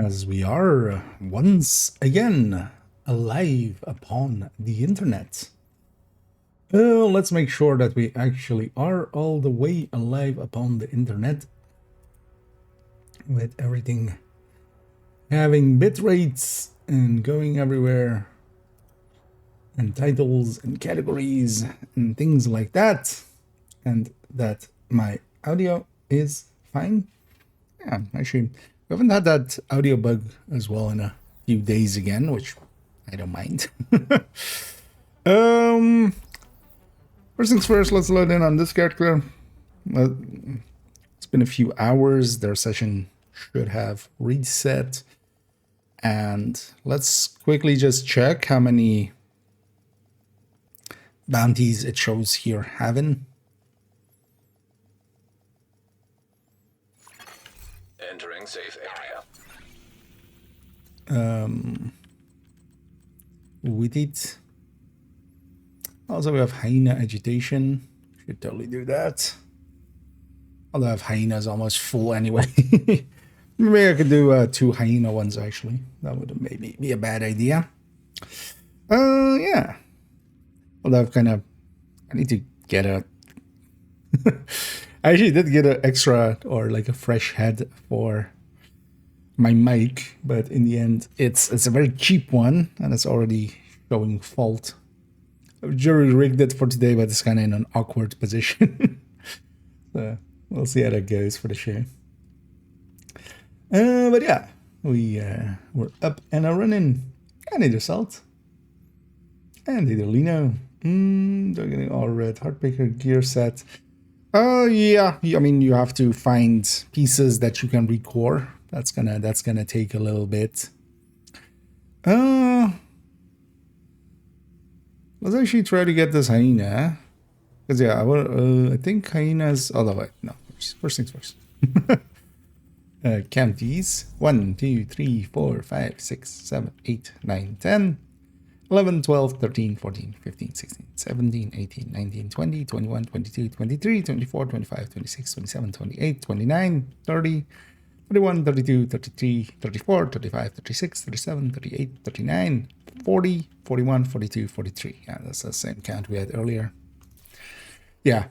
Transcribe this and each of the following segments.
as we are once again alive upon the internet. Let's make sure that we actually are all the way alive upon the internet with everything having bit rates and going everywhere and titles and categories and things like that, and that my audio is fine. Yeah, actually, we haven't had that audio bug as well in a few days again, which I don't mind. First things first, let's load in on this character. It's been a few hours. Their session should have reset. And let's quickly just check how many bounties it shows here having. Entering safe area. With it. Also, we have hyena agitation. Should totally do that. Although I have hyenas almost full anyway. Maybe I could do 2 hyena ones actually. That would maybe be a bad idea. Yeah. Although I need to get a. I actually did get an extra or like a fresh head for my mic, but in the end, it's a very cheap one and it's already showing fault. I've jury rigged it for today, but it's kind of in an awkward position. So we'll see how that goes for the show. But yeah, we're up and a running. I need a salt. And either Lino. They're getting all red. Heartbreaker gear set. Yeah. I mean, you have to find pieces that you can recore. That's gonna take a little bit. Let's actually try to get this hyena. Because yeah, I think hyenas. Although wait, no. First things first. Count these. 1, 2, 3, 4, 5, 6, 7, 8, 9, 10. 11, 12, 13, 14, 15, 16, 17, 18, 19, 20, 21, 22, 23, 24, 25, 26, 27, 28, 29, 30, 31, 32, 33, 34, 35, 36, 37, 38, 39, 40, 41, 42, 43. Yeah, that's the same count we had earlier. Yeah,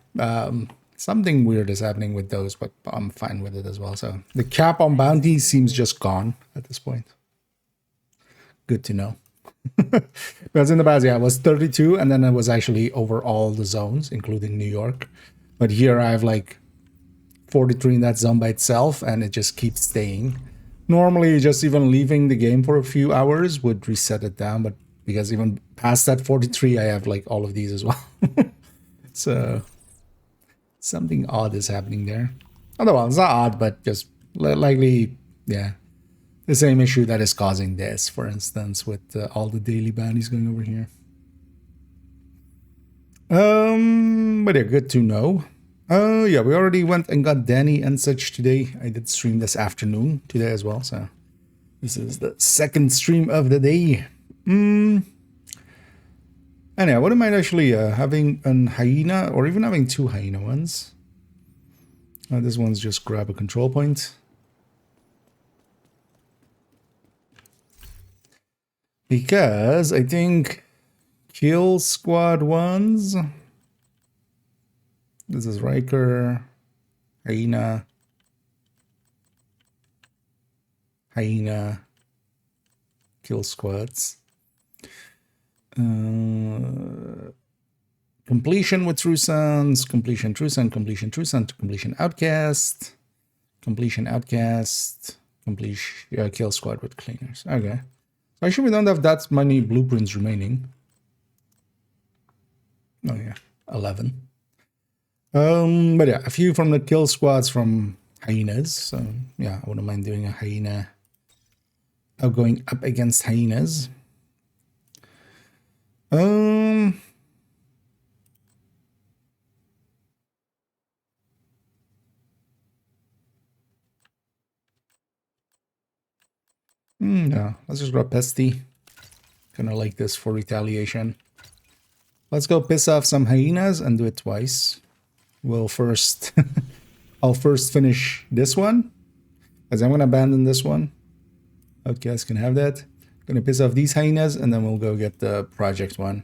something weird is happening with those, but I'm fine with it as well. So the cap on bounty seems just gone at this point. Good to know. Because in the past, yeah, it was 32, and then it was actually over all the zones, including New York. But here I have like 43 in that zone by itself, and it just keeps staying. Normally, just even leaving the game for a few hours would reset it down, but because even past that 43, I have like all of these as well. So something odd is happening there. Otherwise, it's not odd, but just likely, yeah. The same issue that is causing this, for instance, with all the daily bounties going over here. But yeah, good to know. Yeah, we already went and got Danny and such today. I did stream this afternoon today as well, so this is the second stream of the day. Anyway, I wouldn't mind actually having an hyena, or even having 2 hyena ones. This one's just grab a control point. Because I think kill squad ones. This is Riker, hyena, kill squads. Completion with True Sons, completion True Sun, completion True Sun, completion Outcast, completion Outcast, completion kill squad with cleaners. Okay. Actually, we don't have that many blueprints remaining. Oh yeah, 11. But yeah, a few from the kill squads from hyenas. So yeah, I wouldn't mind doing a hyena. Going up against hyenas. No, let's just grab Pesty. Kind of like this for retaliation. Let's go piss off some hyenas and do it twice. We'll first... I'll first finish this one, as I'm going to abandon this one. Outcast can have that. Gonna piss off these hyenas, and then we'll go get the project one,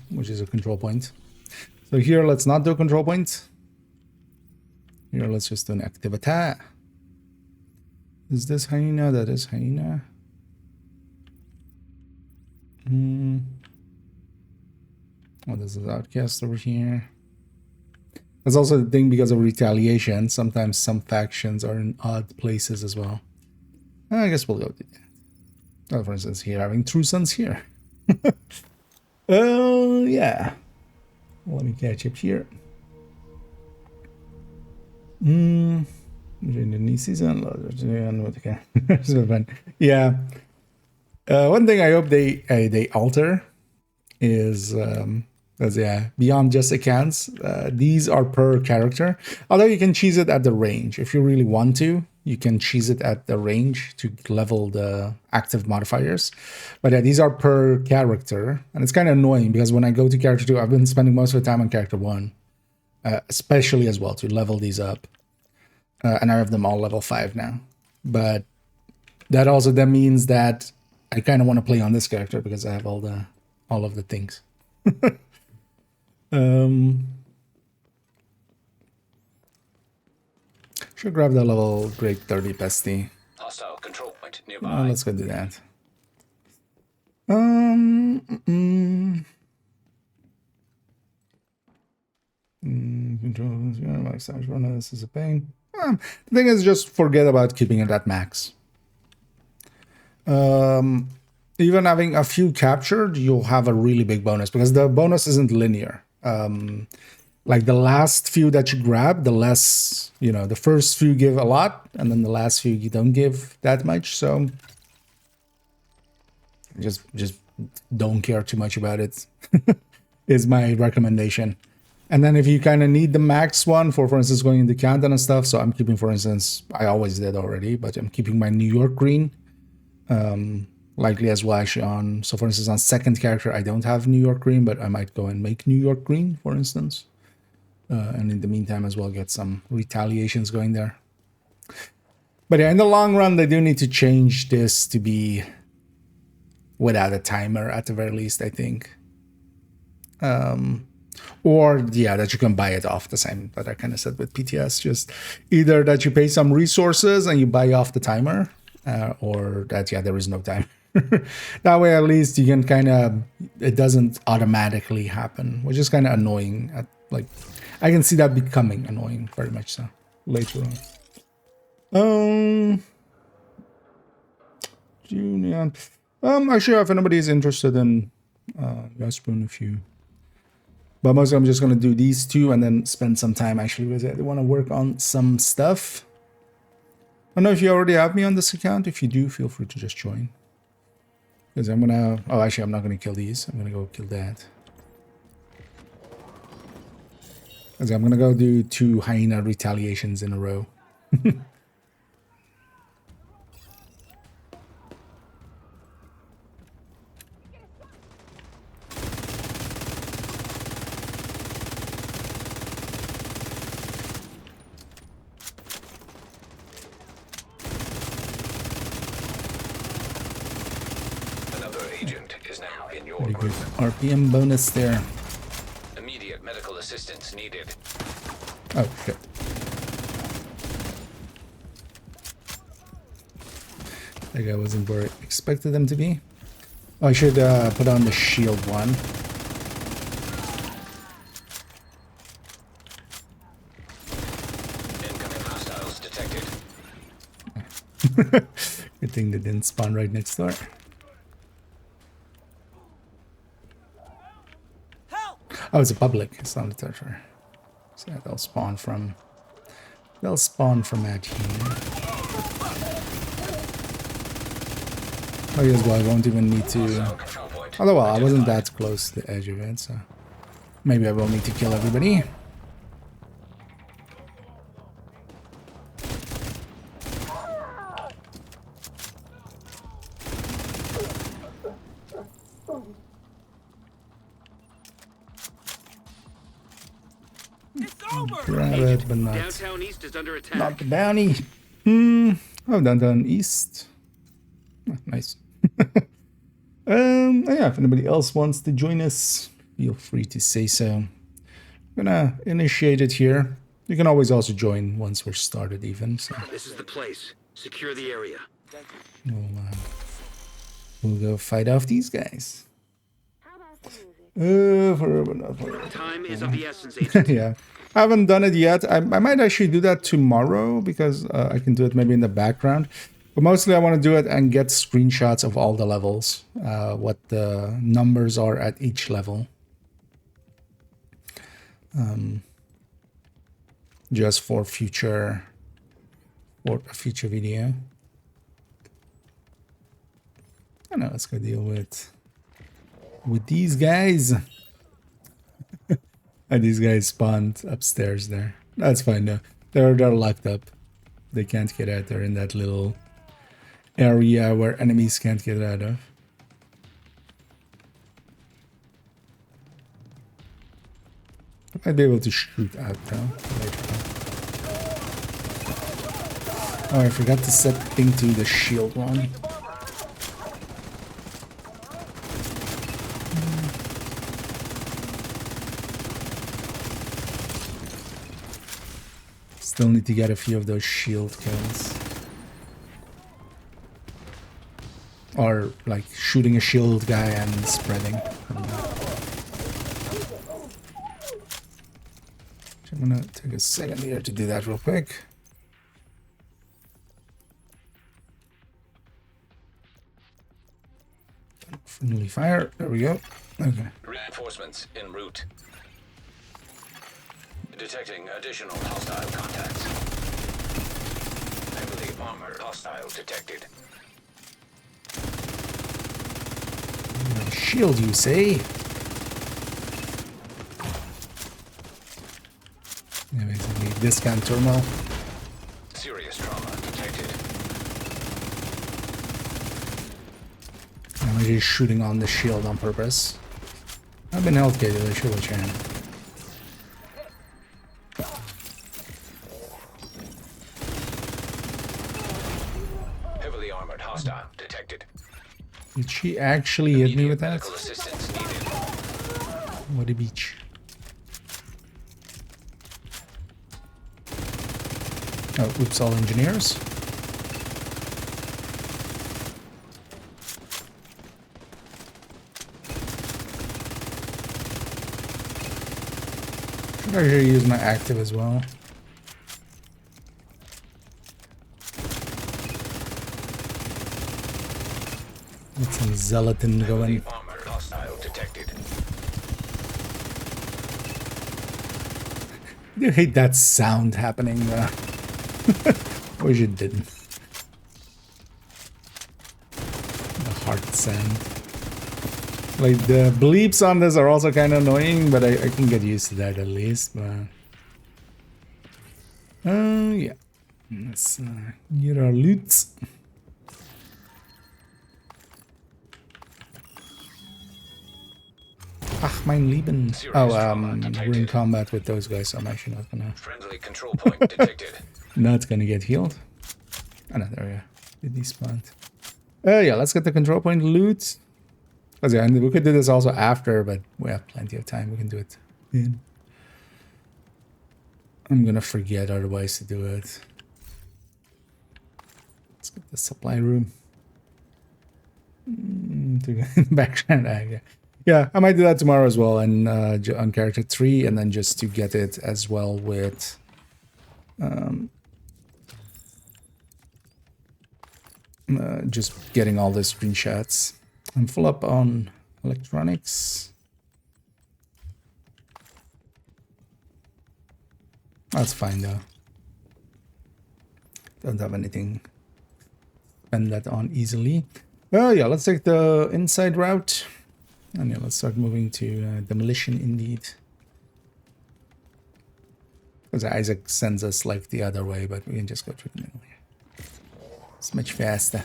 which is a control point. So here, let's not do control point. Here, let's just do an activity. Is this hyena? That is hyena. Oh, this is outcast over here. That's also the thing because of retaliation. Sometimes some factions are in odd places as well. I guess we'll go do that. Oh, for instance, here having True Sons here. Oh, yeah. Let me catch up here. During the new season, okay. So fun. Yeah. One thing I hope they alter is yeah, beyond just accounts, these are per character. Although you can cheese it at the range if you really want to. You can cheese it at the range to level the active modifiers. But yeah, these are per character, and it's kind of annoying because when I go to character 2, I've been spending most of the time on character 1, especially as well to level these up. And I have them all level 5 now. But that also then means that I kind of want to play on this character because I have all of the things. Should grab the level grade 30 bestie. Hostile control point nearby. Let's go do that. Control. This is a pain. The thing is, just forget about keeping it at max. Even having a few captured, you'll have a really big bonus because the bonus isn't linear. Like the last few that you grab, the less, the first few give a lot, and then the last few you don't give that much. So just don't care too much about it is my recommendation. And then if you kind of need the max one for instance, going into countdown and stuff. So I'm keeping, for instance, I always did already, but I'm keeping my New York green. Likely as well actually on, so for instance, on second character, I don't have New York green, but I might go and make New York green, for instance. And in the meantime as well, get some retaliations going there. But yeah, in the long run, they do need to change this to be without a timer at the very least, I think. Or yeah, that you can buy it off, the same that I kind of said with PTS. Just either that you pay some resources and you buy off the timer, or that, yeah, there is no timer. That way at least you can kind of, it doesn't automatically happen, which is kind of annoying. I can see that becoming annoying very much so later on. Junior. Actually, if anybody is interested in Yaspoon, but mostly I'm just going to do these two and then spend some time actually with it. I want to work on some stuff. I don't know if you already have me on this account. If you do, feel free to just join. Because I'm gonna, oh, actually I'm not gonna kill these. I'm gonna go kill that. Because I'm gonna go do 2 hyena retaliations in a row. Pretty good RPM bonus there. Immediate medical assistance needed. Oh shit. That guy wasn't where I expected them to be. Oh, I should put on the shield one. Incoming hostiles detected. Good thing they didn't spawn right next door. Oh, it's a public. It's not a territory. So yeah, they'll spawn from out here. Oh yes, well, I won't even need to. Although, well, I wasn't that close to the edge of it, so maybe I will need to kill everybody. Grab it, but not, Downtown East is under attack. not the bounty. Oh, downtown east. Oh, nice. Yeah, if anybody else wants to join us, feel free to say so. I'm gonna initiate it here. You can always also join once we're started even, so This is the place. Secure the area. we'll go fight off these guys. Forever, not forever. Time is of the essence, Agent. Yeah, I haven't done it yet. I might actually do that tomorrow because I can do it maybe in the background. But mostly I want to do it and get screenshots of all the levels, what the numbers are at each level. Just for a future video. I know, let's go deal with these guys. And these guys spawned upstairs there. That's fine though. They're locked up. They can't get out. They're in that little area where enemies can't get out of. I might be able to shoot out though later on. Oh, I forgot to set the thing to the shield one. Still need to get a few of those shield kills. Or like shooting a shield guy and spreading. I'm gonna take a second here to do that real quick. Friendly fire. There we go. Okay. Reinforcements en route. Detecting additional hostile contacts. Heavily armored hostiles detected. Shield, you say? Yeah, basically discount terminal. Serious trauma detected. I'm just shooting on the shield on purpose. I've been health gated, I should have changed. Heavily armored hostile detected. Did she actually hit me with that? Medical assistance needed. What a beach. Oh, oops, all engineers. I should use my active as well. Get some Zelatin going. Armored hostile detected. I do hate that sound happening. Wish it didn't. The heart sound. Like the bleeps on this are also kind of annoying, but I can get used to that at least. But yeah, let's get our loot. Ach, mein Lieben. Oh, we're in combat with those guys, so I'm actually not gonna. Friendly control point detected. Not gonna get healed. Oh no, there we go. Did despawn. Yeah, let's get the control point loot. Because yeah, and we could do this also after, but we have plenty of time. We can do it then. I'm gonna forget otherwise to do it. Let's get the supply room. To go in the background. Yeah, I might do that tomorrow as well, and on character 3, and then just to get it as well with just getting all the screenshots. I'm full up on electronics. That's fine though. Don't have anything to spend that on easily. Well, yeah, let's take the inside route. And yeah, let's start moving to demolition indeed. Because Isaac sends us like the other way, but we can just go through the middle here. It's much faster.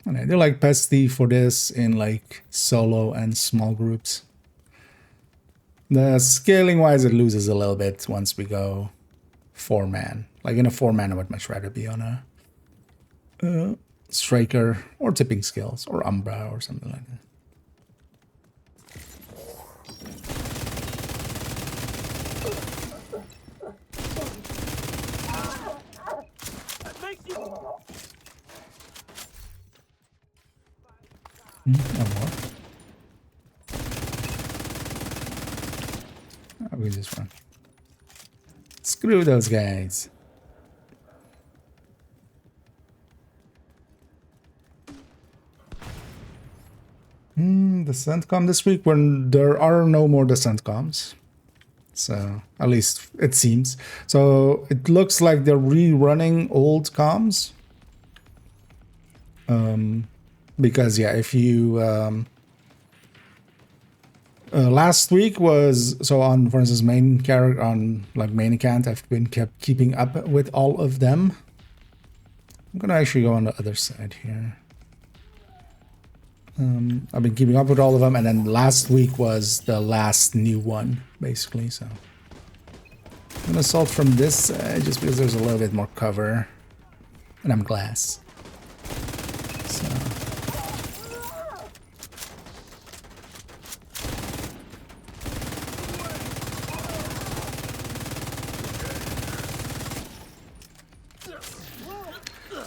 And I do like Pesty for this in like solo and small groups. The scaling wise, it loses a little bit once we go 4-man. Like in a 4-man, I would much rather be on a striker or tipping skills or Umbra or something like that. No more. Oh, we just run. Screw those guys. The CENTCOM this week, when there are no more descent comms. So, at least it seems. So, it looks like they're rerunning old comms. Because, yeah, if you... last week was... So, on, for instance, main character, on, like, main account, I've been kept keeping up with all of them. I'm gonna actually go on the other side here. I've been keeping up with all of them, and then last week was the last new one, basically, so. I'm gonna assault from this side, just because there's a little bit more cover. And I'm glass. So.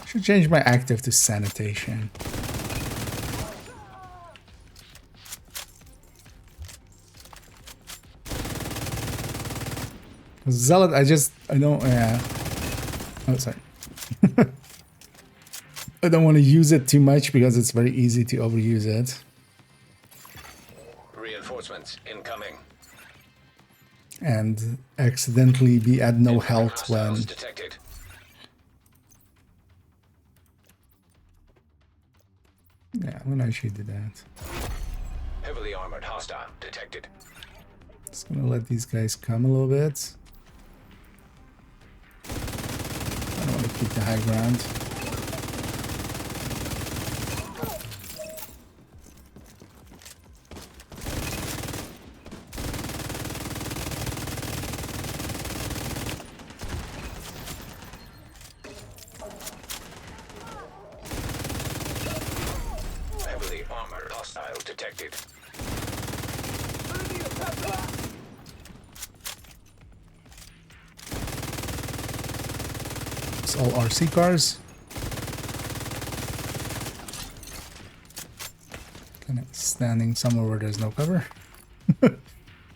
Should change my active to sanitation. Zealot, I don't, yeah. Oh, sorry. I don't want to use it too much because it's very easy to overuse it. Reinforcements incoming. And accidentally be at no health Hostiles when... detected. Yeah, I'm gonna actually do that. Heavily armored hostile detected. Just gonna let these guys come a little bit. I don't want to keep the high ground. Heavily armored hostile detected. It's all RC cars. Kind of standing somewhere where there's no cover.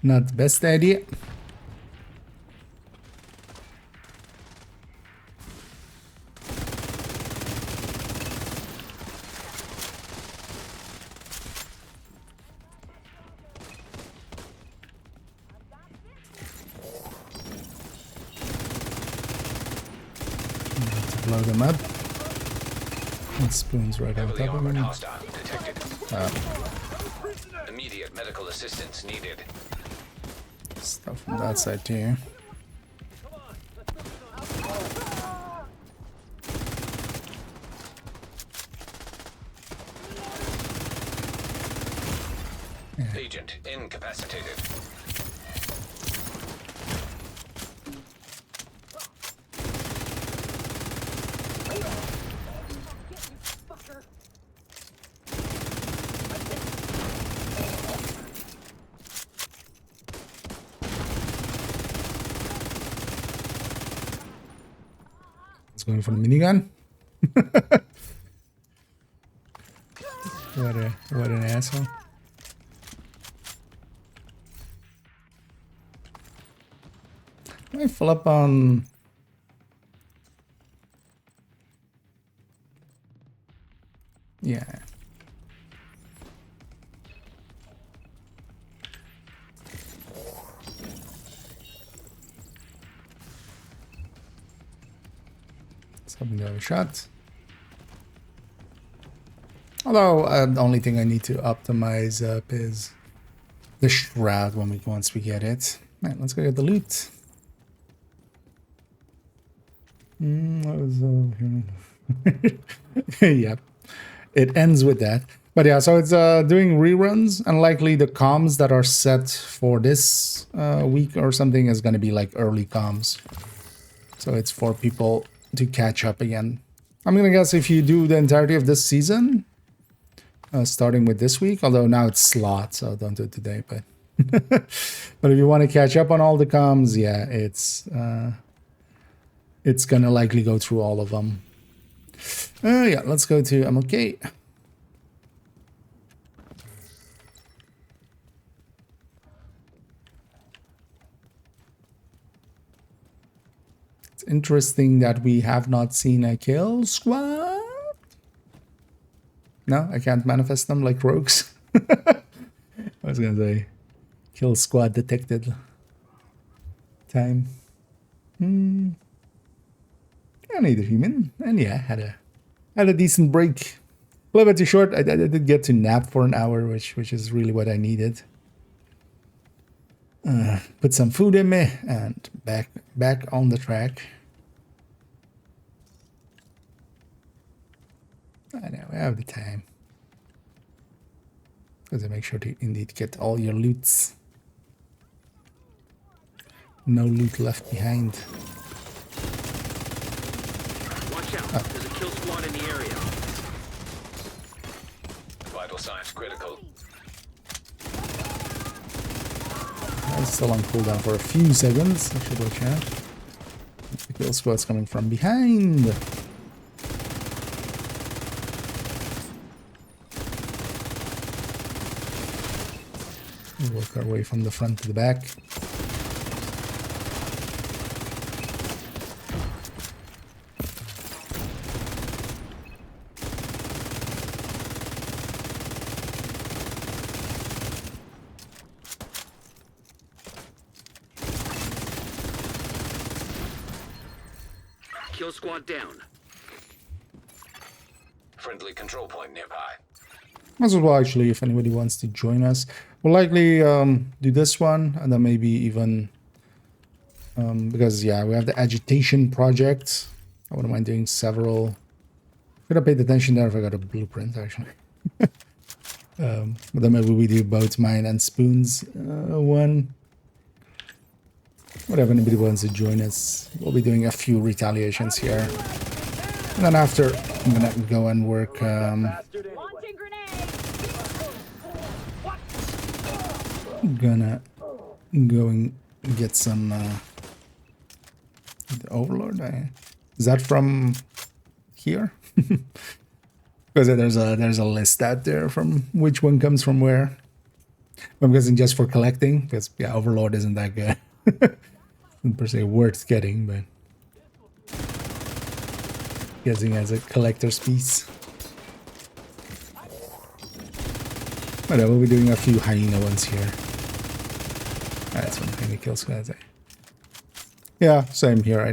Not the best idea. Blow them up. And spoons right on Heavily top of armored them. hostile detected. Immediate medical assistance needed. Stuff from that side too. Agent incapacitated. It's going for the minigun. What an asshole. I fill up on... Yeah. Let's have another shot. Although, the only thing I need to optimize up is the shroud once we get it. Alright, let's go get the loot. What was over here? Yep. it ends with that. But yeah, so it's doing reruns. Unlikely the comms that are set for this week or something is going to be like early comms. So it's for people to catch up again. I'm going to guess if you do the entirety of this season, starting with this week, although now it's slot, so don't do it today. But but if you want to catch up on all the comms, yeah, it's going to likely go through all of them. Yeah, let's go to I'm okay. It's interesting that we have not seen a kill squad. No, I can't manifest them like rogues. I was gonna say kill squad detected. Time. I need a human. And yeah, had a decent break. A little bit too short. I did get to nap for an hour, which is really what I needed. Put some food in me and back on the track. I know, I have the time. Because I make sure to indeed get all your loots. No loot left behind. Watch out. There's a kill squad in the area. Vital signs critical. I'm still on cooldown for a few seconds. I should watch out. The kill squad's coming from behind. We'll work our way from the front to the back. Kill squad down. Friendly control point nearby. As well, actually, if anybody wants to join us, we'll likely do this one, and then maybe even because yeah, we have the agitation project. I wouldn't mind doing several. Could have paid attention there if I got a blueprint actually. But then maybe we do both mine and spoons one. Whatever anybody wants to join us, we'll be doing a few retaliations here, and then after I'm gonna go and work. Launching grenade. Gonna go and get some the Overlord. Is that from here? Because there's a list out there from which one comes from where. I'm guessing just for collecting, because yeah, Overlord isn't that good. Isn't per se worth getting, but guessing as a collector's piece. But I will be doing a few hyena ones here. That's one thing that kills guys. Yeah, same here. I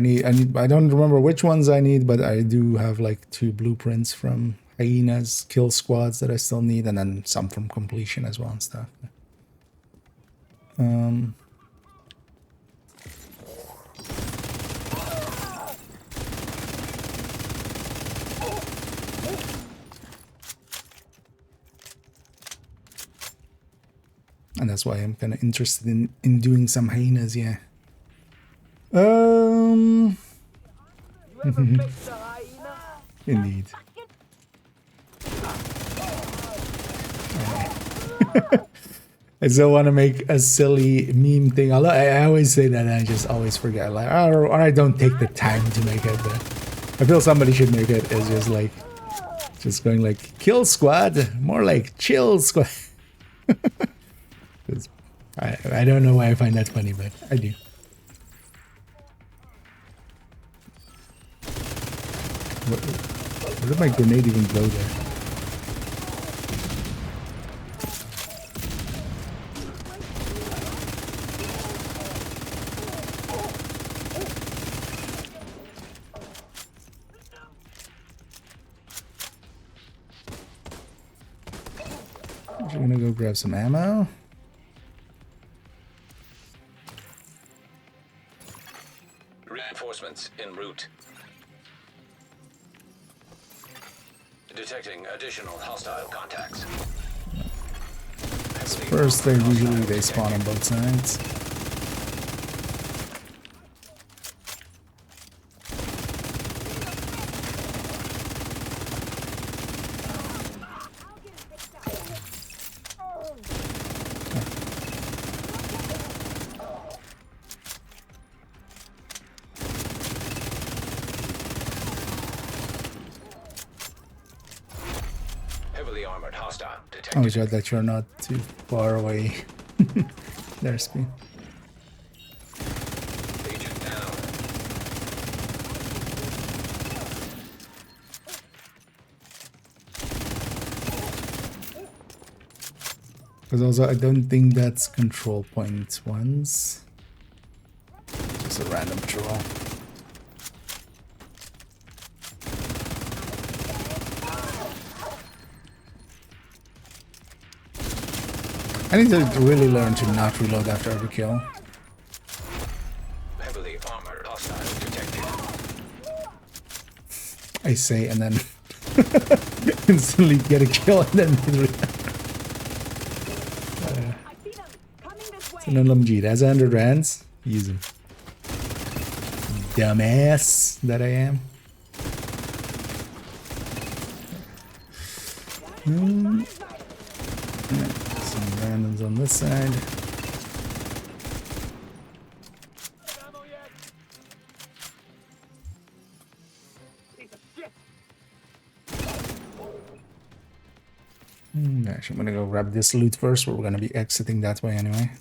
don't remember which ones I need, but I do have like 2 blueprints from hyenas kill squads that I still need, and then some from completion as well and stuff. And that's why I'm kind of interested in doing some hyenas, yeah. Indeed. I still want to make a silly meme thing. Although I always say that and I just always forget. Like, or I don't take the time to make it, but I feel somebody should make it. It's just like, just going like, kill squad, more like chill squad. I don't know why I find that funny, but I do. Where did my grenade even go there? I'm gonna go grab some ammo. Reinforcements en route. Detecting additional hostile contacts. First, they spawn on both sides. Heavily armored hostile Oh, detected. God, that you're not too far away. There's speed. Agent down. Because also, I don't think that's control point ones. Just a random draw. I need to really learn to not reload after every kill. Heavily armored hostile detected. I say and then instantly get a kill and then I see them coming this way. alam G, that's 100 rands. Use him. Dumbass that I am. Some randoms on this side. Actually, I'm gonna go grab this loot first. We're gonna be exiting that way anyway.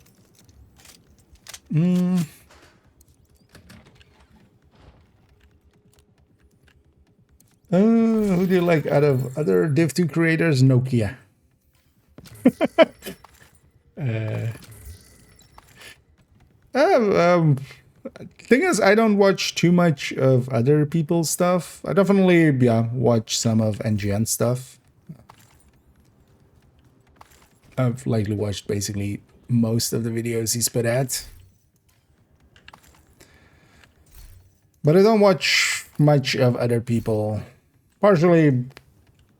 Who do you like out of other Div 2 creators? Nokia. Thing is, I don't watch too much of other people's stuff. I definitely, watch some of NGN stuff. I've likely watched basically most of the videos he's put out. But I don't watch much of other people. Partially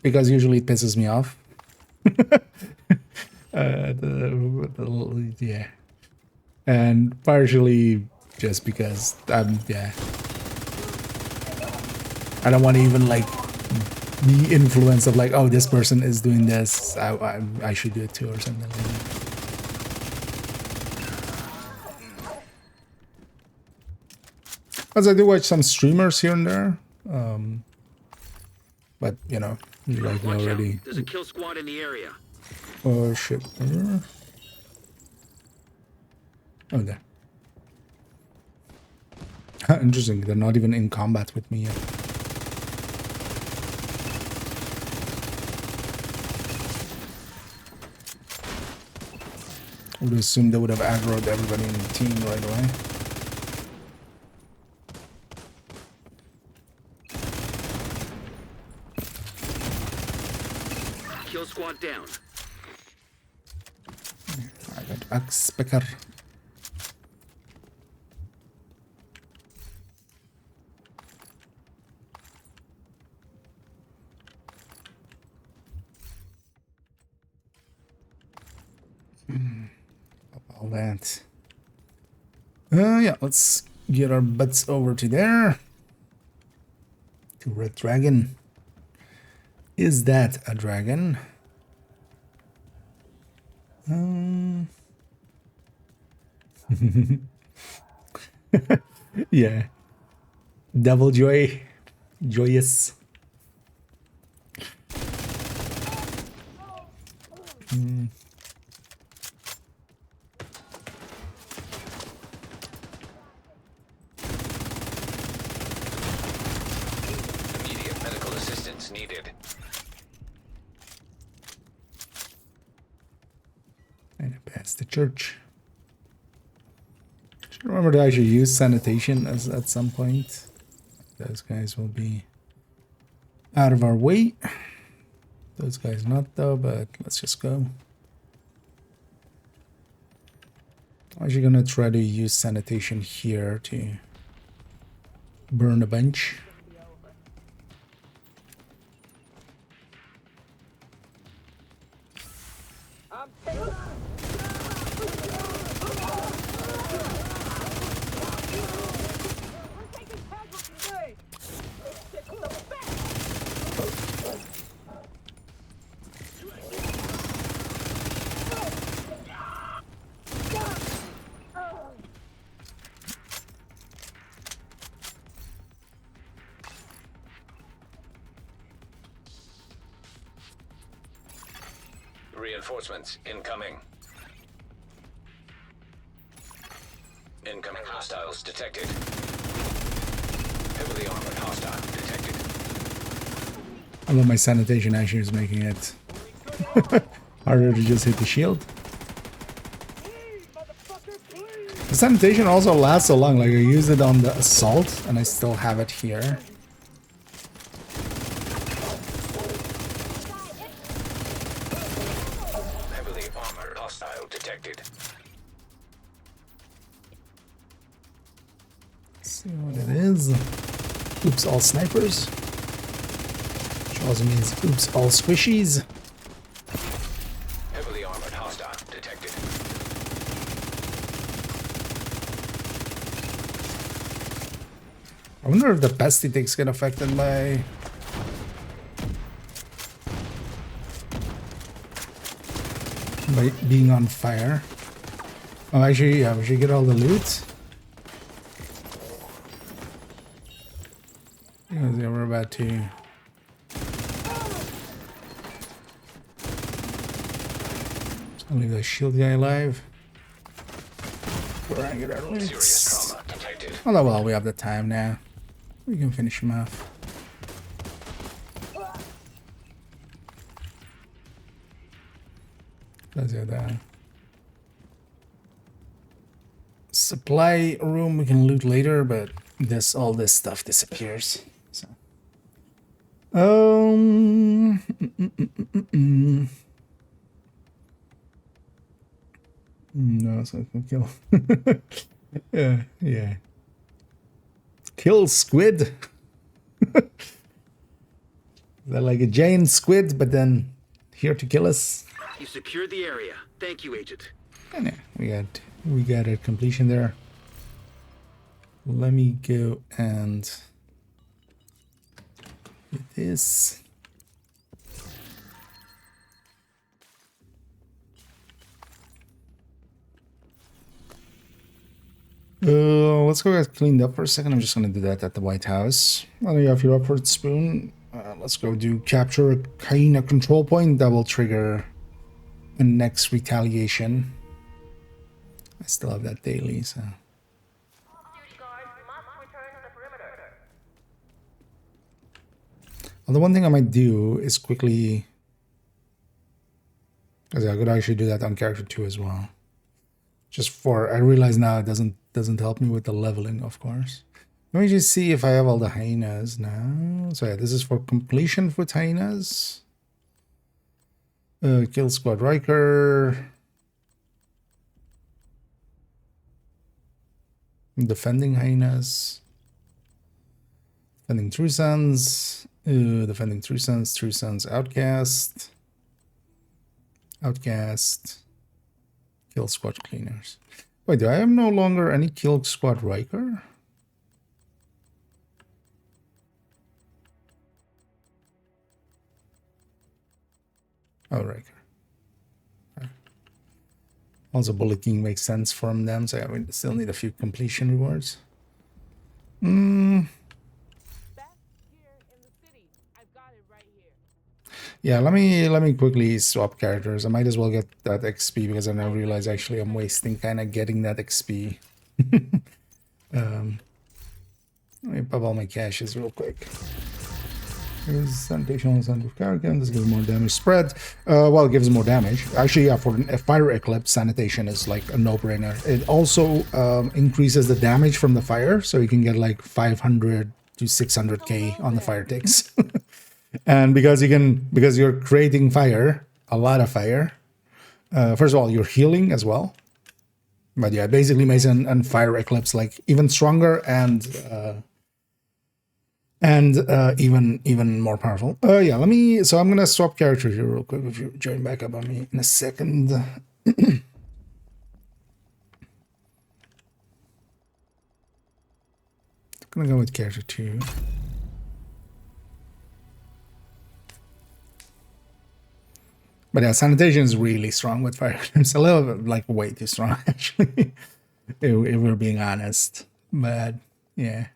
because usually it pisses me off. Yeah. And partially just because I don't want to even like the influence of like, oh, this person is doing this, I should do it too or something like that. As I do watch some streamers here and there, but you know, you like Watch already. out. There's a kill squad in the area. Oh shit! Oh, there. Interesting. They're not even in combat with me yet. I would assume they would have aggroed everybody in the team right away. Kill squad down. I got axe picker. All that. Yeah, let's get our butts over to there. To Red Dragon. Is that a dragon? Yeah. Devil Joy. Joyous. Immediate medical assistance needed. And past the church. Should remember to actually use sanitation as at some point. Those guys will be out of our way. Those guys not though, but let's just go. I'm actually gonna try to use sanitation here to burn a bunch. Reinforcements incoming. Incoming hostiles detected. Heavily armored hostile detected. I love my sanitation actually is making it harder to just hit the shield. The sanitation also lasts so long, like I used it on the assault and I still have it here. Heavily armored hostile detected. Let's see what it is. Oops, all snipers. Which also means oops, all squishies. Heavily armored hostile detected. I wonder if the pesty ticks get affected by being on fire. Oh, actually, yeah, we should get all the loot. Yeah, we're about to. Just leave the shield guy alive. We're gonna get our loot. Serious trauma detected. Oh well, we have the time now. We can finish him off. Let's do that. Supply room we can loot later, but all this stuff disappears. So. No, so I can kill. Yeah. Kill squid. Is that like a giant squid, but then here to kill us? You secured the area. Thank you, Agent. And yeah, we got a completion there. Let me go and get this. Let's go get cleaned up for a second. I'm just gonna do that at the White House. Well, if you're up for it, Spoon, let's go do capture a hyena control point. That will trigger the next retaliation. I still have that daily, so. Well, the one thing I might do is quickly, because I could actually do that on character 2 as well. Just for, I realize now it doesn't help me with the leveling, of course. Let me just see if I have all the hyenas now. So yeah, this is for completion with hyenas. Kill Squad Riker. Defending hyenas. Defending True Sons. Defending True Sons. True Sons Outcast. Outcast. Kill Squad Cleaners. Wait, do I have no longer any Kill Squad Riker? Oh, Riker. Okay. Also, Bullet King makes sense from them, so yeah, we still need a few completion rewards. Yeah, let me quickly swap characters. I might as well get that XP because I now realize actually I'm wasting kind of getting that XP. Let me pop all my caches real quick. Here's sanitation on of character. This gives more damage spread. Well, it gives more damage. Actually, yeah, for a fire eclipse, sanitation is like a no-brainer. It also increases the damage from the fire, so you can get like 500 to 600k on the fire ticks. And because you're creating fire, a lot of fire. First of all, you're healing as well. But yeah, it basically makes an fire eclipse like even stronger and even more powerful. Yeah, so I'm gonna swap characters here real quick if you join back up on me in a second. Gonna go with character 2. But yeah, sanitation is really strong with fire. It's a little bit like way too strong actually, if we're being honest. But yeah.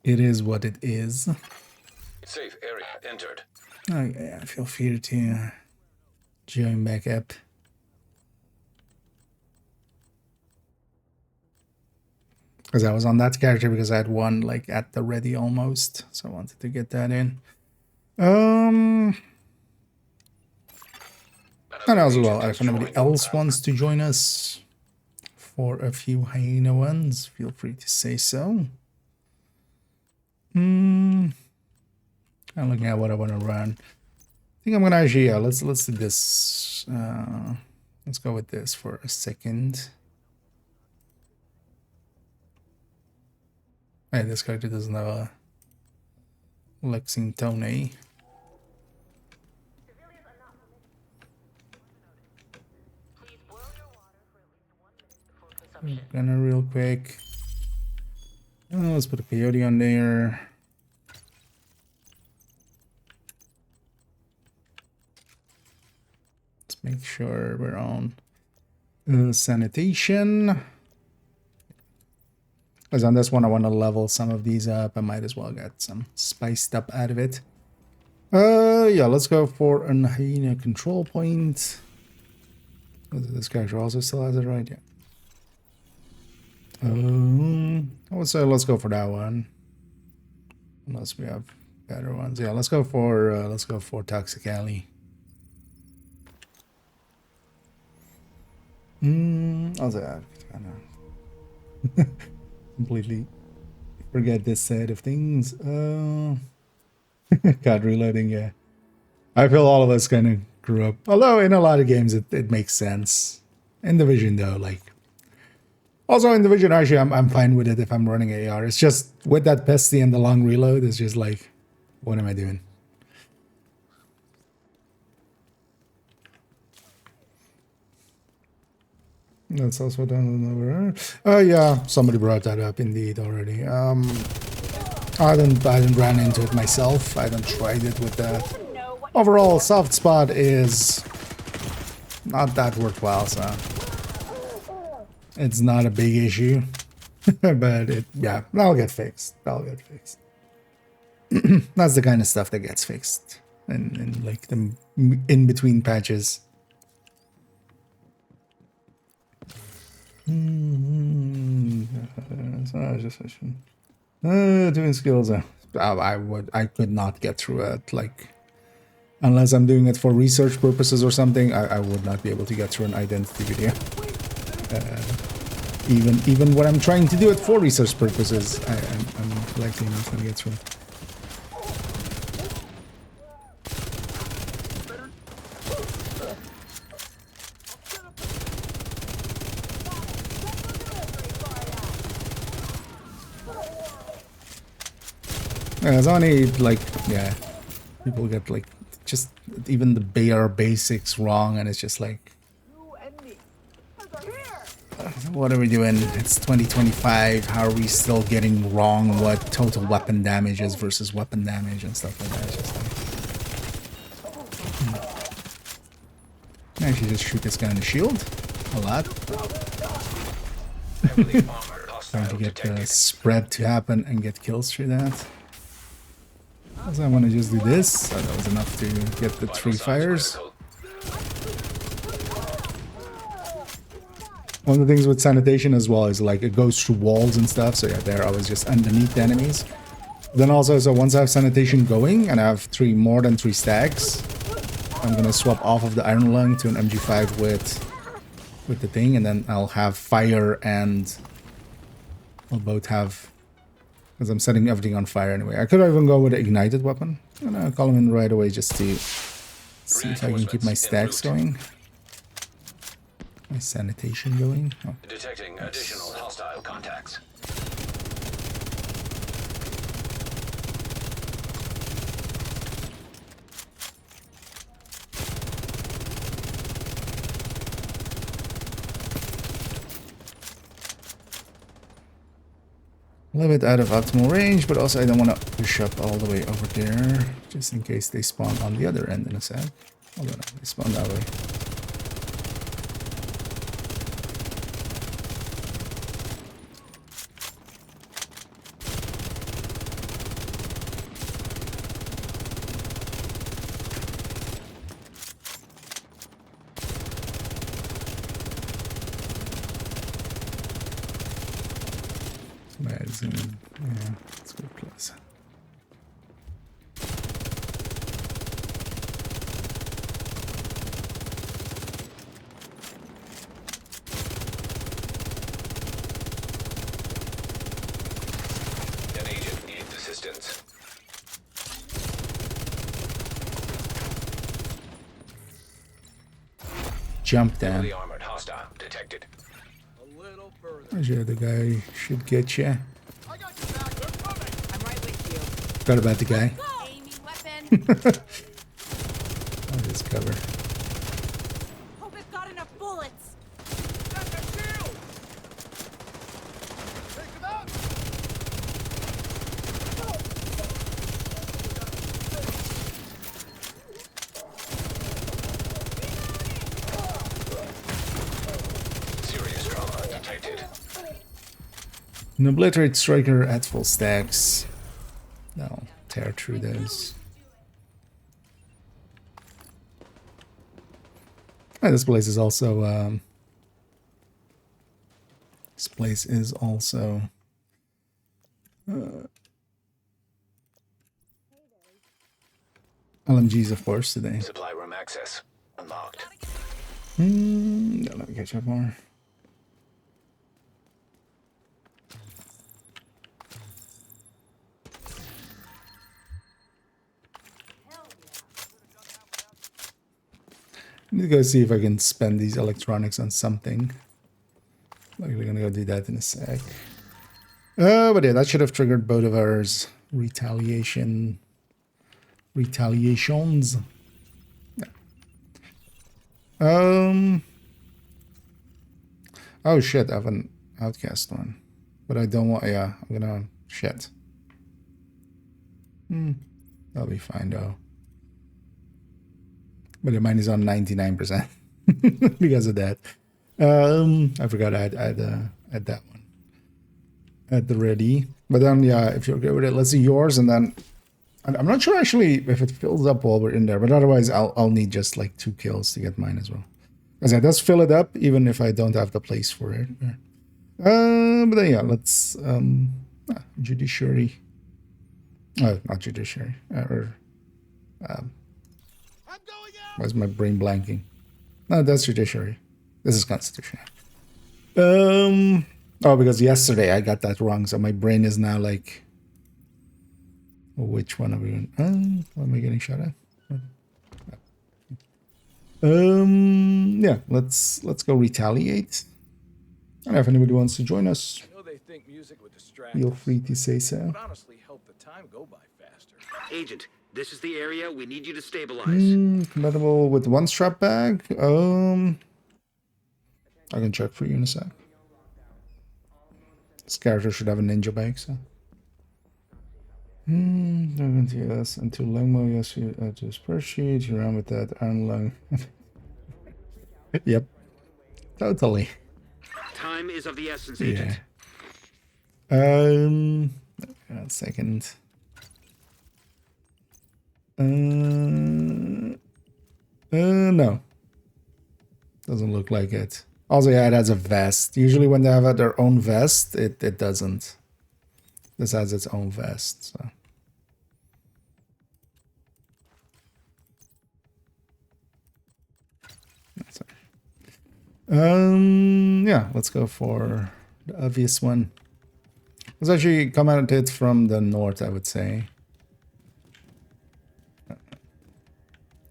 It is what it is. Safe area entered. Oh yeah, feel free to Join back up. Because I was on that character because I had one like at the ready almost. So I wanted to get that in. And as well, if anybody else wants to join us for a few hyena ones, feel free to say so. I'm looking at what I want to run. I think I'm gonna actually, yeah, let's do this. Let's go with this for a second. Hey, this character doesn't have a Lexington. Gonna real quick. Let's put a peyote on there. Let's make sure we're on sanitation. Because on this one, I want to level some of these up. I might as well get some spiced up out of it. Yeah, let's go for an hyena control point. This character also still has it, right? Yeah. I would say let's go for that one. Unless we have better ones. Yeah, let's go for Toxic Alley. Also, I know. Completely forget this side of things. God, reloading, yeah. I feel all of us kind of grew up. Although in a lot of games it makes sense. In Division though, like. Also in Division, actually, I'm fine with it if I'm running AR. It's just with that pesty and the long reload, it's just like, what am I doing? That's also done over. Oh yeah, somebody brought that up indeed already. I didn't run into it myself. I haven't tried it with that. Overall, soft spot is not that worthwhile, so it's not a big issue. But that'll get fixed. That'll get fixed. That's the kind of stuff that gets fixed in like the in between patches. Doing skills. I could not get through it. Like, unless I'm doing it for research purposes or something, I would not be able to get through an identity video. Even when I'm trying to do it for research purposes, I'm likely not going to get through. Yeah, it's only like, yeah, people get like just even the bare basics wrong, and it's just like, what are we doing? It's 2025. How are we still getting wrong what total weapon damage is versus weapon damage and stuff like that? It's just like, I actually just shoot this guy in the shield a lot. Trying to get the spread to happen and get kills through that. So I want to just do this. So that was enough to get the 3 fires. One of the things with sanitation as well is like it goes through walls and stuff. So yeah, there I was just underneath the enemies. Then also, so once I have sanitation going and I have more than 3 stacks, I'm gonna swap off of the Iron Lung to an MG5 with the thing, and then I'll have fire and I'll both have. Because I'm setting everything on fire anyway. I could even go with an ignited weapon. And I'll call him in right away just to see if I can keep my stacks going. My sanitation going. Oh. Detecting additional hostile contacts. A little bit out of optimal range, but also I don't want to push up all the way over there, just in case they spawn on the other end in a sec. Hold on, they spawn that way. Yeah, let's go close. An agent needs assistance. Jump down. Heavily armored hostile detected. Sure, the guy should get you. I got your back. They're coming. I'm right with you. Forgot about the guy. Aiming weapon. I'll just cover. Hope it got enough bullets. That's a shield. Take him out. Serious trauma detected. An obliterate striker at full stacks. I'll tear through those. And this place is also LMGs, of course, today. Supply room access unlocked. No, let me catch up more. I need to go see if I can spend these electronics on something. Likely gonna go do that in a sec. But yeah, that should have triggered both of ours. Retaliations. Yeah. Oh shit, I have an outcast one. But I don't want, yeah, I'm gonna, shit. That'll be fine though. But mine is on 99% because of that. I forgot I had that one at the ready. But then, yeah, if you're good with it, let's see yours. And then I'm not sure actually if it fills up while we're in there. But otherwise, I'll need just like 2 kills to get mine as well. Because it does fill it up even if I don't have the place for it. But then, yeah, let's judiciary. Oh, not judiciary. Why's my brain blanking? No, that's judiciary. This is constitutional. Oh, because yesterday I got that wrong, so my brain is now like, which one are we doing? What am I getting shot at? Yeah, let's go retaliate. I don't know if anybody wants to join us. I know they think music would distract Feel us, free to say so. but honestly help the time go by faster. Agent, this is the area we need you to stabilize. Compatible with 1 strap bag. I can check for you in a sec. This character should have a ninja bag, so. Yes, and to Lungmo, yes, you to spreadsheet, you ran with that and Lung. Yep. Totally. Time is of the essence, Agent. Yeah. 1 second. No. Doesn't look like it. Also, yeah, it has a vest. Usually when they have their own vest, it doesn't. This has its own vest, so. Sorry. Yeah, let's go for the obvious one. Let's actually come at it from the north, I would say.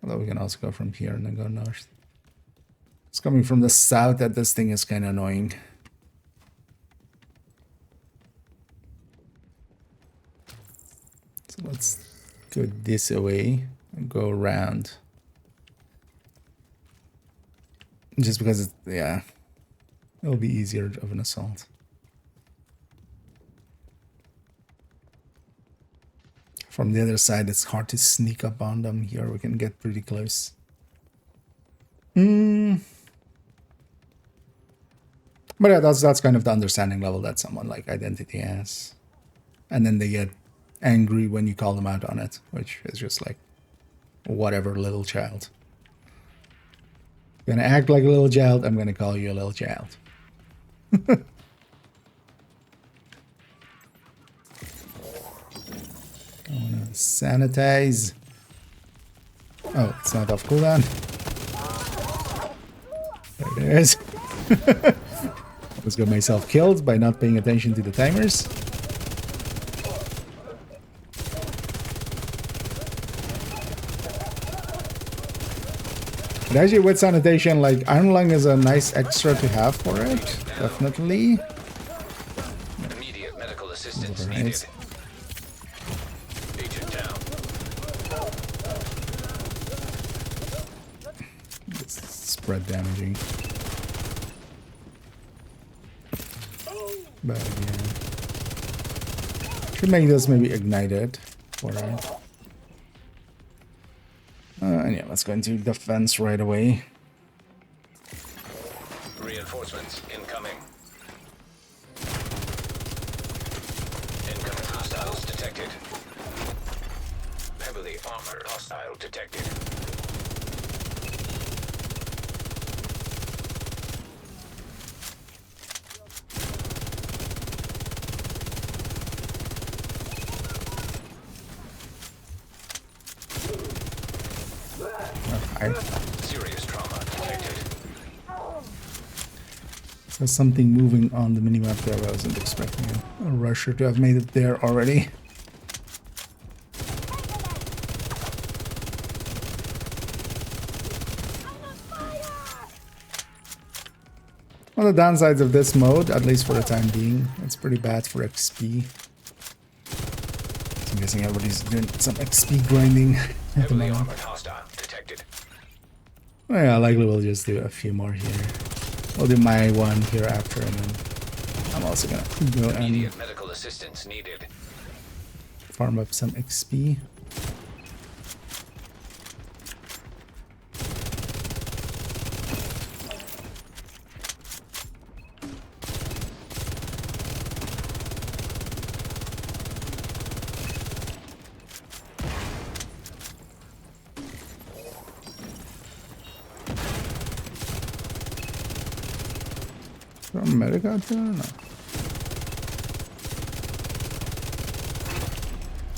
Although we can also go from here and then go north. It's coming from the south that this thing is kind of annoying. So let's go this way and go around. Just because it's, yeah, it'll be easier of an assault. From the other side, it's hard to sneak up on them. Here we can get pretty close. But yeah, that's kind of the understanding level that someone like Identity has. And then they get angry when you call them out on it, which is just like, whatever, little child. You're gonna act like a little child, I'm gonna call you a little child. Sanitize. Oh, it's not off cooldown. There it is. Almost got myself killed by not paying attention to the timers. But actually with sanitation, like iron lung is a nice extra to have for it. Definitely. Immediate medical assistance Alright. needed. Agent down. It's spread damaging. But yeah. Should make this maybe ignited for it. And yeah, let's go into defense right away. Reinforcements incoming. Incoming hostiles detected. Heavily armored hostile detected. Okay. Serious trauma detected. So something moving on the minimap there. I wasn't expecting a rusher to have made it there already. One of the downsides of this mode, at least for the time being, it's pretty bad for XP. So I'm guessing everybody's doing some XP grinding at the Heavily moment. armored hostile detected. Well, yeah, likely we'll just do a few more here. We'll do my one here after, and then I'm also gonna go and Immediate medical assistance needed. farm up some XP. From medic out there? No.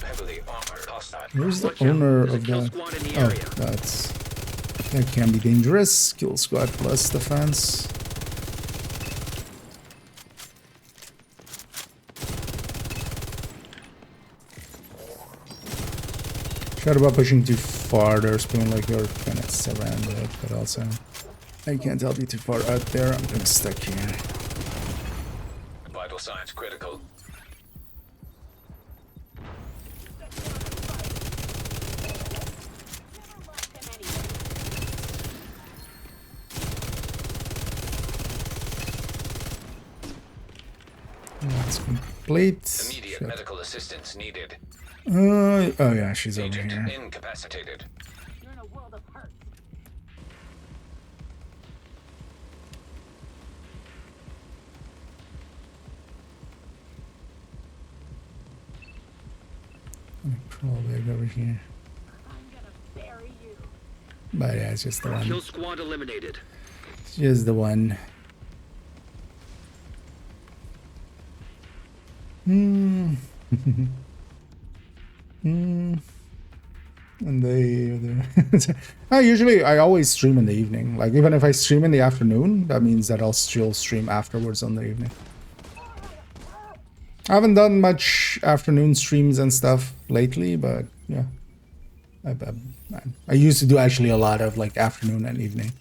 Heavily armored hostile. Where's the Watch out. owner There's a of kill that? squad in the Oh, area. that can be dangerous. Kill squad plus defense. Shut about pushing too far. There's feeling like you're kind of surrounded, but also I can't help you too far out there. I'm gonna stuck here. Vital signs critical. That's complete. Immediate Shit. medical assistance needed. Oh yeah, she's over Agent here. incapacitated. You're in a world of hurt. Crawl back over here. I'm gonna bury you. But yeah, it's just the Kill one. squad eliminated. It's just the one. Hmm. Hmm. And I always stream in the evening. Like even if I stream in the afternoon, that means that I'll still stream afterwards on the evening. I haven't done much afternoon streams and stuff lately, but yeah. I used to do actually a lot of like afternoon and evening.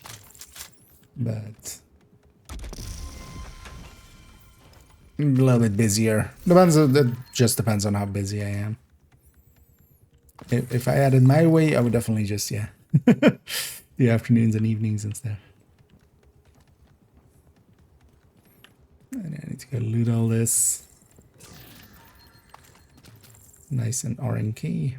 But a little bit busier. It just depends on how busy I am. If I had it my way, I would definitely just, yeah, the afternoons and evenings and stuff. And I need to go loot all this. Nice and RNK.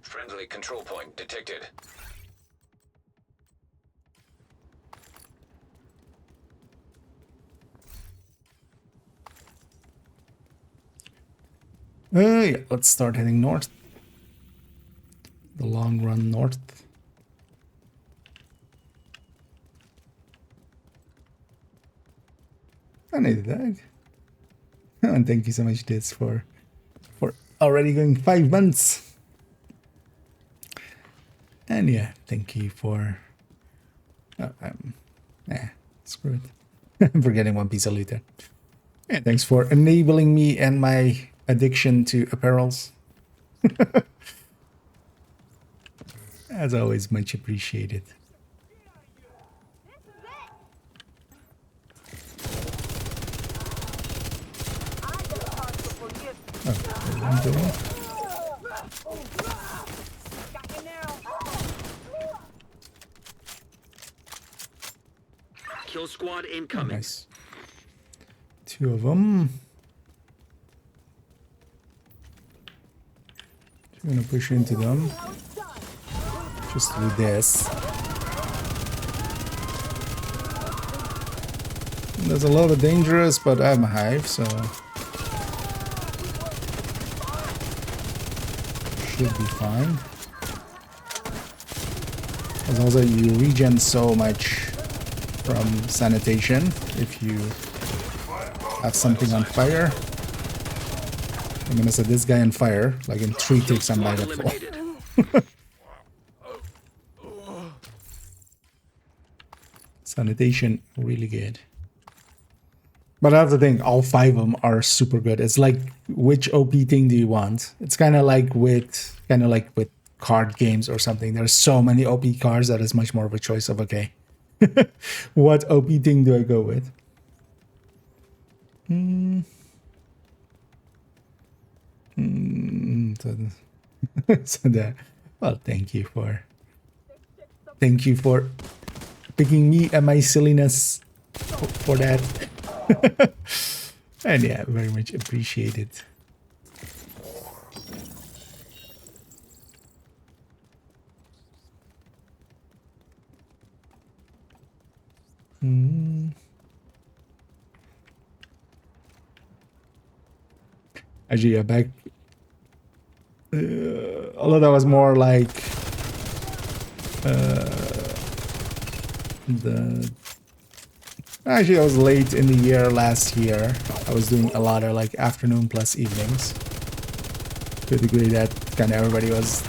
Friendly control point detected. Yeah, let's start heading north. The long run north. I need that. And thank you so much, Diz, for already going 5 months. And yeah, thank you for screw it. I'm forgetting one piece of loot there. Yeah, thanks for enabling me and my addiction to apparels. As always, much appreciated. Oh, one door. Kill squad Oh, incoming. nice. 2 of them. I'm gonna push into them. Just do this. There's a lot of dangerous, but I'm a hive, so should be fine. There's also you regen so much from sanitation if you have something on fire. I'm gonna set this guy on fire, like in 3 ticks I'm by that full. Sanitation, really good. But I have to think, all 5 of them are super good. It's like, which OP thing do you want? It's kind of like with card games or something. There's so many OP cards that is much more of a choice of, okay, what OP thing do I go with? So that, well, thank you for picking me and my silliness for that. And yeah, very much appreciated. Actually, yeah, back although that was more like actually I was late in the year last year. I was doing a lot of like afternoon plus evenings, to a degree that kind of everybody was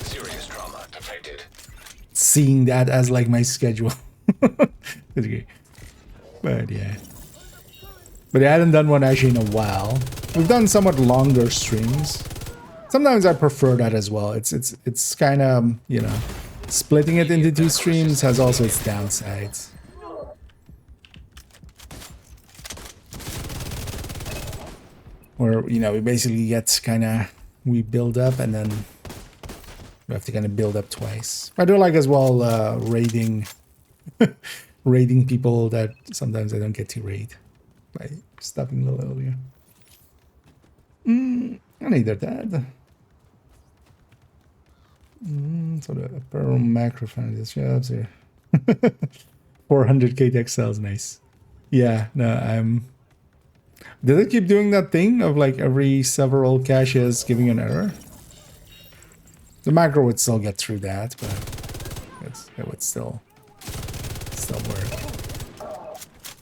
Serious trauma detected. seeing that as like my schedule. To a degree. But yeah, I hadn't done one actually in a while. We've done somewhat longer streams. Sometimes I prefer that as well. It's kind of, you know, splitting it into 2 streams has also its downsides. Where, you know, we basically get we build up and then we have to kind of build up twice. I do like as well raiding raiding people that sometimes I don't get to raid by stopping a little earlier. I need that. So the apparel macro found these jobs here. 400k textiles, nice. Yeah, no, did it keep doing that thing of like every several caches giving an error? The macro would still get through that, but it would still work.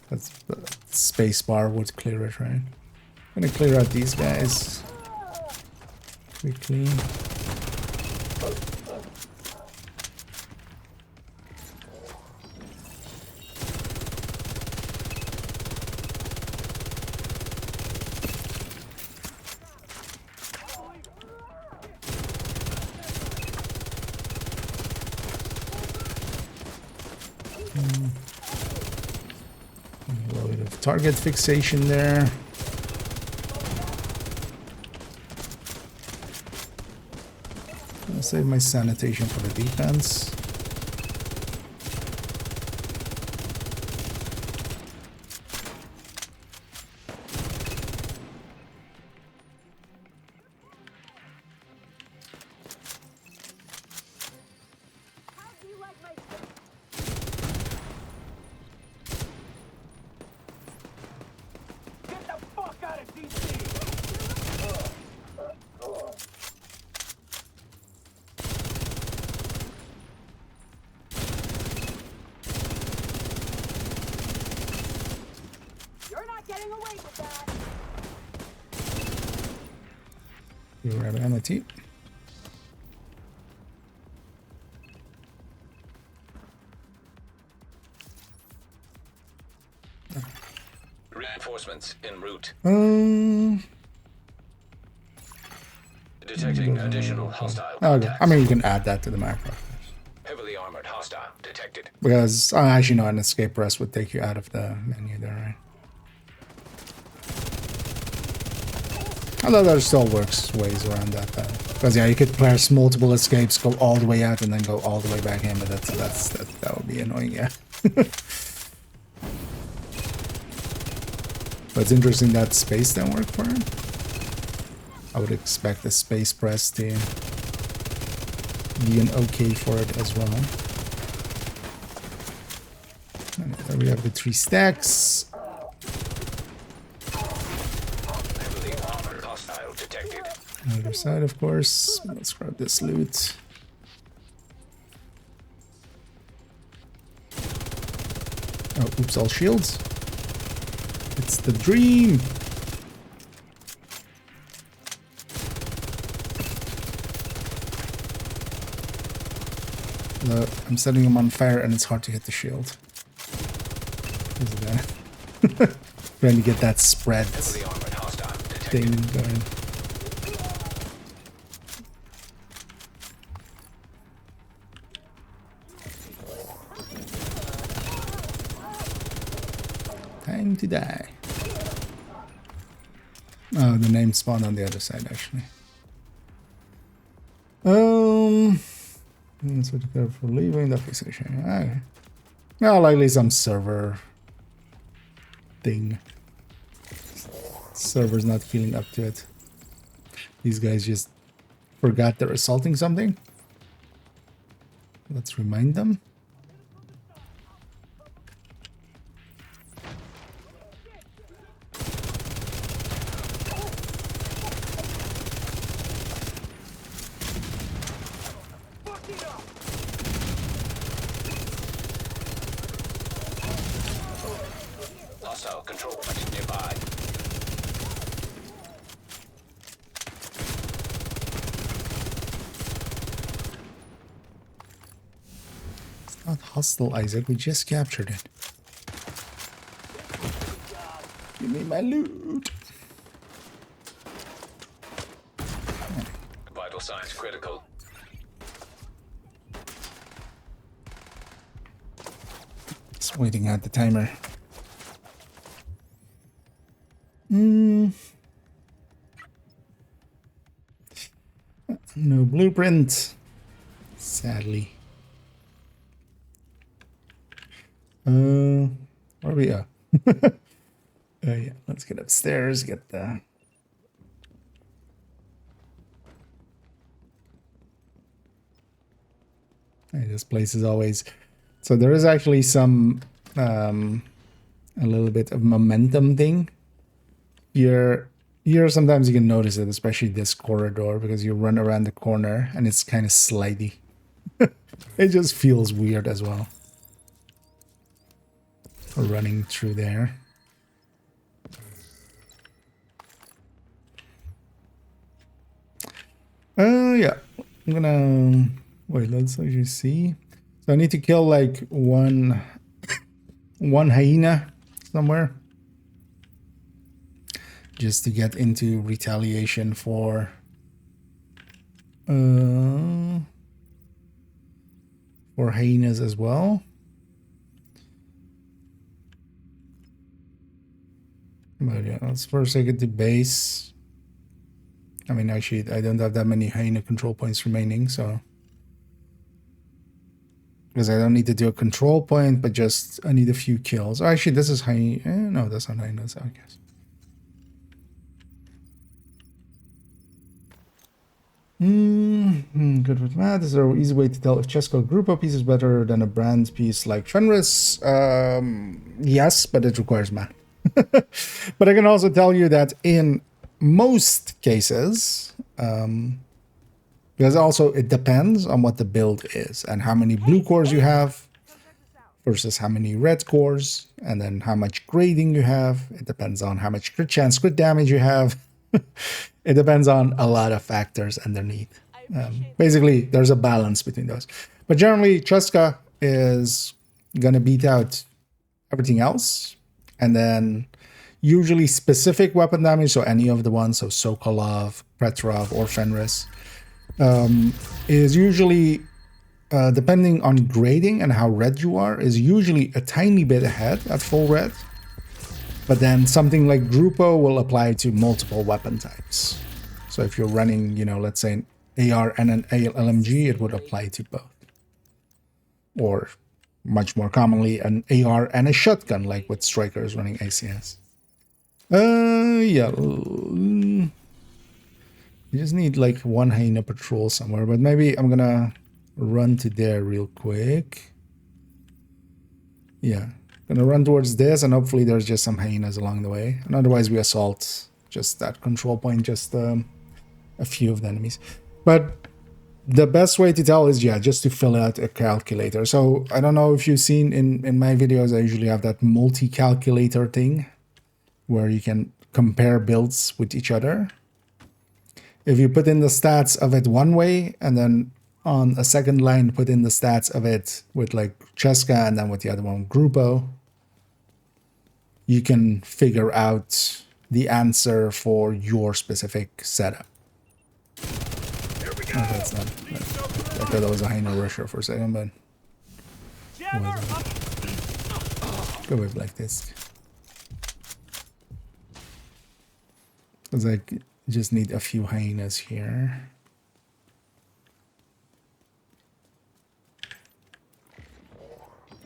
That's the space bar would clear it, right? I'm gonna clear out these guys quickly. A little bit of target fixation there. I'll save my sanitation for the defense. Get the fuck out of DC! not getting away with that. You grab ammo too. Reinforcements en route. Um. Detecting additional hostile Okay. contacts. I mean, you can add that to the macro. Heavily armored hostile detected. Because actually, no, an escape press would take you out of the menu there, right? Although there still works ways around that. Because yeah, you could press multiple escapes, go all the way out, and then go all the way back in. But that would be annoying, yeah. But it's interesting that space didn't work for him. I would expect the space press to be an okay for it as well. And there we have the 3 stacks. Heavily armored hostile detected. Other side, of course. Let's grab this loot. Oh, oops, all shields. It's the dream. I'm setting them on fire and it's hard to hit the shield. Is that? Trying to get that spread Heavily armored hostile detected. thing going. Time to die. Oh, the name spawned on the other side, actually. So to care for leaving the position. Okay. Well, likely some server thing. Server's not feeling up to it. These guys just forgot they're assaulting something. Let's remind them. Hostile control point nearby. It's not hostile, Isaac. We just captured it. Give me my loot. Vital signs critical. Just waiting out the timer. No blueprint. Sadly. Where are we at? Yeah, let's get upstairs, get the... Hey, this place is always... So there is actually some, a little bit of momentum thing. Here sometimes you can notice it, especially this corridor, because you run around the corner and it's kind of slidey. It just feels weird as well. Running through there. Yeah. I'm gonna... Wait, let's actually see. So I need to kill like one hyena somewhere. Just to get into retaliation for hyenas as well. But yeah, let's first take it to base. I mean, actually, I don't have that many hyena control points remaining, so... Because I don't need to do a control point, but just I need a few kills. Oh, actually, this is hyena. No, that's not hyenas, I guess. Good with math. Is there an easy way to tell if Chesco group of piece is better than a brand piece like Fenris? Yes, but it requires math. But I can also tell you that in most cases, because also it depends on what the build is and how many blue cores you have. versus how many red cores, and then how much grading you have. It depends on how much crit chance, crit damage you have. It depends on a lot of factors underneath. Basically, there's a balance between those. But generally, Cheska is going to beat out everything else. And then usually specific weapon damage, so any of the ones, so Sokolov, Petrov, or Fenris, is usually, depending on grading and how red you are, is usually a tiny bit ahead at full red. But then something like Grupo will apply to multiple weapon types. So if you're running, you know, let's say an AR and an LMG, it would apply to both. Or much more commonly, an AR and a shotgun, like with strikers running ACS. Yeah. You just need like one hyena patrol somewhere, but maybe I'm gonna run to there real quick. Yeah. Gonna run towards this, and hopefully there's just some hyenas along the way. And otherwise we assault just that control point, just a few of the enemies. But the best way to tell is, yeah, just to fill out a calculator. So I don't know if you've seen in my videos, I usually have that multi-calculator thing where you can compare builds with each other. If you put in the stats of it one way, and then on a second line put in the stats of it with like Cheska, and then with the other one Grupo, you can figure out the answer for your specific setup. Oh, that's not. I thought that was a hyena rusher for a second, but go with like this. Because I just need a few hyenas here.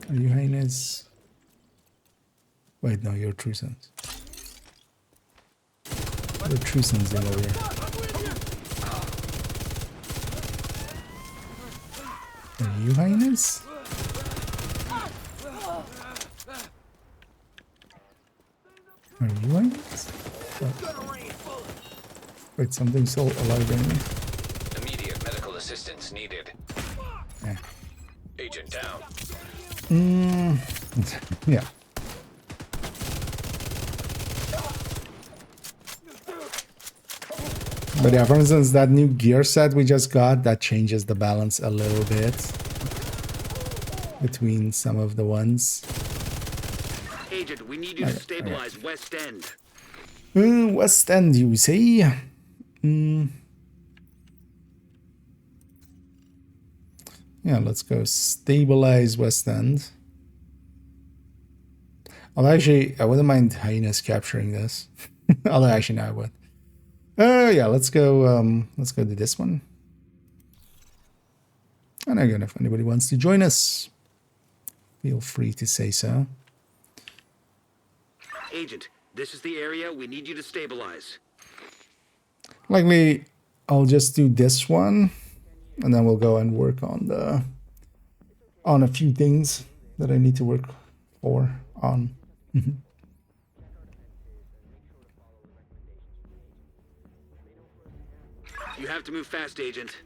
Are you hyenas? Wait, no, you're true sons. You're true sons in over here. Are you hyenas? Are you hyenas? Oh. Wait, something's still alive in me. Immediate medical assistance needed. Yeah. Agent down. Yeah. But yeah, for instance, that new gear set we just got, that changes the balance a little bit between some of the ones. Agent, we need you to stabilize West End. West End, you see? Yeah, let's go stabilize West End. Although actually, I wouldn't mind hyenas capturing this. Although actually, no, I would. Yeah, let's go to this one. And again, if anybody wants to join us, feel free to say so. Agent, this is the area we need you to stabilize. Likely, I'll just do this one, and then we'll go and work on a few things that I need to work on. You have to move fast, Agent.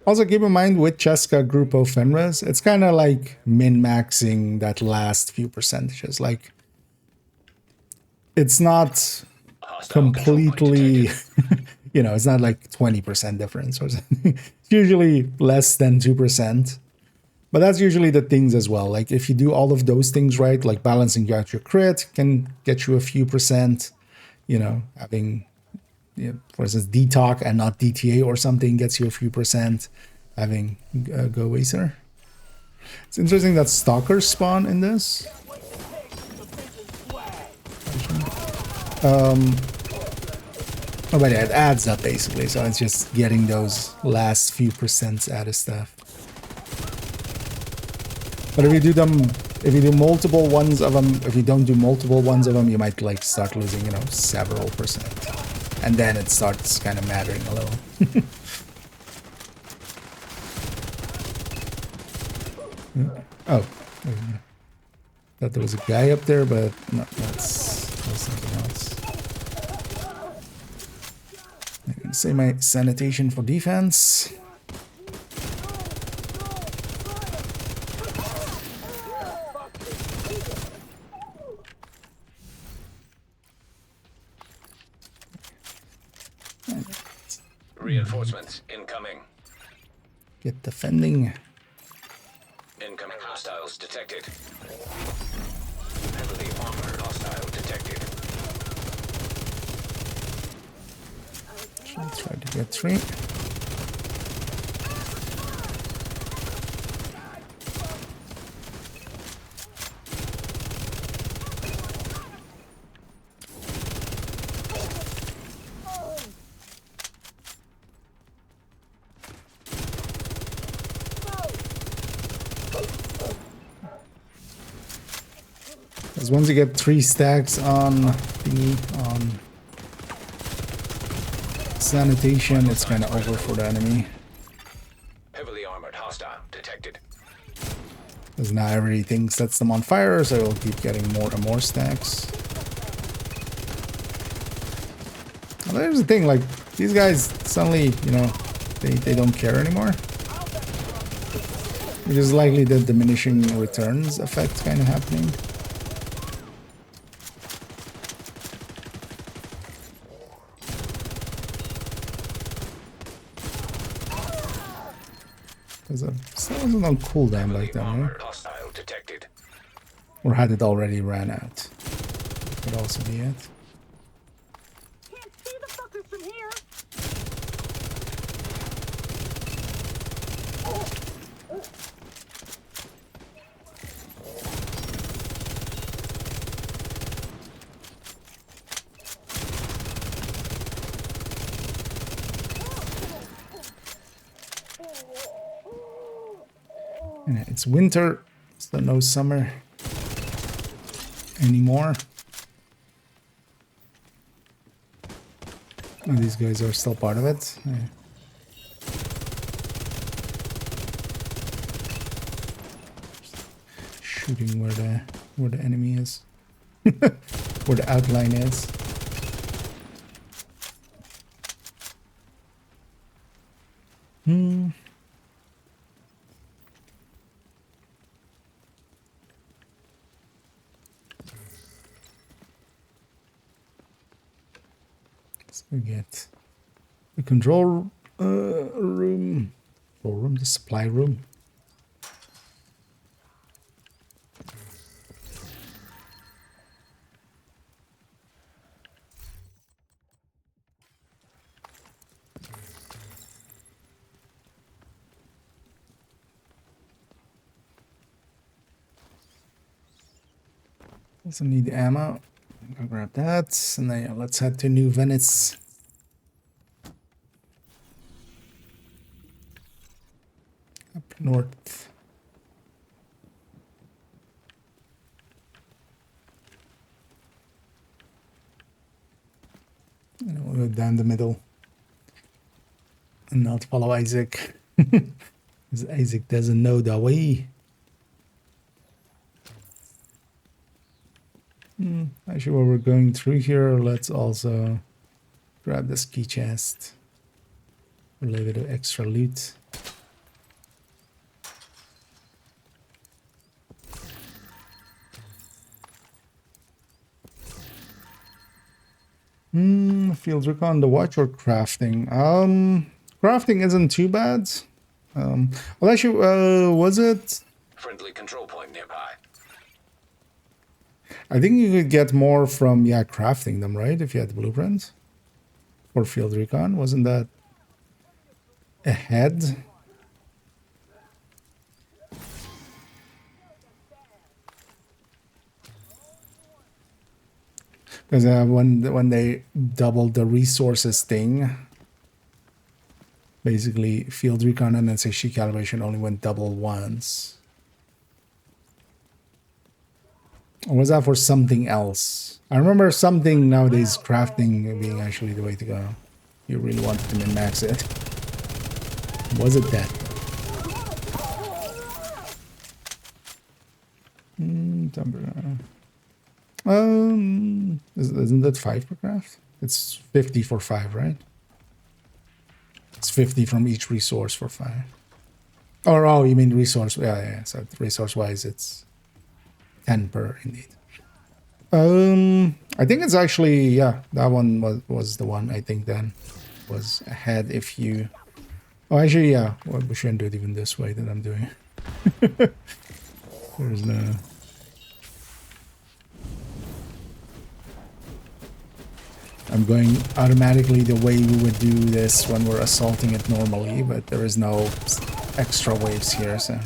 Also, keep in mind with Cheska, Grupo, Fenris, it's kind of like min-maxing that last few percentages. Like, it's not completely, you know, it's not like 20% difference or something. It's usually less than 2%. But that's usually the things as well. Like, if you do all of those things right, like balancing out your crit can get you a few percent. You know, having, you know, for instance, DTOC and not DTA or something gets you a few percent. Having Go Wazer. It's interesting that stalkers spawn in this. But yeah, it adds up basically, so it's just getting those last few percents out of stuff. But if you do multiple ones of them, if you don't do multiple ones of them, you might like start losing, you know, several percent. And then it starts kind of mattering a little. Oh. Thought there was a guy up there, but no, that's something else. I can say my sanitation for defense. Reinforcements incoming. Get defending. Incoming hostiles detected. Heavily armored hostile detected. Let's try to get 3. Because once you get 3 stacks on the sanitation, it's kind of over for the enemy. Heavily armored hostile detected. Because now everything sets them on fire, so it'll keep getting more and more stacks. Well, there's the thing, like, these guys suddenly, you know, they don't care anymore. Which is likely the diminishing returns effect kind of happening. Because it still wasn't on cooldown like that, right? Armored hostile detected. Or had it already ran out? Could also be it. Can't see the fuckers from here. And it's winter, so no summer anymore. Oh, these guys are still part of it. Yeah. Shooting where the enemy is, where the outline is. So we get the control room, the supply room. Also need the ammo. I'll grab that, and then let's head to New Venice. Up north. And then we'll go down the middle. And not follow Isaac. Because Isaac doesn't know the way. Actually, while we're going through here, let's also grab this key chest. A little bit of extra loot. Field recon, the watch or crafting? Crafting isn't too bad. Well, actually, was it? Friendly control point nearby. I think you could get more from, yeah, crafting them, right? If you had the blueprint for field recon. Wasn't that ahead? Because when they doubled the resources thing, basically field recon and SHC calibration only went double once. Or was that for something else? I remember something nowadays, crafting being actually the way to go. You really wanted to min-max it. Was it that? Isn't that 5 per craft? It's 50 for 5, right? It's 50 from each resource for 5. Or, oh, you mean resource? Yeah. So resource-wise, it's 10 per indeed. I think it's actually, yeah, that one was the one, I think then. was ahead if you... Oh, actually, yeah. Well, we shouldn't do it even this way that I'm doing. There's no... I'm going automatically the way we would do this when we're assaulting it normally, but there is no extra waves here, so...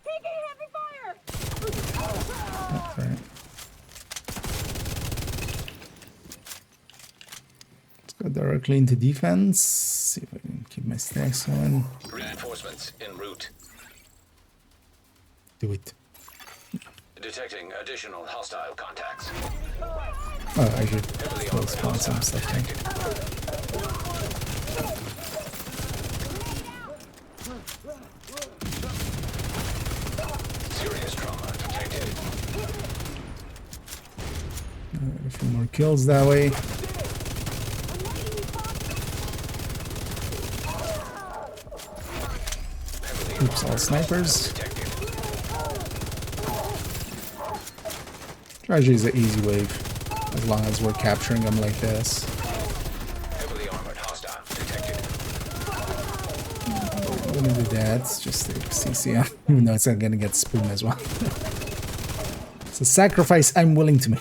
Taking heavy fire! That's right. Let's go directly into defense. See if I can keep my stacks going. Reinforcements en route. Do it. Detecting additional hostile contacts. Oh, I should Heavily still armored spawn some hostile stuff here. detected. Serious trauma detected. A few more kills that way. Heavily Oops, all armored snipers. detected. Tragedy is an easy wave, as long as we're capturing them like this. Heavily armored hostile detected. I'm gonna do that, just to CC him, even though it's not gonna get spoon as well. It's a sacrifice I'm willing to make.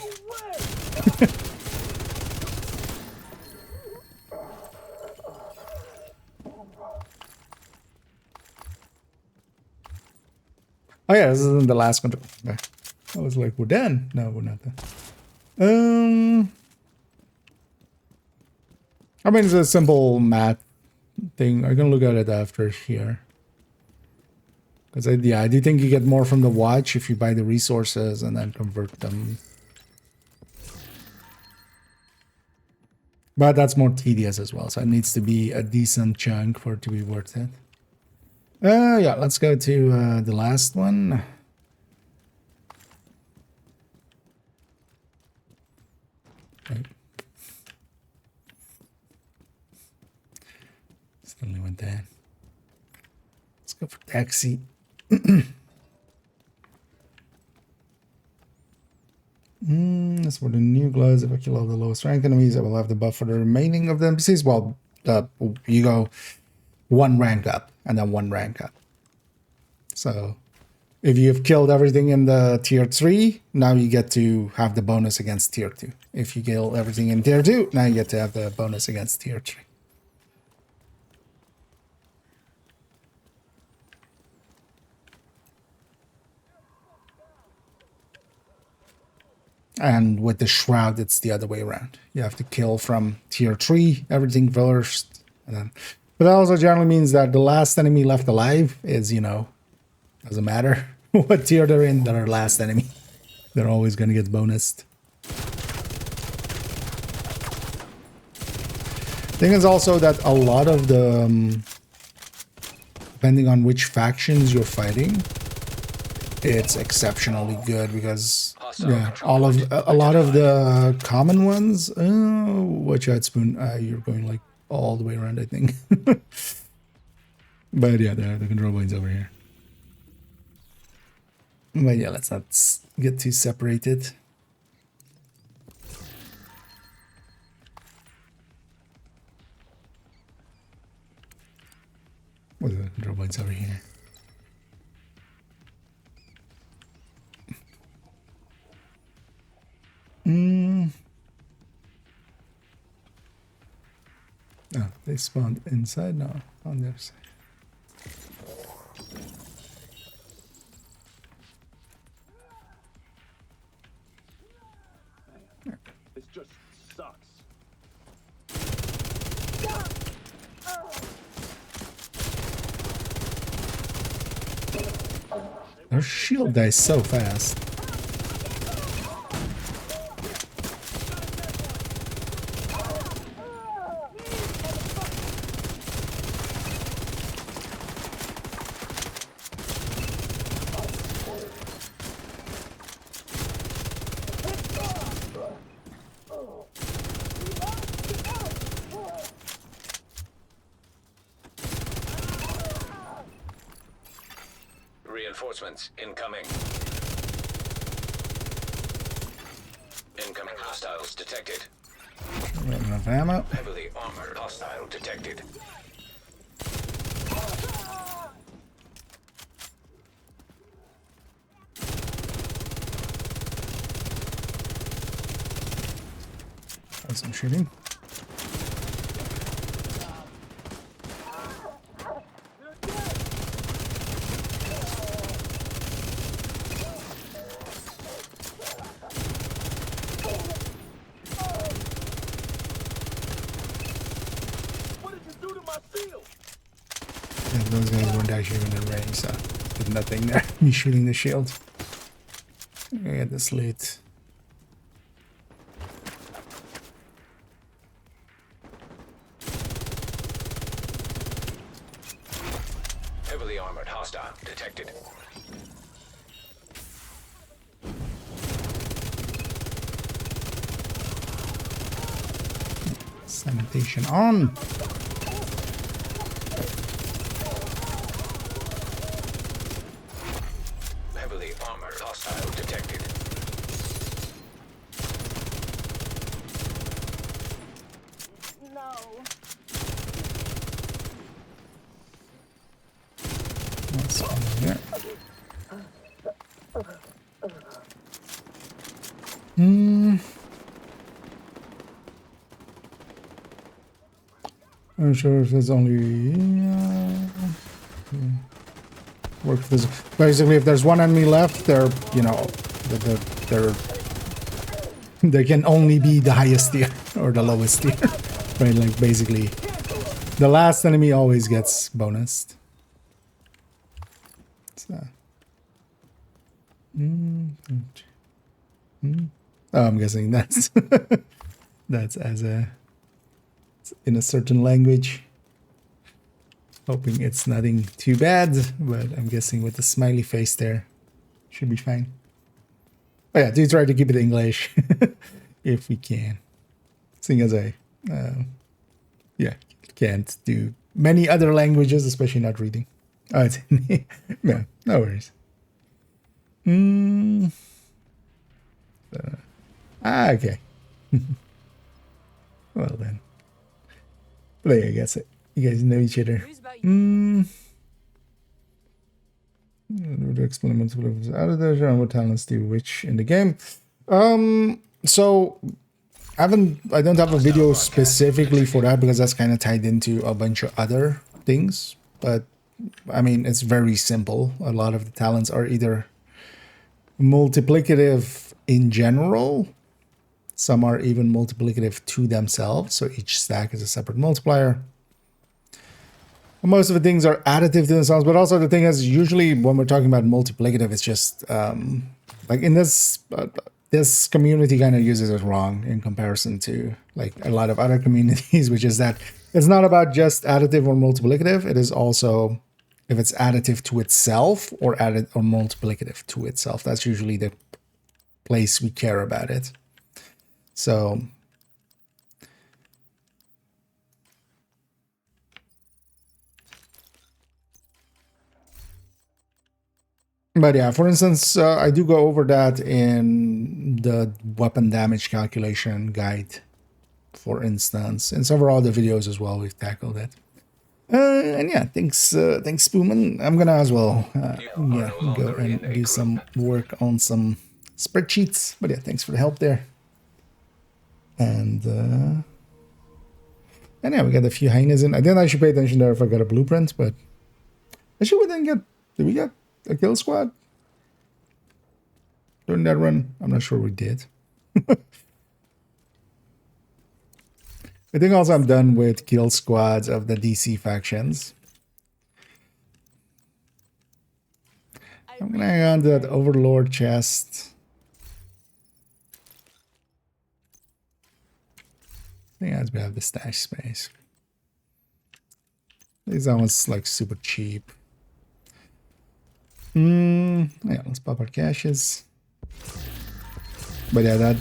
Oh yeah, this isn't the last control. Okay. I was like, we're done. No, we're not done. I mean, it's a simple math thing. I can look at it after here. Because yeah, I do think you get more from the watch if you buy the resources and then convert them. But that's more tedious as well, so it needs to be a decent chunk for it to be worth it. Yeah, let's go to the last one. Right. Suddenly went there. Let's go for taxi. As for the new gloves, if I kill all the lowest rank enemies, I will have the buff for the remaining of the NPCs. Well, you go one rank up and then one rank up. So if you've killed everything in the tier 3, now you get to have the bonus against tier 2. If you kill everything in tier 2, now you get to have the bonus against tier 3. And with the Shroud, it's the other way around. You have to kill from tier 3, everything first. And then, but that also generally means that the last enemy left alive is, you know, doesn't matter what tier they're in, they're our last enemy. They're always going to get bonused. Thing is also that a lot of the, depending on which factions you're fighting, it's exceptionally good because yeah, a lot of the common ones. Watch out, Spoon. You're going like all the way around, I think. But yeah, the control point's over here. But yeah, let's not get too separated. What's the control point's over here? Oh, they spawned inside? No, on the other side. This just sucks. Their shield dies so fast. Reinforcements incoming. Incoming hostiles detected. We have enough ammo. Heavily armored hostile detected. That's some shooting. What did you do to my shield? Yeah, those guys weren't actually in the range, so there's nothing there. Me shooting the shield. I got this loot. Heavily armored hostile detected. Sanitation on. Heavily armored hostile detected. No. What's on there? I'm not sure if there's only work for this. Basically, if there's one enemy left, they're they're they can only be the highest tier or the lowest tier, right? Like basically, the last enemy always gets bonused. So, oh, I'm guessing that's that's as a in a certain language. Hoping it's nothing too bad, but I'm guessing with the smiley face there, should be fine. Oh yeah, do try to keep it English if we can. Seeing as I, yeah, can't do many other languages, especially not reading. Oh, it's no, no worries. Okay. Well then. There, I guess it. You guys know each other. The experiments out of there. What talents do which in the game? So I don't have a video specifically for that because that's kind of tied into a bunch of other things. But I mean, it's very simple. A lot of the talents are either multiplicative in general. Some are even multiplicative to themselves. So each stack is a separate multiplier. Most of the things are additive to themselves, but also the thing is, usually when we're talking about multiplicative, it's just like in this this community kind of uses it wrong in comparison to like a lot of other communities, which is that it's not about just additive or multiplicative. It is also if it's additive to itself or added or multiplicative to itself. That's usually the place we care about it. So. But yeah, for instance, I do go over that in the weapon damage calculation guide, for instance. In several other videos as well, we've tackled it. And yeah, thanks Spoonman. I'm gonna as well go and do some work on some spreadsheets. But yeah, thanks for the help there. And yeah, we got a few hyenas in. I didn't actually pay attention there if I got a blueprint, but actually we didn't get. Did we get a kill squad during that run? I'm not sure we did. I think also I'm done with kill squads of the DC factions. I'm gonna hang on to that Overlord chest. I think as we have the stash space. These ones like super cheap. Yeah, let's pop our caches. But yeah,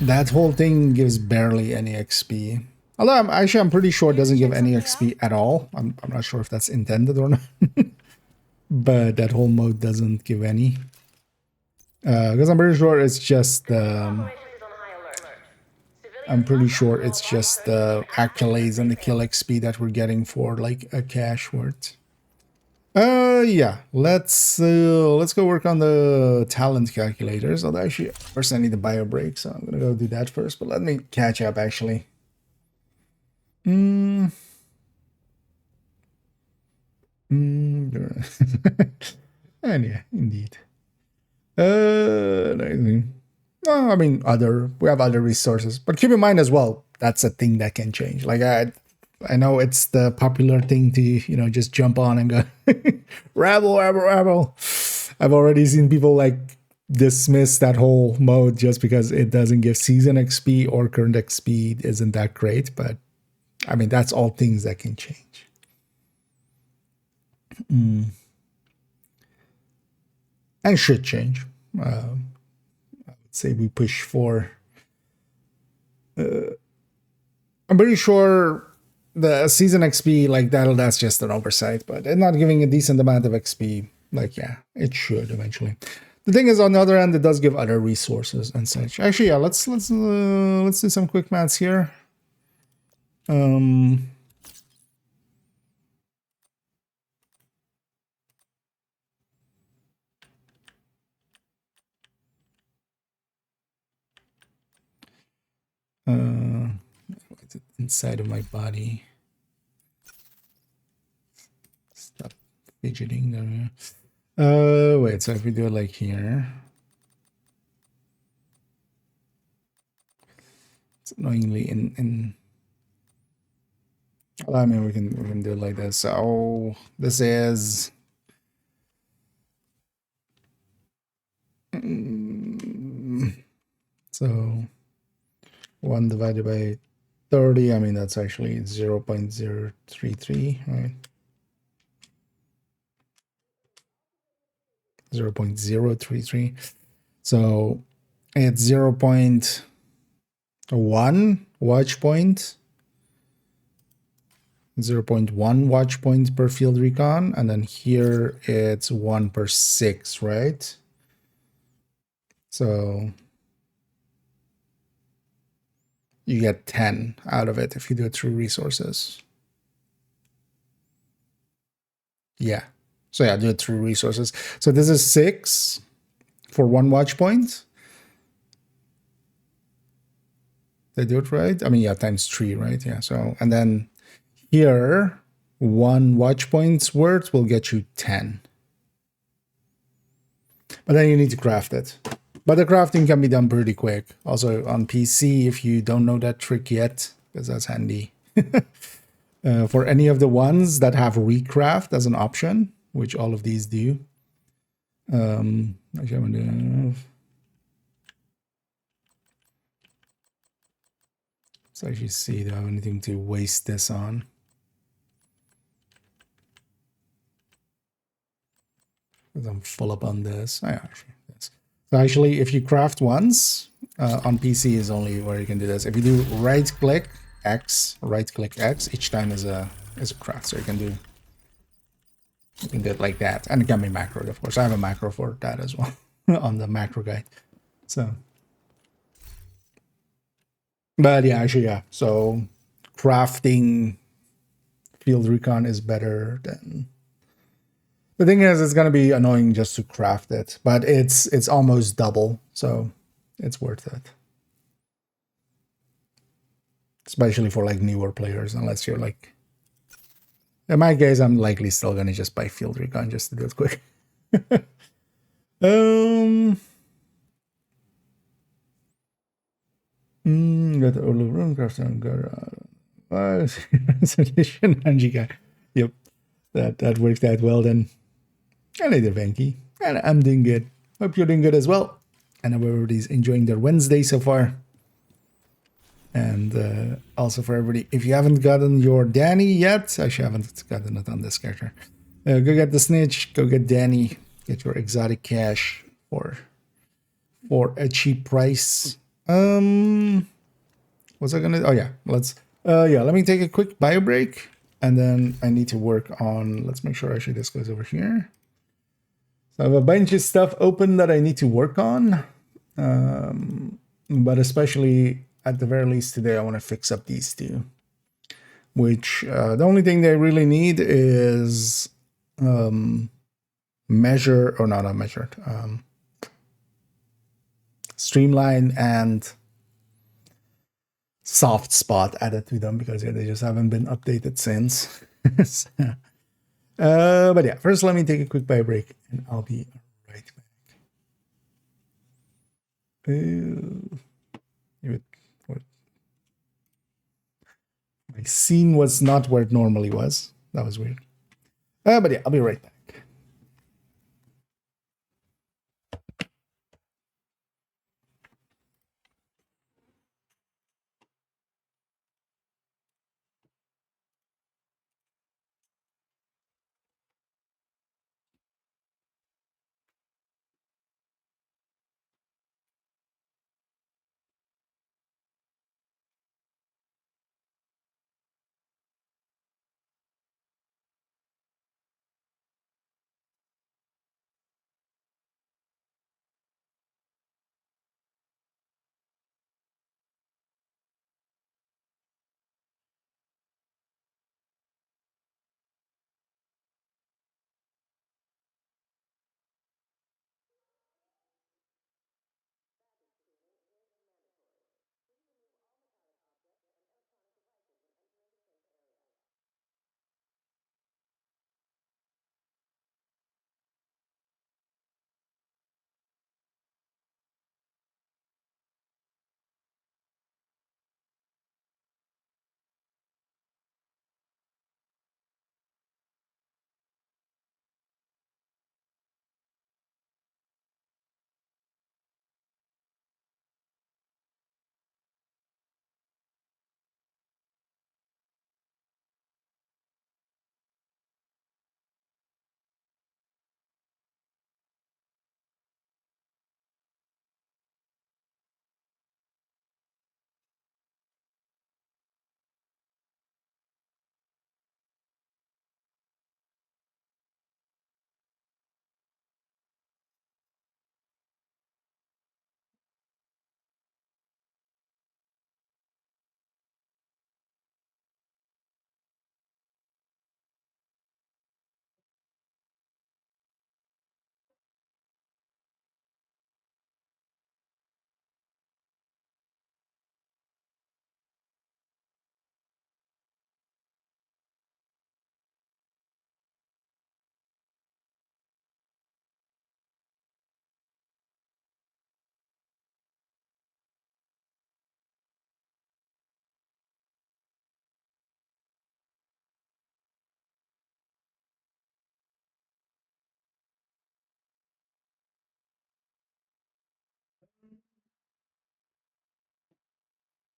that whole thing gives barely any XP. Although I'm pretty sure it doesn't give any XP at all. I'm not sure if that's intended or not. but that whole mode doesn't give any. Because I'm pretty sure it's just I'm pretty sure it's just the accolades and the kill XP that we're getting for like a cash worth. Yeah, let's go work on the talent calculators. Although actually, first I need to buy a break, so I'm gonna go do that first. But let me catch up actually. And yeah, indeed. Anything. No, I mean, we have other resources, but keep in mind as well, that's a thing that can change. Like I know it's the popular thing to, you know, just jump on and go, rabble. I've already seen people like dismiss that whole mode just because it doesn't give season XP or current XP isn't that great. But I mean, that's all things that can change. And should change. I would say we push for. I'm pretty sure the season XP like that's just an oversight, but it's not giving a decent amount of XP. Like, yeah, it should eventually. The thing is, on the other end, it does give other resources and such. Actually, yeah, let's do some quick maths here. What's it inside of my body? Stop fidgeting there. Wait, so if we do it like here, it's annoyingly in. I mean, we can do it like this. So this is. So 1 divided by 30, I mean, that's actually 0.033, right? 0.033. So it's 0.1 watch point, 0.1 watch point per field recon, and then here it's 1 per 6, right? So you get 10 out of it if you do it through resources. Yeah. So yeah, do it through resources. So this is 6 for 1 watch point. Did I do it right? I mean, yeah, times 3, right? Yeah. So, and then here, 1 watch point's worth will get you 10. But then you need to craft it. But the crafting can be done pretty quick. Also on PC, if you don't know that trick yet, because that's handy. For any of the ones that have recraft as an option, which all of these do. Actually, I'm gonna let's actually see, do I have anything to waste this on? Because I'm full up on this. Oh, yeah, actually, yes. So actually, if you craft once, on PC is only where you can do this. If you do right-click X, each time is a craft. So you can do it like that. And it can be macroed, of course. I have a macro for that as well on the macro guide. So, but yeah, actually, yeah. So crafting field recon is better than. The thing is, it's gonna be annoying just to craft it, but it's almost double, so it's worth it. Especially for like newer players, unless you're like. In my case, I'm likely still gonna just buy field recon just to do it quick. Got the Olo room crafting, got solution Anjika. Yep, that worked out well then. And I did Venki, and I'm doing good. Hope you're doing good as well. And hope everybody's enjoying their Wednesday so far. And also for everybody, if you haven't gotten your Danny yet, actually I haven't gotten it on this character. Go get the Snitch, go get Danny, get your exotic cash for a cheap price. What's I gonna? Oh yeah, let me take a quick bio break, and then I need to work on. Let's make sure actually this goes over here. So I have a bunch of stuff open that I need to work on. But especially at the very least today, I want to fix up these two. Which the only thing they really need is measure, or not measured, streamline and soft spot added to them, because they just haven't been updated since. But yeah, first let me take a quick bio break and I'll be right back. My scene was not where it normally was. That was weird. But yeah, I'll be right back.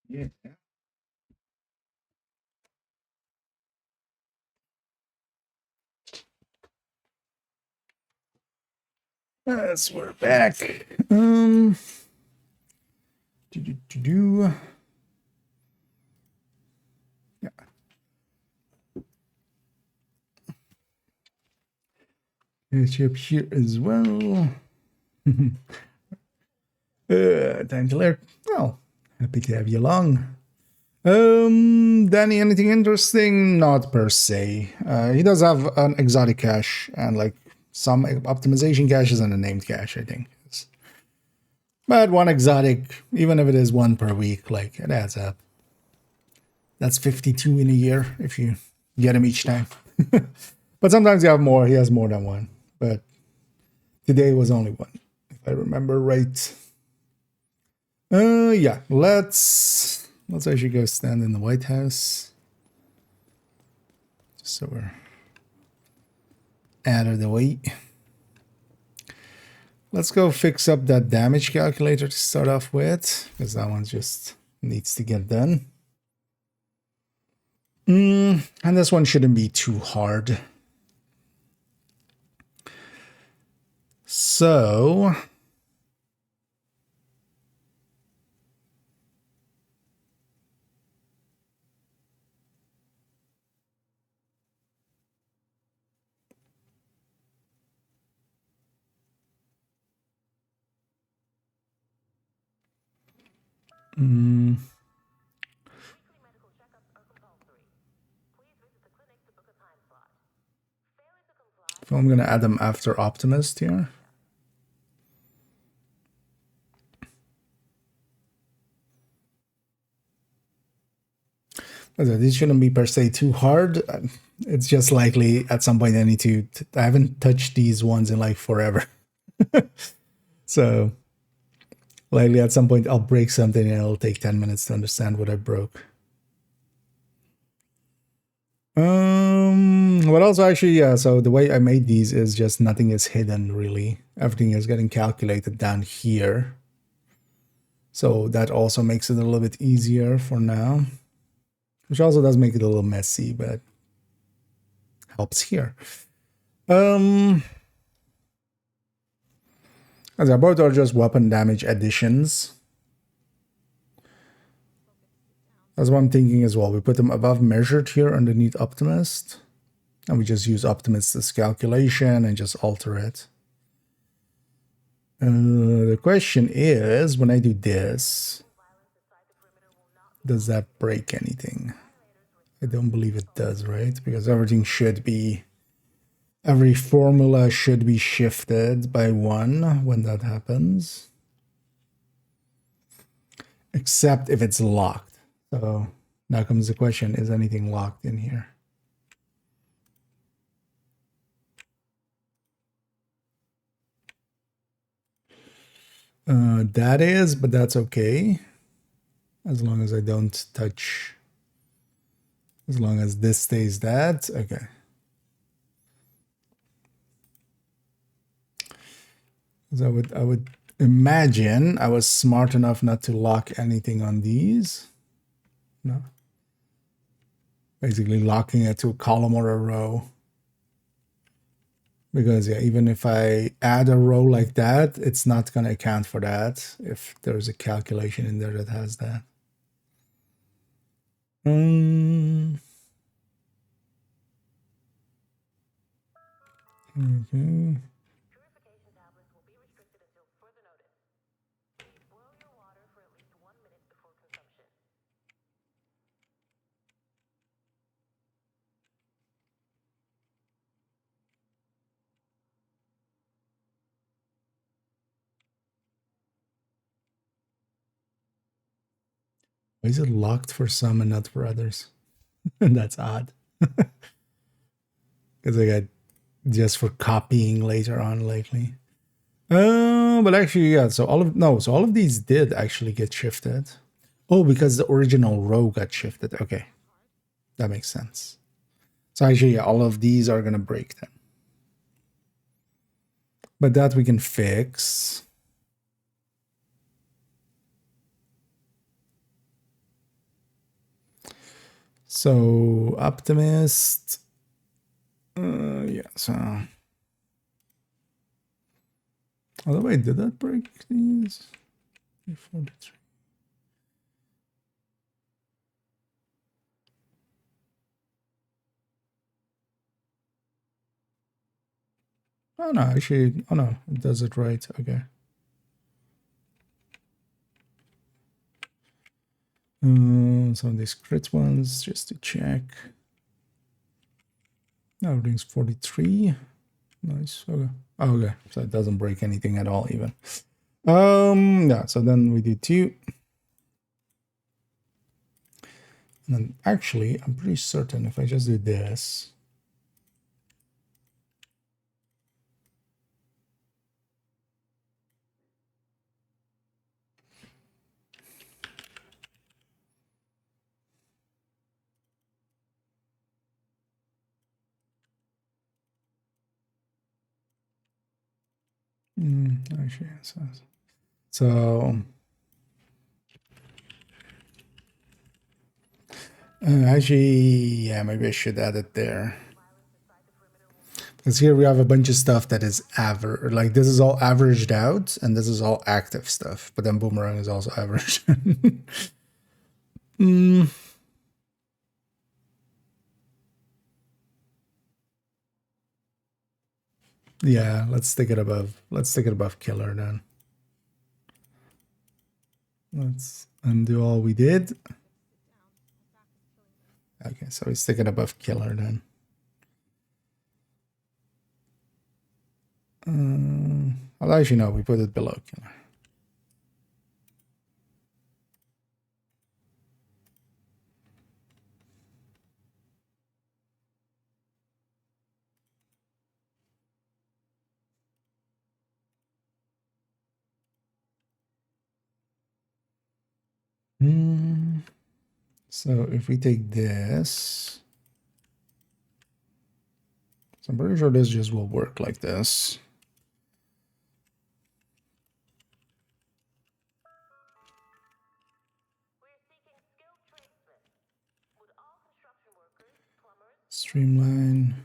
Yeah. Yes, we're back. Yeah. It's up here as well. Time to learn. Well, happy to have you along. Danny, anything interesting? Not per se. He does have an exotic cache and like some optimization caches and a named cache, I think. But one exotic, even if it is one per week, like it adds up. That's 52 in a year if you get him each time. But sometimes you have more. He has more than one. But today was only one, if I remember right. Yeah. Let's actually go stand in the White House. Just so we're out of the way. Let's go fix up that damage calculator to start off with, because that one just needs to get done. And this one shouldn't be too hard. So Mm. So I'm gonna add them after Optimist here. This shouldn't be per se too hard. It's just likely at some point I need to. I haven't touched these ones in like forever. So likely at some point I'll break something and it'll take 10 minutes to understand what I broke. What else actually, yeah, so the way I made these is just nothing is hidden really. Everything is getting calculated down here. So that also makes it a little bit easier for now. Which also does make it a little messy, but helps here. As both are just weapon damage additions. That's what I'm thinking as well. We put them above measured here underneath Optimist. And we just use Optimist's calculation and just alter it. The question is, when I do this, does that break anything? I don't believe it does, right? Because everything should be, every formula should be shifted by 1 when that happens. Except if it's locked. So now comes the question, is anything locked in here? That is, but that's okay. As long as I don't touch, as long as this stays that, okay. So I would imagine I was smart enough not to lock anything on these. No. Basically locking it to a column or a row. Because yeah, even if I add a row like that, it's not going to account for that if there's a calculation in there that has that. Okay. Why is it locked for some and not for others? That's odd. Because I got just for copying later on lately. But actually, yeah. So all of these did actually get shifted. Oh, because the original row got shifted. Okay, that makes sense. So actually, yeah, all of these are gonna break then. But that we can fix. So Optimist. Yeah. So. Oh, the way did that break these? 43. Oh no, actually, oh no, it does it right. Okay. Some of these crit ones just to check. Now everything's 43. Nice. Okay. Oh, okay. So it doesn't break anything at all, even. Yeah. So then we do 2. And then actually, I'm pretty certain if I just do this. Actually, so actually, yeah, maybe I should add it there. Because here we have a bunch of stuff that is average, like this is all averaged out, and this is all active stuff. But then Boomerang is also average. Yeah, let's stick it above. Let's stick it above Killer then. Undo all we did. Okay, so we stick it above killer then. I'll actually know we put it below killer. So if we take this, so I'm pretty sure this just will work like this. Streamline.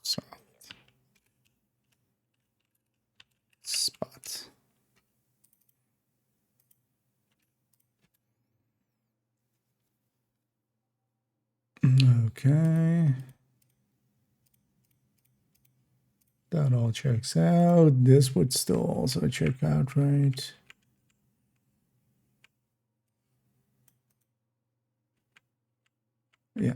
Soft. Spot. Okay. That all checks out. This would still also check out, right? Yeah.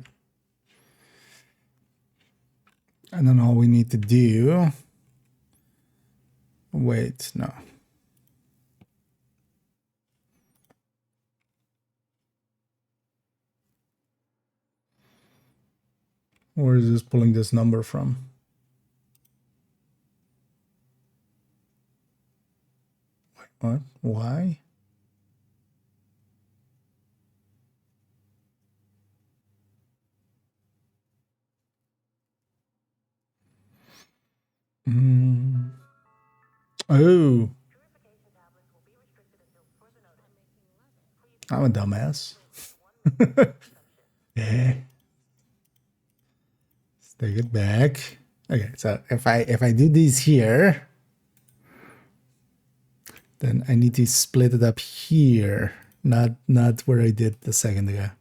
And then all we need to do, wait, no. Where is this pulling this number from? What? Why? Oh. I'm a dumbass. Yeah. Let's take it back. Okay, so if I do these here, then I need to split it up here, not where I did the second ago.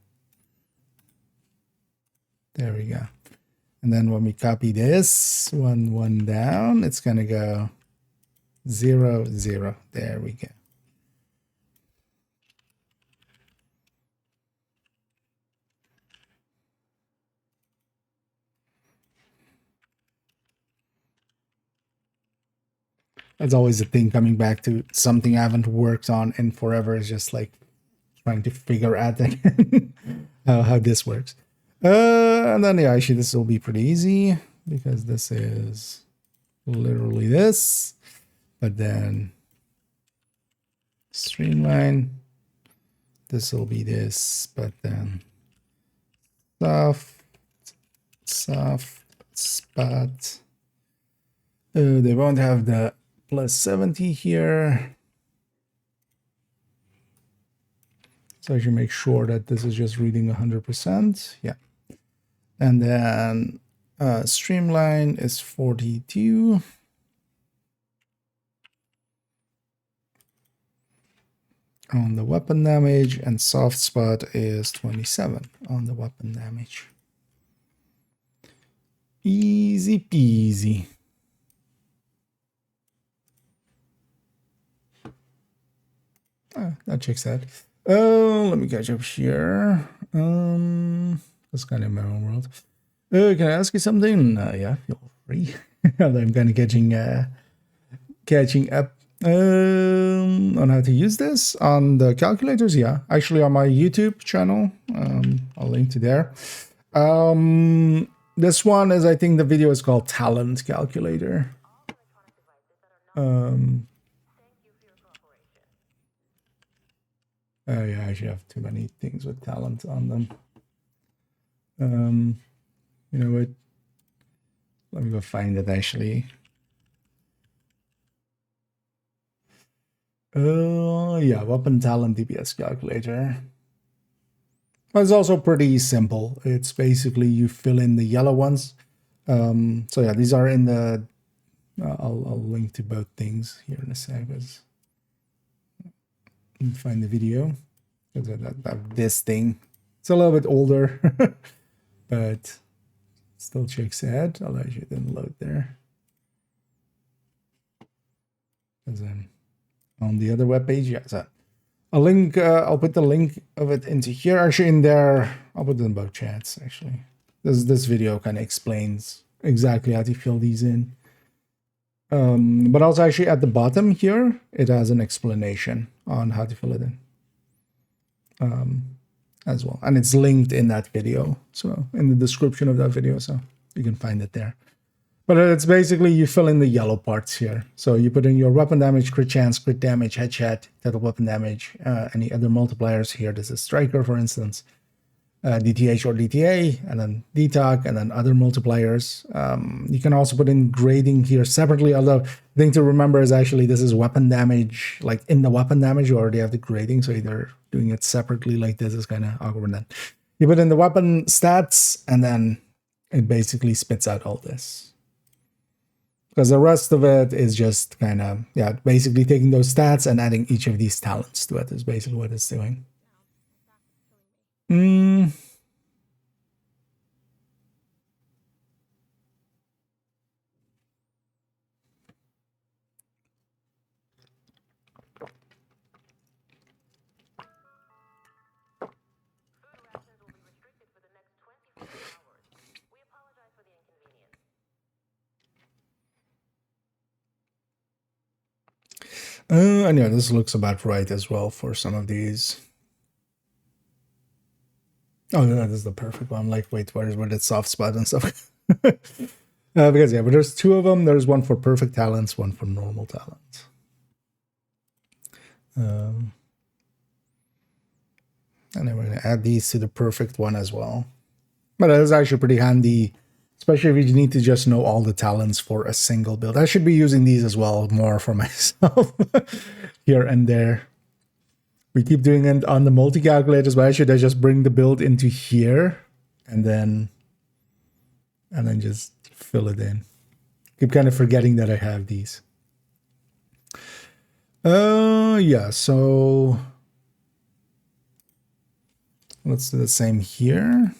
There we go. And then when we copy this one down, it's gonna go 0, 0. There we go. That's always a thing, coming back to something I haven't worked on in forever, is just like trying to figure out again how this works. And then yeah, actually this will be pretty easy because this is literally this, but then streamline, this will be this, but then soft spot. They won't have the plus 70 here. So I should make sure that this is just reading 100%. Yeah. And then streamline is 42. On the weapon damage, and soft spot is 27 on the weapon damage. Easy peasy. That checks out. Oh, let me catch up here. That's kind of my own world. Can I ask you something? Yeah, feel free. I'm kind of catching up on how to use this on the calculators. Yeah, actually on my YouTube channel. I'll link to there. This one is, I think the video is called Talent Calculator. Yeah, I actually have too many things with talent on them. You know what? Let me go find it actually. Yeah, weapon talent DPS calculator. But it's also pretty simple. It's basically you fill in the yellow ones. So yeah, these are in the. I'll link to both things here in a sec. Find the video. This thing, it's a little bit older, but still checks out. I'll actually then load there. And then on the other web page. Yeah, so a link. I'll put the link of it into here. Actually, in there, I'll put it in both chats. Actually, this video kind of explains exactly how to fill these in. But also actually at the bottom here, it has an explanation on how to fill it in as well. And it's linked in that video. So in the description of that video, so you can find it there. But it's basically you fill in the yellow parts here. So you put in your weapon damage, crit chance, crit damage, headshot, total weapon damage, any other multipliers here. This is striker, for instance. DTH or DTA, and then DTOC, and then other multipliers. You can also put in grading here separately, although the thing to remember is actually this is weapon damage. Like in the weapon damage, you already have the grading, so either doing it separately like this is kind of awkward. Then you put in the weapon stats, and then it basically spits out all this. Because the rest of it is just kind of, yeah, basically taking those stats and adding each of these talents to it is basically what it's doing. And yeah, this looks about right as well for some of these. Oh, no, this is the perfect one. Like, wait, where it's soft spot and stuff? Because yeah, but there's two of them. There's one for perfect talents, one for normal talents. And then we're gonna add these to the perfect one as well. But that is actually pretty handy, especially if you need to just know all the talents for a single build. I should be using these as well more for myself here and there. We keep doing it on the multi-calculators, but I should just bring the build into here and then just fill it in. Keep kind of forgetting that I have these. Yeah, so let's do the same here.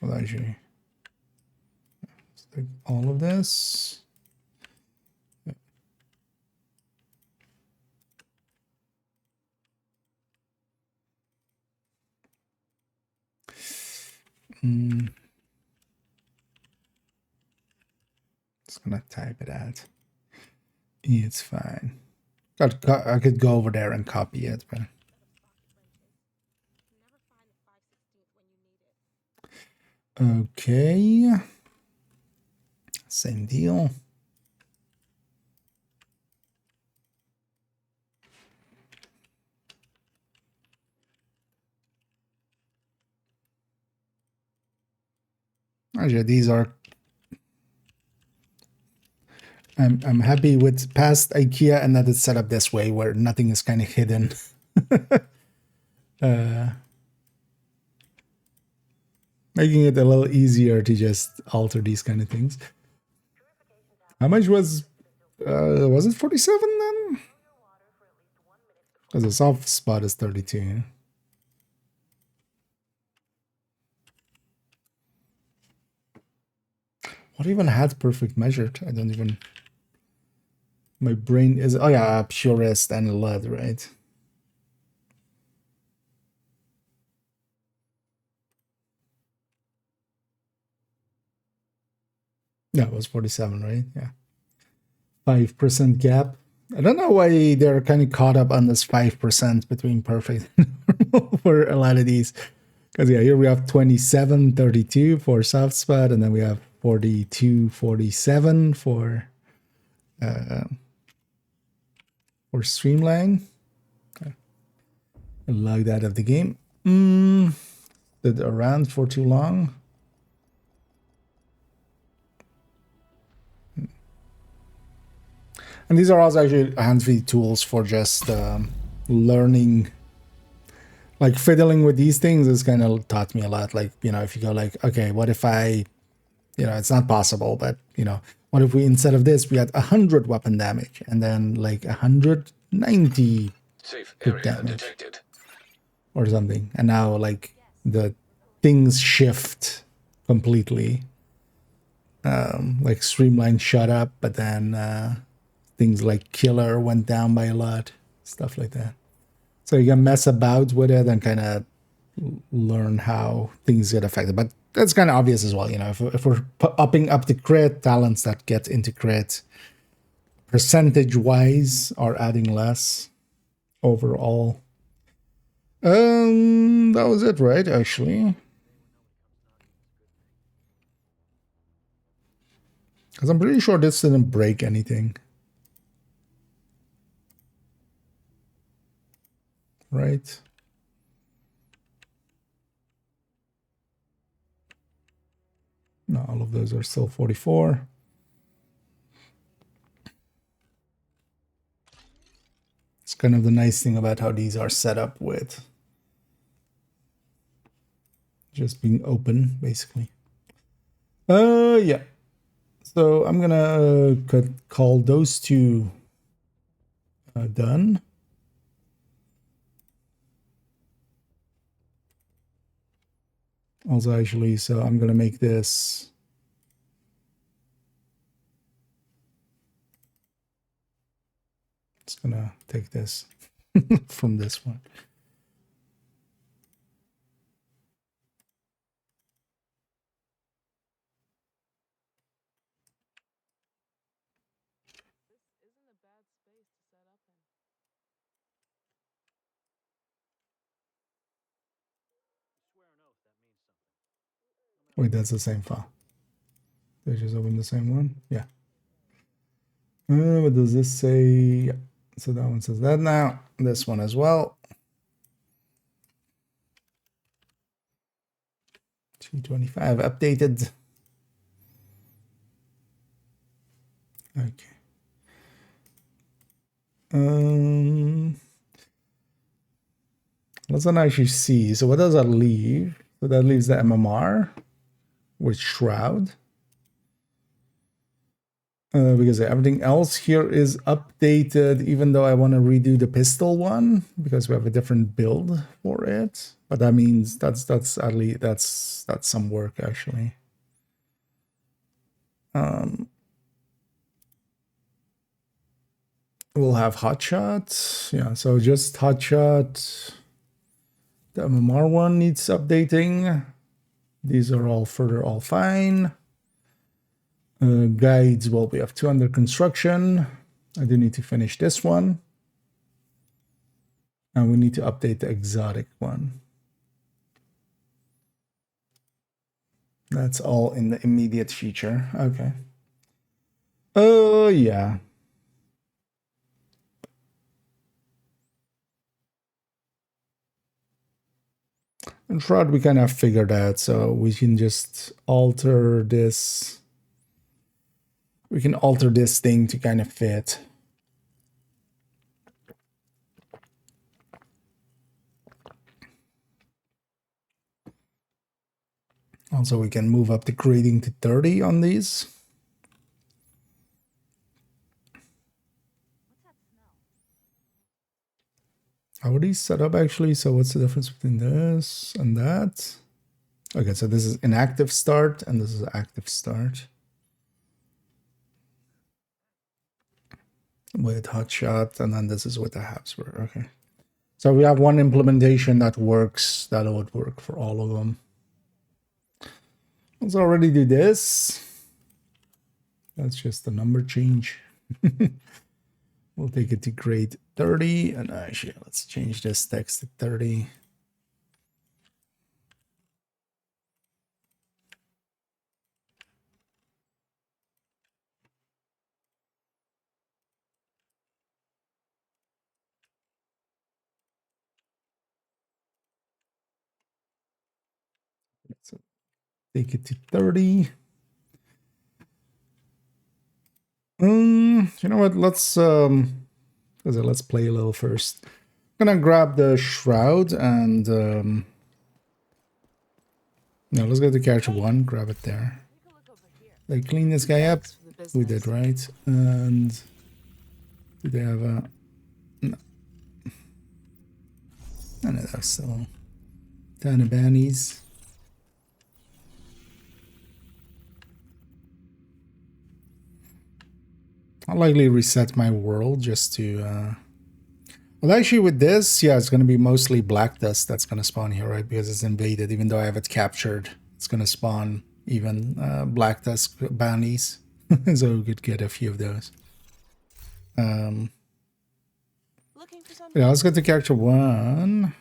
Well, actually, let's take all of this. Just gonna type it out. It's fine. I could go over there and copy it, but okay. Same deal. Actually, these are. I'm happy with past IKEA and that it's set up this way where nothing is kind of hidden. Making it a little easier to just alter these kind of things. How much was it 47 then? Because the soft spot is 32. What even had perfect measured? I don't even. My brain is. Oh yeah, purist and lead, right? Yeah, it was 47, right? Yeah. 5% gap. I don't know why they're kind of caught up on this 5% between perfect and normal for a lot of these. Because yeah, here we have 27, 32 for soft spot, and then we have 42, 47 for Streamline. I log that of the game. Did around for too long. And these are also actually hands-free tools for just learning. Like fiddling with these things has kind of taught me a lot. Like, you know, if you go like, okay, what if I, you know, it's not possible, but, you know, What if we, instead of this, we had 100 weapon damage and then like 190 Safe hit area damage detected. or something? And now like the things shift completely. Like Streamline shut up, but then things like Killer went down by a lot, stuff like that. So you can mess about with it and kind of learn how things get affected. But that's kind of obvious as well, you know, if we're upping up the crit, talents that get into crit percentage-wise are adding less overall. That was it, right, actually? Because I'm pretty sure this didn't break anything. Right? No, all of those are still 44. It's kind of the nice thing about how these are set up with just being open, basically. Yeah. So I'm gonna call those two done. Also, actually, so I'm gonna make this it's gonna take this from this one. Wait, that's the same file. Did I just open the same one? Yeah. What does this say? Yeah. So that one says that now. This one as well. Y25 updated. Okay. Let's not actually see. So what does that leave? So that leaves the MMR with Shroud. Because everything else here is updated, even though I want to redo the pistol one because we have a different build for it. But that means that's at least that's some work actually. We'll have Hotshot. Yeah, so just Hotshot. The MMR one needs updating. These are all fine. Guides, well, we have 2 under construction. I do need to finish this one. And we need to update the exotic one. That's all in the immediate future. Okay. Oh, yeah. And Shroud we kind of figured out, so we can just alter this. We can alter this thing to kind of fit. Also, we can move up the grading to 30 on these. How are these set up actually? So what's the difference between this and that? Okay, so this is inactive start and this is active start. With Hotshot, and then this is with the Habsburg. Okay. So we have one implementation that works, that would work for all of them. Let's already do this. That's just a number change. We'll take it to grade 30, and actually let's change this text to 30. So take it to 30. You know what? Let's play a little first. I'm gonna grab the Shroud and no, let's go to character 1, grab it there. Like clean this guy up. business. We did, right? And do they have a... No. None of those, so... Ton of bannies. I'll likely reset my world just to... Well, actually, with this, yeah, it's going to be mostly black dust that's going to spawn here, right? Because it's invaded. Even though I have it captured, it's going to spawn even black dust bounties. So we could get a few of those. Looking for something? Yeah, let's get to character 1.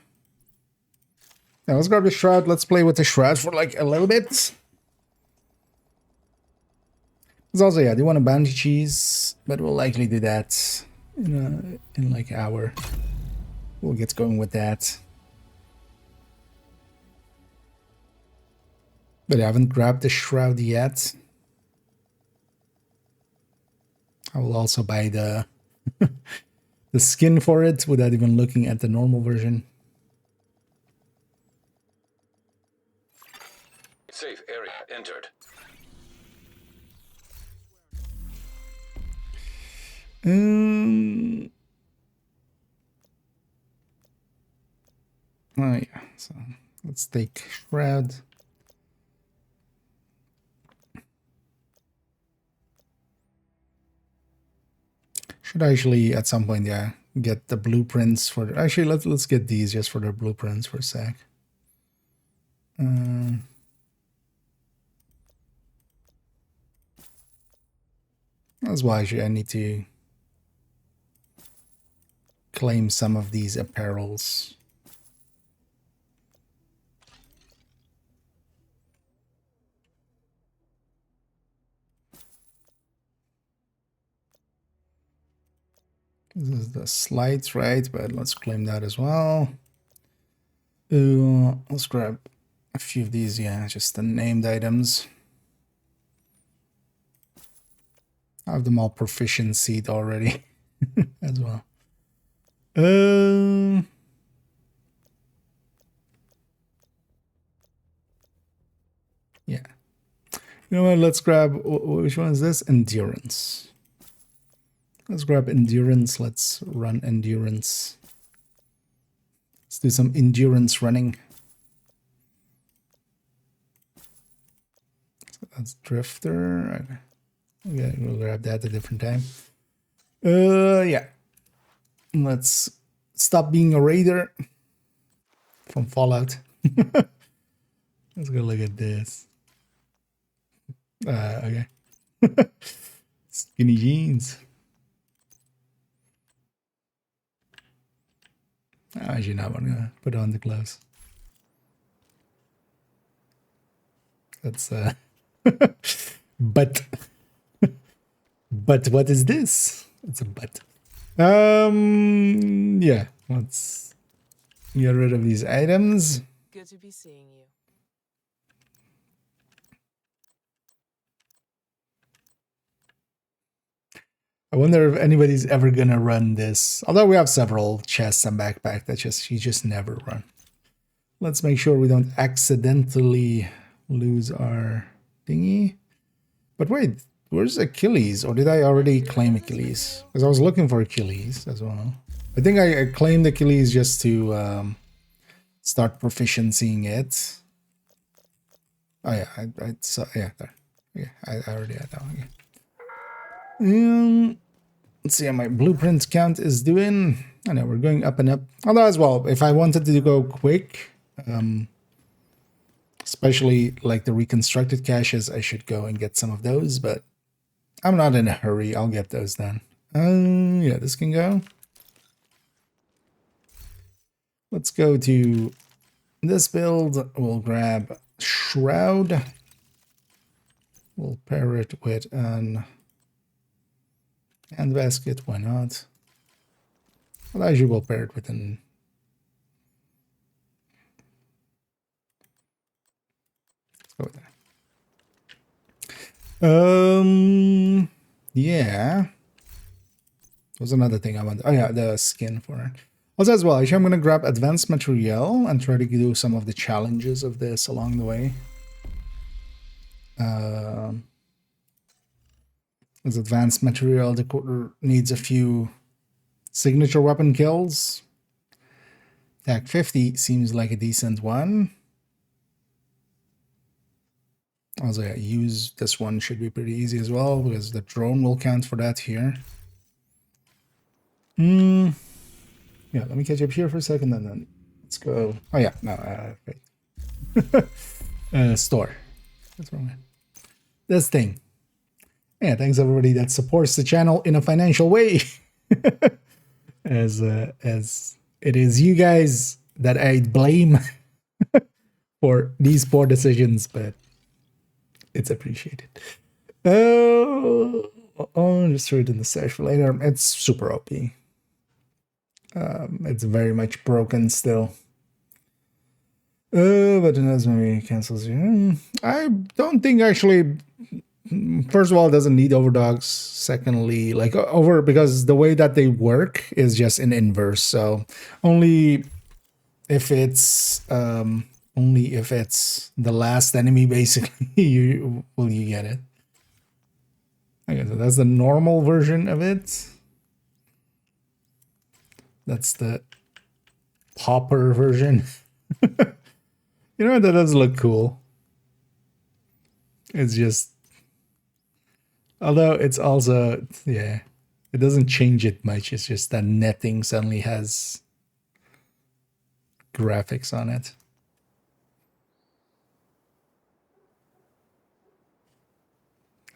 Yeah, let's grab the shroud. Let's play with the shroud for like a little bit. Because also, yeah, I do want a bounty cheese, but we'll likely do that in like an hour. We'll get going with that. But I haven't grabbed the shroud yet. I will also buy the the skin for it without even looking at the normal version. Safe area entered. Oh yeah, so let's take shroud. Should actually at some point, yeah, get the blueprints for. Actually, let's get these just for the blueprints for a sec. That's why actually I need to claim some of these apparels. This is the slides, right? But let's claim that as well. Let's grab a few of these, yeah, just the named items. I have them all proficiency already as well. Yeah. You know what? Let's grab, which one is this? Endurance. Let's grab endurance. Let's run endurance. Let's do some endurance running. So that's drifter. Okay, we'll grab that at a different time. Yeah. Let's stop being a raider from Fallout. Let's go look at this. Okay. Skinny jeans. Actually, now I'm gonna put on the gloves. That's but what is this? It's a butt. Yeah, let's get rid of these items. Good to be seeing you. I wonder if anybody's ever gonna run this. Although we have several chests and backpack that you just never run. Let's make sure we don't accidentally lose our thingy. But wait, where's Achilles? Or did I already claim Achilles? Because I was looking for Achilles as well. I think I claimed Achilles just to start proficiencying it. Oh yeah, I saw, yeah, there. Yeah, I already had that one. Yeah. Let's see how my blueprint count is doing. I know we're going up and up. Although as well, if I wanted to go quick, especially like the reconstructed caches, I should go and get some of those, but I'm not in a hurry. I'll get those then. Yeah, this can go. Let's go to this build. We'll grab Shroud. We'll pair it with an hand basket. Why not? Well, as you will pair it with an. Let's go with that. Yeah. There's another thing I want. Oh yeah, the skin for it. Also as well, actually I'm gonna grab advanced material and try to do some of the challenges of this along the way. As advanced material, the quarter needs a few signature weapon kills. Tag 50 seems like a decent one. Also, yeah, use this one should be pretty easy as well because the drone will count for that here. Yeah, let me catch up here for a second and then let's go. Oh yeah, no, wait. Store. What's wrong? This thing. Yeah, thanks everybody that supports the channel in a financial way. as it is you guys that I blame for these poor decisions, but it's appreciated. Oh, just throw it in the stash for later. It's super OP. It's very much broken still. But it has maybe cancels. I don't think actually. First of all, it doesn't need overdogs. Secondly, like because the way that they work is just in inverse. So only if it's the last enemy, basically, you get it. Okay, so that's the normal version of it. That's the popper version. You know, that does look cool. It's just, although it's also, yeah, it doesn't change it much. It's just that netting suddenly has graphics on it.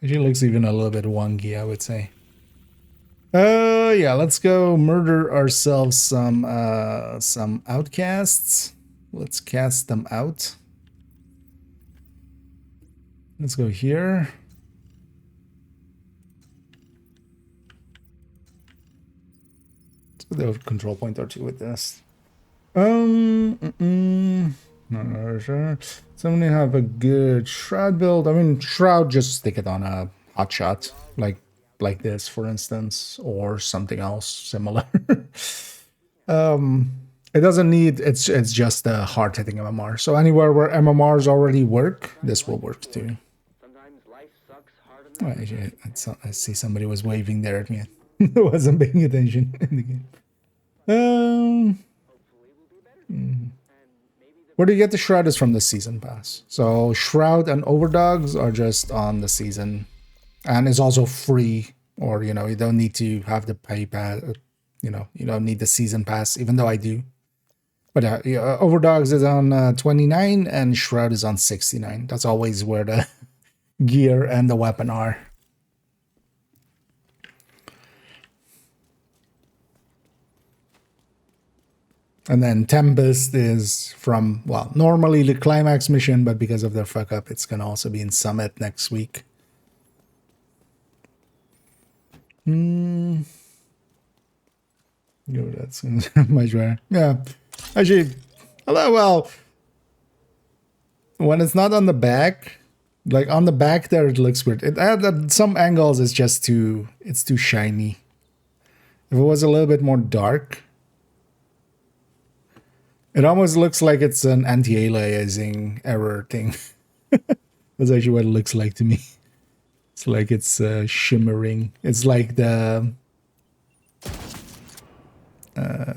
It looks even a little bit wonky, I would say. Yeah, let's go murder ourselves some outcasts. Let's cast them out. Let's go here. Let's go to control point or two with this. Not sure. Somebody have a good shroud build. I mean, shroud, just stick it on a hot shot, like this, for instance, or something else similar. It doesn't need. It's just a hard hitting MMR. So anywhere where MMRs already work, this will work too. Oh, actually, I see somebody was waving there at me. I wasn't paying attention in the game. Where do you get the Shroud is from the season pass. So Shroud and Overdogs are just on the season, and it's also free. Or you don't need to have the pay pass. You don't need the season pass, even though I do. But Overdogs is on 29 and Shroud is on 69. That's always where the gear and the weapon are. And then Tempest is from, well, normally the climax mission, but because of their fuck up, it's going to also be in Summit next week. That's much better. Yeah. Actually, well, when it's not on the back, like on the back there, it looks weird. At some angles, it's just too shiny. If it was a little bit more dark, it almost looks like it's an anti-aliasing error thing. That's actually what it looks like to me. It's like it's shimmering. It's like the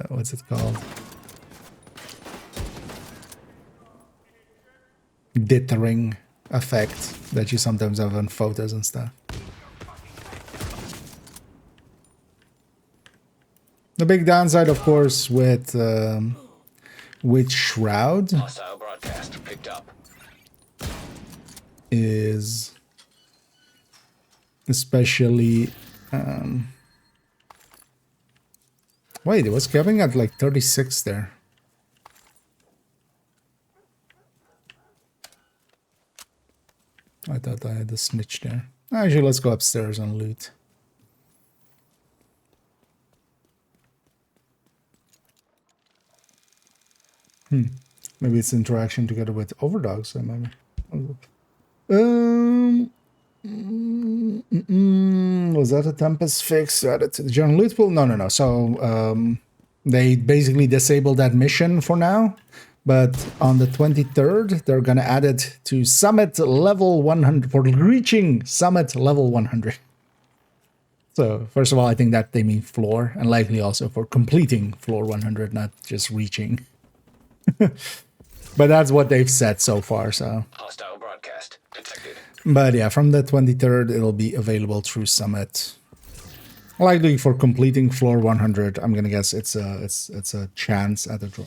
what's it called? Dithering effect that you sometimes have on photos and stuff. The big downside, of course, with Shroud Hostile broadcast picked up. is especially wait, it was coming at like 36 there. I thought I had the snitch there. Actually, let's go upstairs and loot. Maybe it's interaction together with Overdogs. So maybe. Was that a Tempest fix added to the general loot pool? No. So they basically disabled that mission for now. But on the 23rd, they're going to add it to Summit level 100, for reaching Summit level 100. So first of all, I think that they mean floor, and likely also for completing floor 100, not just reaching. But that's what they've said so far. So, Hostile broadcast detected. but yeah, from the 23rd, it'll be available through Summit. Likely for completing floor 100. I'm gonna guess it's a chance at a draw.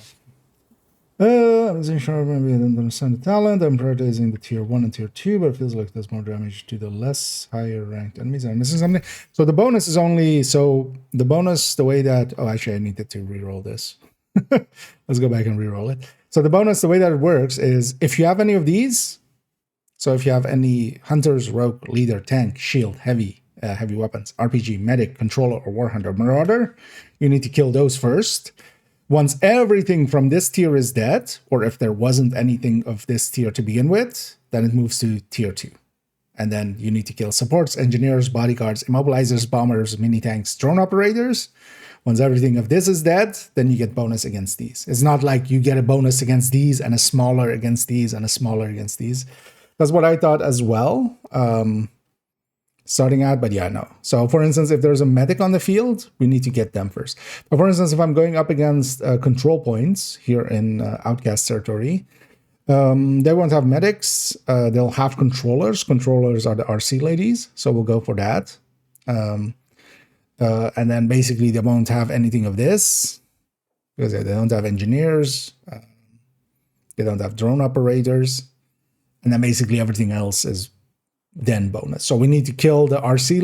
I wasn't sure, maybe I didn't understand the talent. I'm prioritizing the tier 1 and tier 2, but it feels like there's more damage to the less higher ranked enemies. I'm missing something. So the bonus is only, so the bonus, the way that, oh, actually I needed to reroll this. Let's go back and reroll it. So the bonus, the way that it works is if you have any of these, so if you have any hunters, rogue, leader, tank, shield, heavy weapons, RPG, medic, controller, or warhunter, marauder, you need to kill those first. Once everything from this tier is dead, or if there wasn't anything of this tier to begin with, then it moves to tier 2. And then you need to kill supports, engineers, bodyguards, immobilizers, bombers, mini-tanks, drone operators. Once everything of this is dead, then you get bonus against these. It's not like you get a bonus against these and a smaller against these and a smaller against these. That's what I thought as well. Starting out, but yeah, no. So for instance, if there's a medic on the field, we need to get them first. But for instance, if I'm going up against control points here in Outcast territory, they won't have medics. They'll have controllers. Controllers are the RC ladies, so we'll go for that. And then basically they won't have anything of this because they don't have engineers. They don't have drone operators. And then basically everything else is then bonus. So we need to kill the RC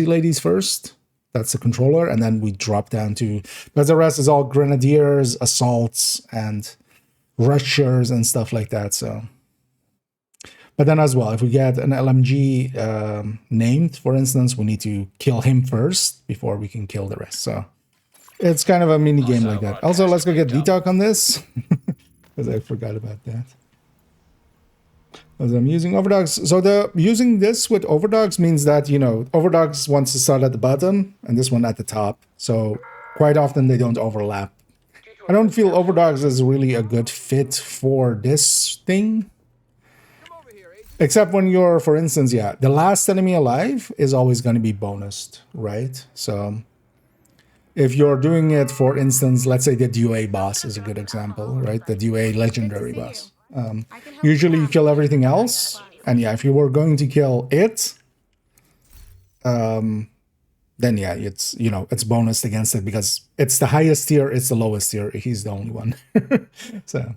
ladies first. That's the controller. And then we drop down to, because the rest is all grenadiers, assaults, and rushers and stuff like that. So, but then as well, if we get an LMG named, for instance, we need to kill him first before we can kill the rest. So it's kind of a mini game like that. Also, let's go get detox on this because I forgot about that. As I'm using overdogs. So using this with overdogs means that, you know, overdogs wants to start at the bottom and this one at the top. So quite often they don't overlap. I don't feel overdogs is really a good fit for this thing. Except when you're, for instance, yeah, the last enemy alive is always going to be bonused, right? So if you're doing it, for instance, let's say the DUA boss is a good example, right? The DUA legendary boss. Usually you kill everything else, and yeah, if you were going to kill it, then yeah, it's, you know, it's bonused against it because it's the highest tier, it's the lowest tier. He's the only one. So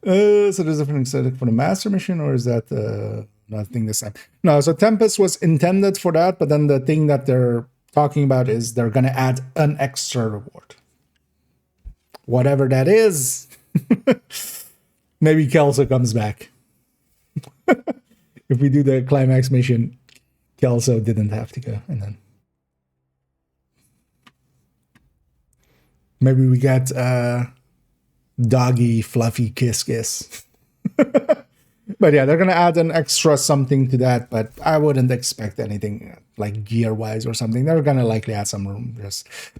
there's a different aesthetic for the master mission, or is that nothing the same? No, so Tempest was intended for that, but then the thing that they're talking about is they're gonna add an extra reward, whatever that is. Maybe Kelso comes back. If we do the climax mission, Kelso didn't have to go. And then maybe we get doggy, fluffy kiss. But yeah, they're going to add an extra something to that, but I wouldn't expect anything like gear-wise or something. They're going to likely add some room.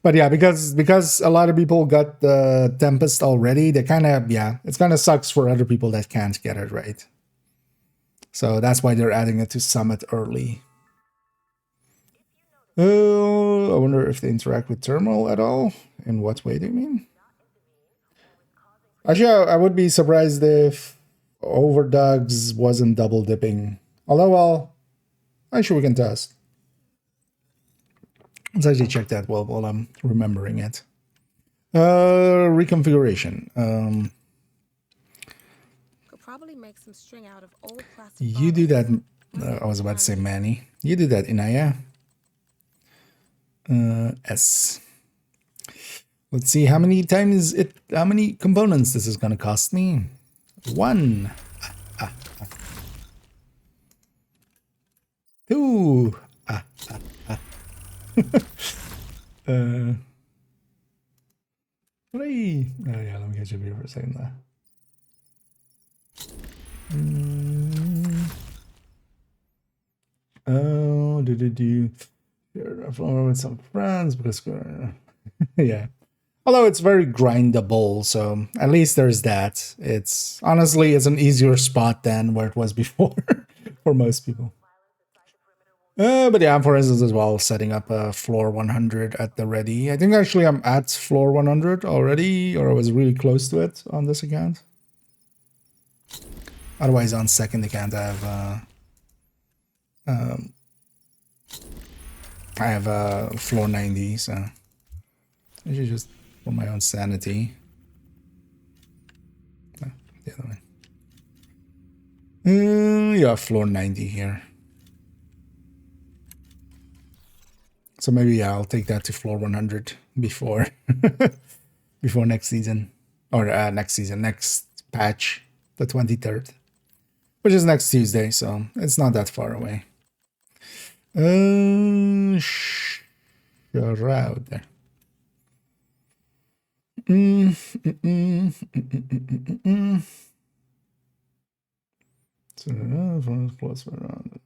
But yeah, because a lot of people got the Tempest already, they kind of, yeah, it's kind of sucks for other people that can't get it right. So that's why they're adding it to Summit early. Oh, I wonder if they interact with Thermal at all. In what way do you mean? Actually, I would be surprised if Overdogs wasn't double dipping. Although, well, actually we can test. Let's actually check that while I'm remembering it. Reconfiguration. Could probably make some string out of old plastic You do that. I was about to say Manny. You do that, Inaya. S. Let's see how many components this is going to cost me. 1. 2. 3. Oh yeah, let me catch up here for a second there. Oh, share a floor with some friends because yeah. Although it's very grindable, so at least there's that. It's honestly, it's an easier spot than where it was before for most people. But yeah, for instance, as well, setting up a floor 100 at the ready. I think actually I'm at floor 100 already, or I was really close to it on this account. Otherwise, on second account, I have floor 90, so I should just for my own sanity. No, the other way. Yeah, floor 90 here. So maybe yeah, I'll take that to floor 100 before before next season, or next patch, the 23rd, which is next Tuesday. So it's not that far away. Shroud there. So plus around.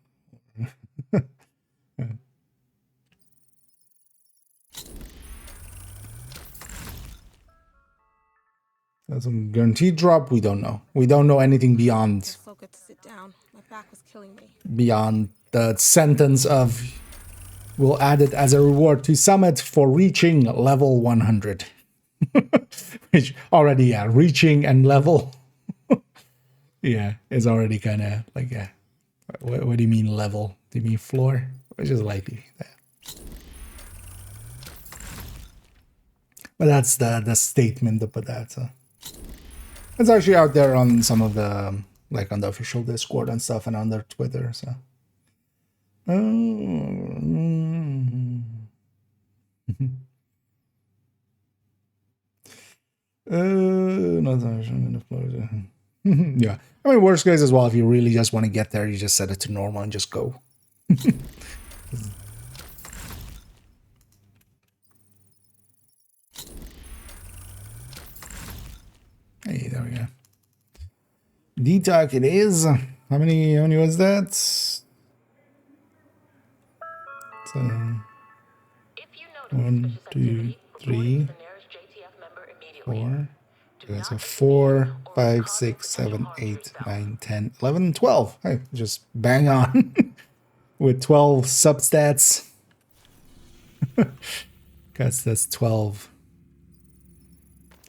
That's a guaranteed drop. We don't know. We don't know anything beyond. So good to sit down. My back was killing me. Beyond the sentence of, we'll add it as a reward to Summit for reaching level 100. Which already, yeah, reaching and level. Yeah, is already kind of like, yeah. What do you mean level? Do you mean floor? Which is likely that. But that's the statement to put that. So it's actually out there on some of the, like on the official Discord and stuff, and on their Twitter. So. Yeah, I mean, worst case as well, if you really just want to get there, you just set it to normal and just go. Hey, there we go. D-Talk it is. How many was that? So, 1, 2, 3, 4. Okay, so 4, 5, 6, 7, 8, 9, 10, 11, 12. Hey, just bang on with 12 substats. Guess that's 12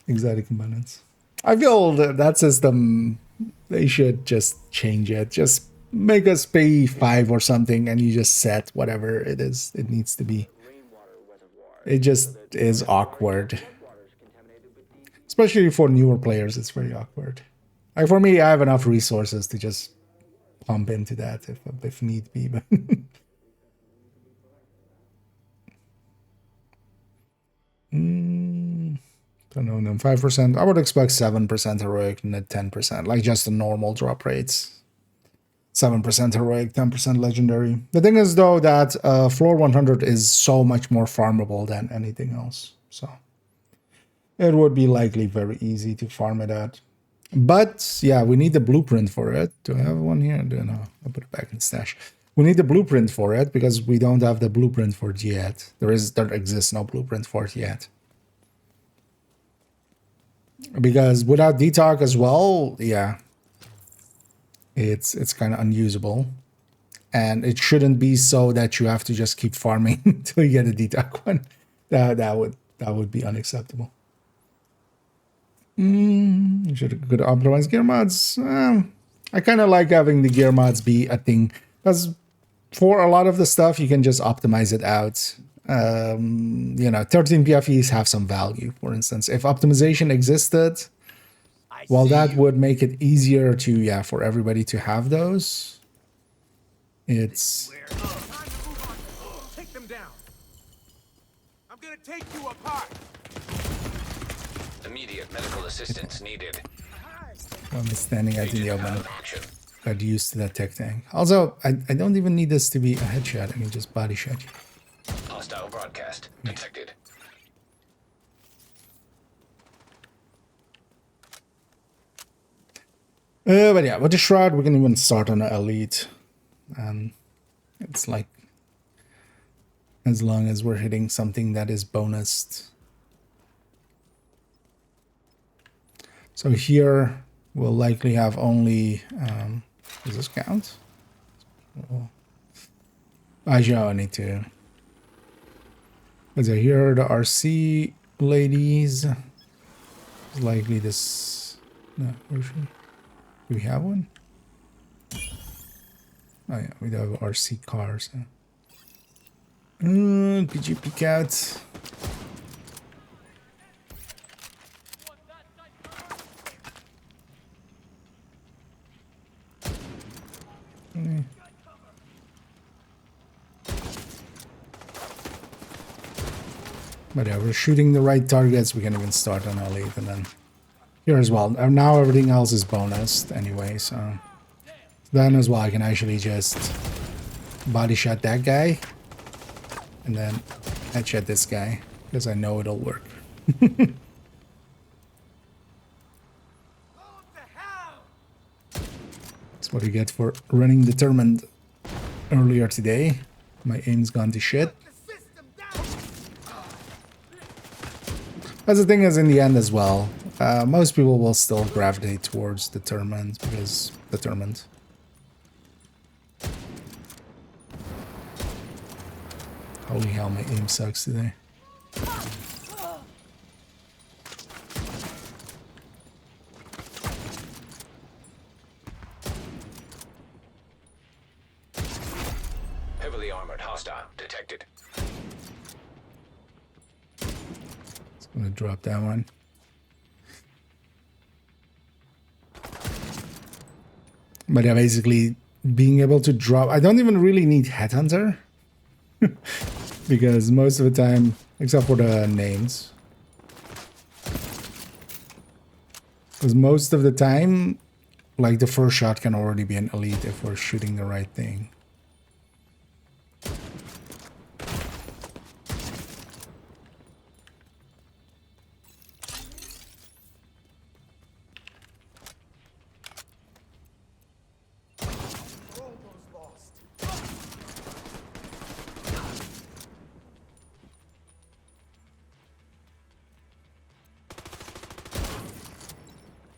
exotic components. I feel that system, they should just change it. Just make us pay 5 or something, and you just set whatever it is it needs to be. It just is awkward. Especially for newer players, it's very awkward. Like for me, I have enough resources to just pump into that if need be. But don't know, 5%. I would expect 7% heroic and 10%, like just the normal drop rates. 7% heroic, 10% legendary. The thing is though that floor 100 is so much more farmable than anything else. So it would be likely very easy to farm it at. But yeah, we need the blueprint for it. Do I have one here? No, I'll put it back in the stash. We need the blueprint for it because we don't have the blueprint for it yet. There exists no blueprint for it yet. Because without D-Talk as well, yeah, it's kind of unusable. And it shouldn't be so that you have to just keep farming until you get a D-Talk one. That would be unacceptable. You should could optimize gear mods. I kind of like having the gear mods be a thing because for a lot of the stuff you can just optimize it out. 13 PFEs have some value. For instance, if optimization existed, well, that would make it easier to for everybody to have those. It's Take them down. I'm gonna take you apart. Immediate medical assistance needed. I'm standing out in the open. Action. Got used to that tech tank. Also, I don't even need this to be a headshot. I can just body shot you. Hostile broadcast detected. But yeah, with the shroud, we can even start on an elite. It's like, as long as we're hitting something that is bonused. So here, we'll likely have only, does this count? Actually, I need to. Because I hear the RC ladies. It's likely this. No, where is she? Do we have one? Oh yeah, we do have RC cars. Could you peek out? But yeah, we're shooting the right targets. We can even start on elite and then here as well. Now everything else is bonused anyway, so then as well I can actually just body shot that guy and then headshot this guy because I know it'll work. That's what you get for running determined earlier today. My aim's gone to shit. That's the thing is in the end as well, most people will still gravitate towards determined because determined. Holy hell, my aim sucks today. Heavily armored hostile detected. I'm gonna drop that one. But yeah, basically being able to drop. I don't even really need Headhunter because most of the time, except for the names, because most of the time, like the first shot can already be an elite if we're shooting the right thing.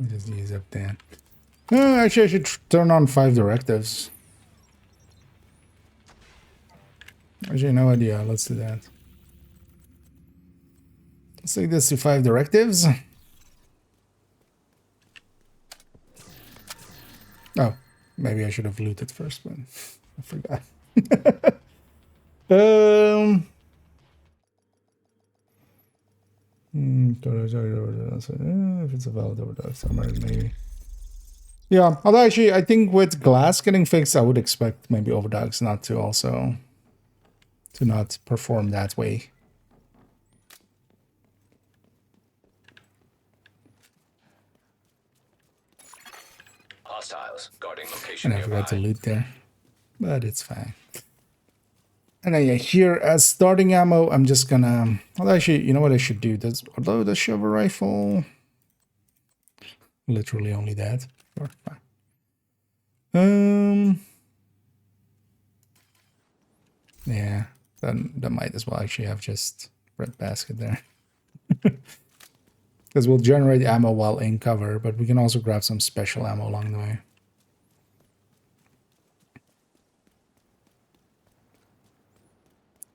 Just use up that. Actually, I should turn on 5 directives. Actually, no idea. Let's do that. Let's take this to 5 directives. Oh, maybe I should have looted first, but I forgot. If it's a valid overdose, somewhere maybe. Yeah, although actually, I think with glass getting fixed, I would expect maybe overdogs not to also to not perform that way. Hostiles guarding location And I forgot to nearby. loot there, but it's fine. And then yeah, here as starting ammo, I'm just gonna. Well, actually, you know what I should do? Although the shovel rifle, literally only that. Sure, fine. Yeah, then that might as well actually have just red basket there. Because we'll generate ammo while in cover, but we can also grab some special ammo along the way.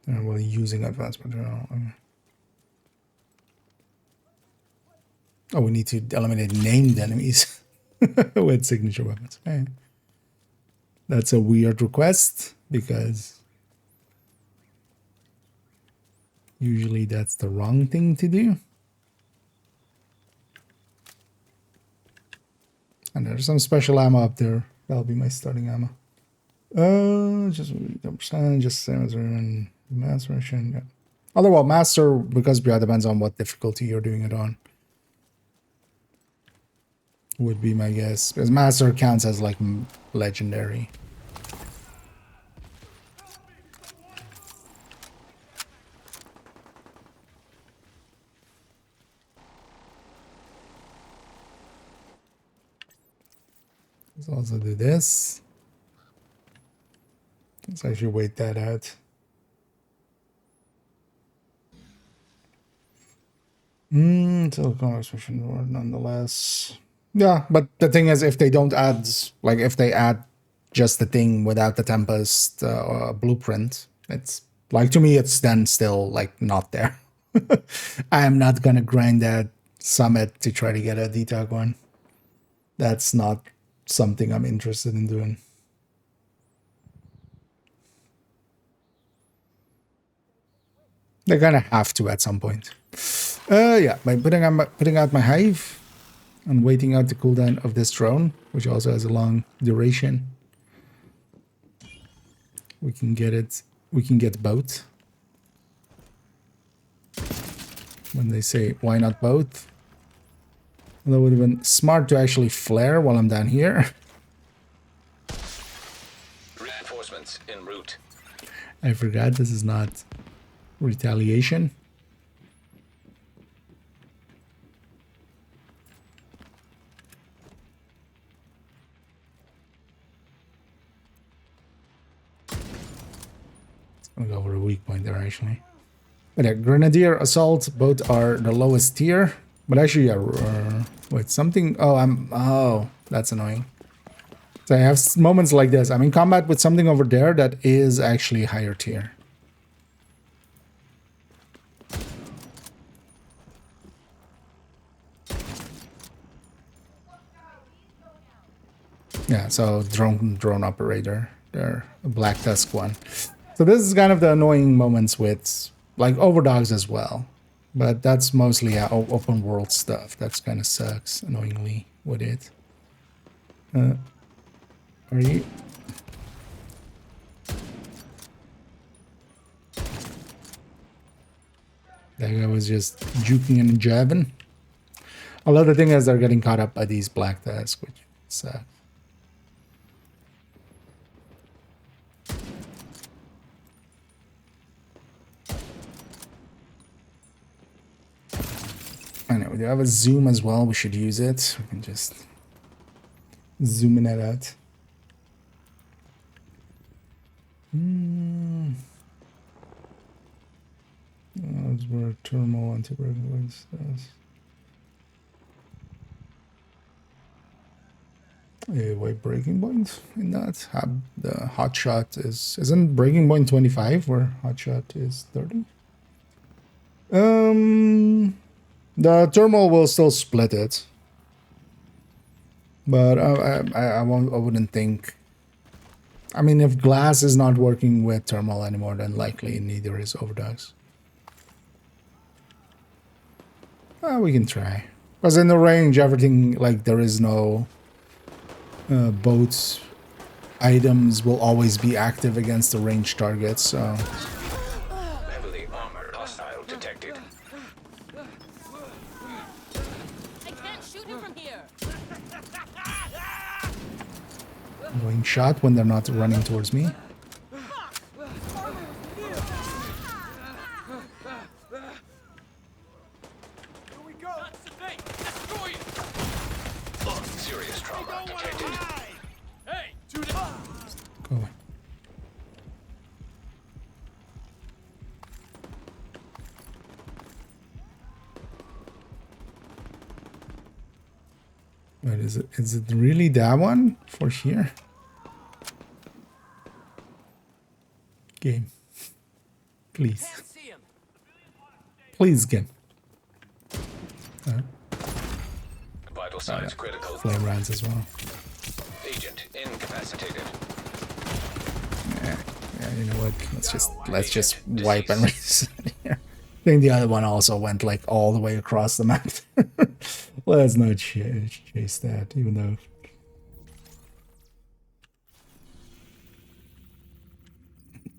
And we're using advanced material. Oh, we need to eliminate named enemies with signature weapons. Okay. That's a weird request because usually that's the wrong thing to do. And there's some special ammo up there. That'll be my starting ammo. Just 10%, just same as in master version. Yeah. Otherwise, master, because yeah, depends on what difficulty you're doing it on. Would be my guess. Because master counts as like legendary. Let's also do this. Let's actually wait that out. Telecom expression word nonetheless. Yeah, but the thing is, if they don't add, like if they add just the thing without the Tempest blueprint. It's like, to me, it's then still like not there. I am not gonna grind that summit to try to get a D-Tag one. That's not something I'm interested in doing. They're gonna have to at some point. Yeah, by putting out my hive and waiting out the cooldown of this drone, which also has a long duration, we can get it. We can get both. When they say why not both, that would have been smart to actually flare while I'm down here. Reinforcements en route. I forgot this is not retaliation. It's gonna go over a weak point there actually. But yeah, Grenadier Assault both are the lowest tier. But actually, yeah, wait, something. Oh, that's annoying. So I have moments like this. I'm in combat with something over there that is actually higher tier. Yeah, so drone operator, they're a Black Tusk one. So this is kind of the annoying moments with like overdogs as well, but that's mostly open world stuff. That's kind of sucks annoyingly with it. Are you? That guy was just juking and jabbing. Although the thing is, they're getting caught up by these Black Tusk, which sucks. Anyway, we do have a zoom as well. We should use it. We can just zoom in that out. That's where thermal anti-breaking does. A white breaking point in that. The hot shot isn't breaking point 25 where hot shot is 30. The thermal will still split it, but I wouldn't think. I mean, if glass is not working with thermal anymore, then likely neither is overdogs. We can try, because in the range, everything like there is no boats items will always be active against the range targets. So. Heavily armored hostile detected. Annoying shot when they're not running towards me. Serious trauma detected. Go away. Wait, is it really that one for here? Game. Please. Please, game. Vital signs critical. Flame rounds as well. Agent incapacitated. Yeah, you know what? Let's just wipe and reset here. I think the other one also went like all the way across the map. Let's not chase that, even though.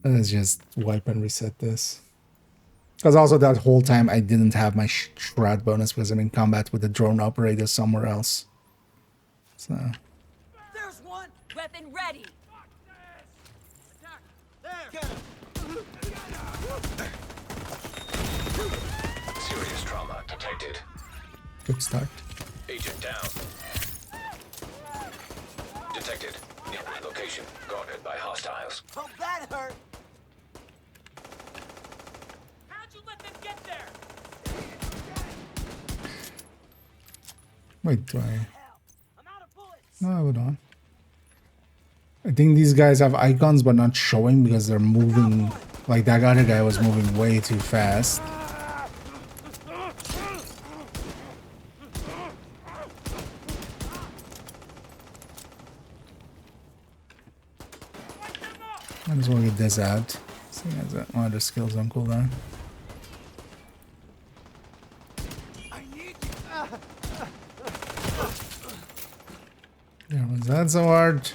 Let's just wipe and reset this. Because also that whole time I didn't have my shroud bonus because I'm in combat with the drone operator somewhere else. So. There's one. Weapon ready. Serious trauma detected. Good start. Agent down. Detected. Nearby location guarded by hostiles. Oh, that hurt. How'd you let them get there? Wait, do I? I'm out of bullets. No, hold on. I think these guys have icons but not showing because they're moving. Like that other guy was moving way too fast. Might as well get this out. See, has that one of the skills on cooldown. Yeah, was that so hard?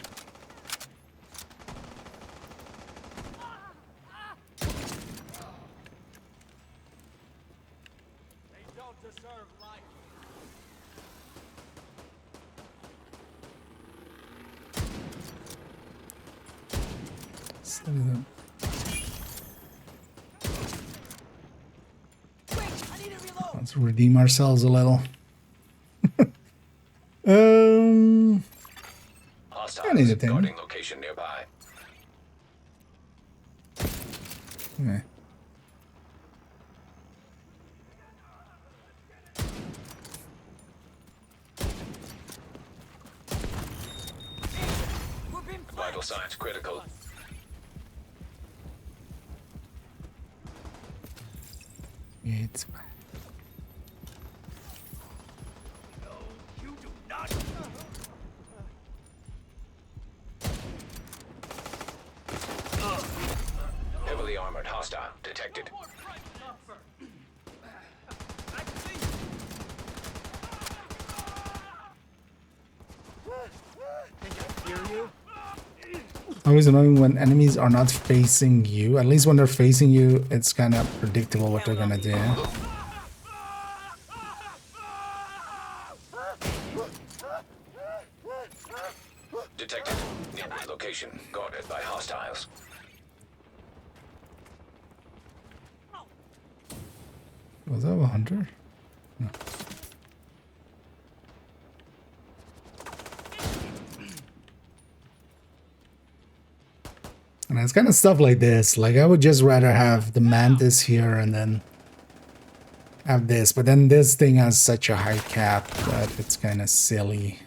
Let's redeem ourselves a little. I need a thing. Guarding location nearby. Okay. Vital signs critical. It's Heavily armored hostile detected. always annoying when enemies are not facing you. At least when they're facing you, it's kind of predictable what they're gonna do. Detected. Nearby location guarded by hostiles. Was that a hunter? No. And it's kind of stuff like this. Like I would just rather have the mantis here and then have this. But then this thing has such a high cap that it's kind of silly.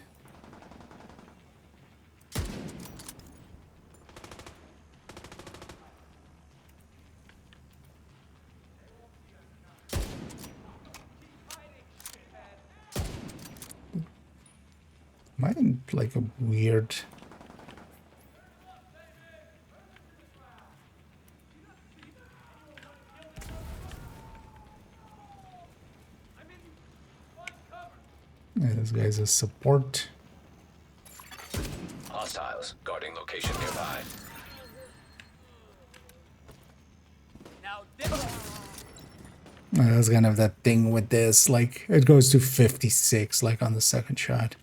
Might like a weird. Yeah, this guy's a support. Hostiles guarding location nearby. That's kind of that thing with this. Like it goes to 56, like on the second shot.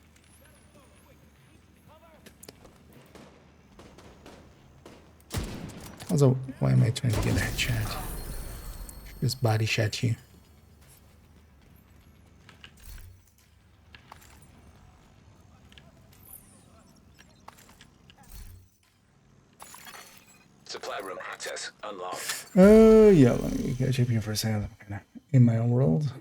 Also, why am I trying to get a headshot? Just body shot you. Supply room access unlocked. Yeah, let me catch up here for a second. I'm kinda in my own world.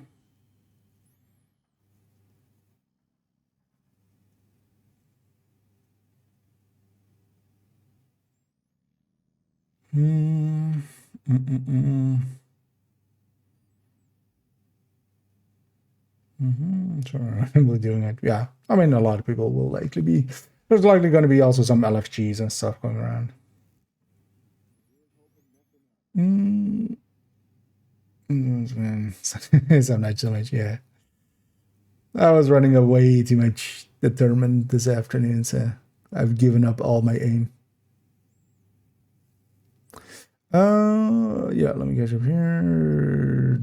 Sure, we're doing it. Yeah, I mean, a lot of people will likely be. There's likely going to be also some LFGs and stuff going around. Some not so much. Yeah, I was running away too much determined this afternoon, so I've given up all my aim. Yeah, let me catch up here.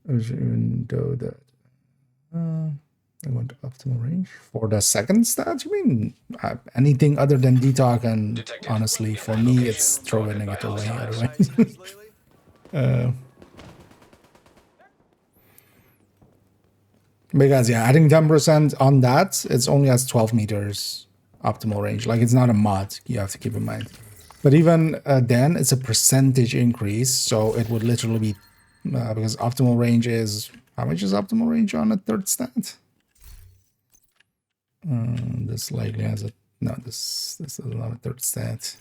Even though that I want optimal range for the second stat. You mean anything other than detox? And Detected. honestly, for me, it's throwing it away. Otherwise, because yeah, adding 10% on that, it's only has 12 meters optimal range. Like it's not a mod. You have to keep in mind. But even then, it's a percentage increase, so it would literally be because optimal range is how much is optimal range on a third stat? This likely has a No, this is not a third stat.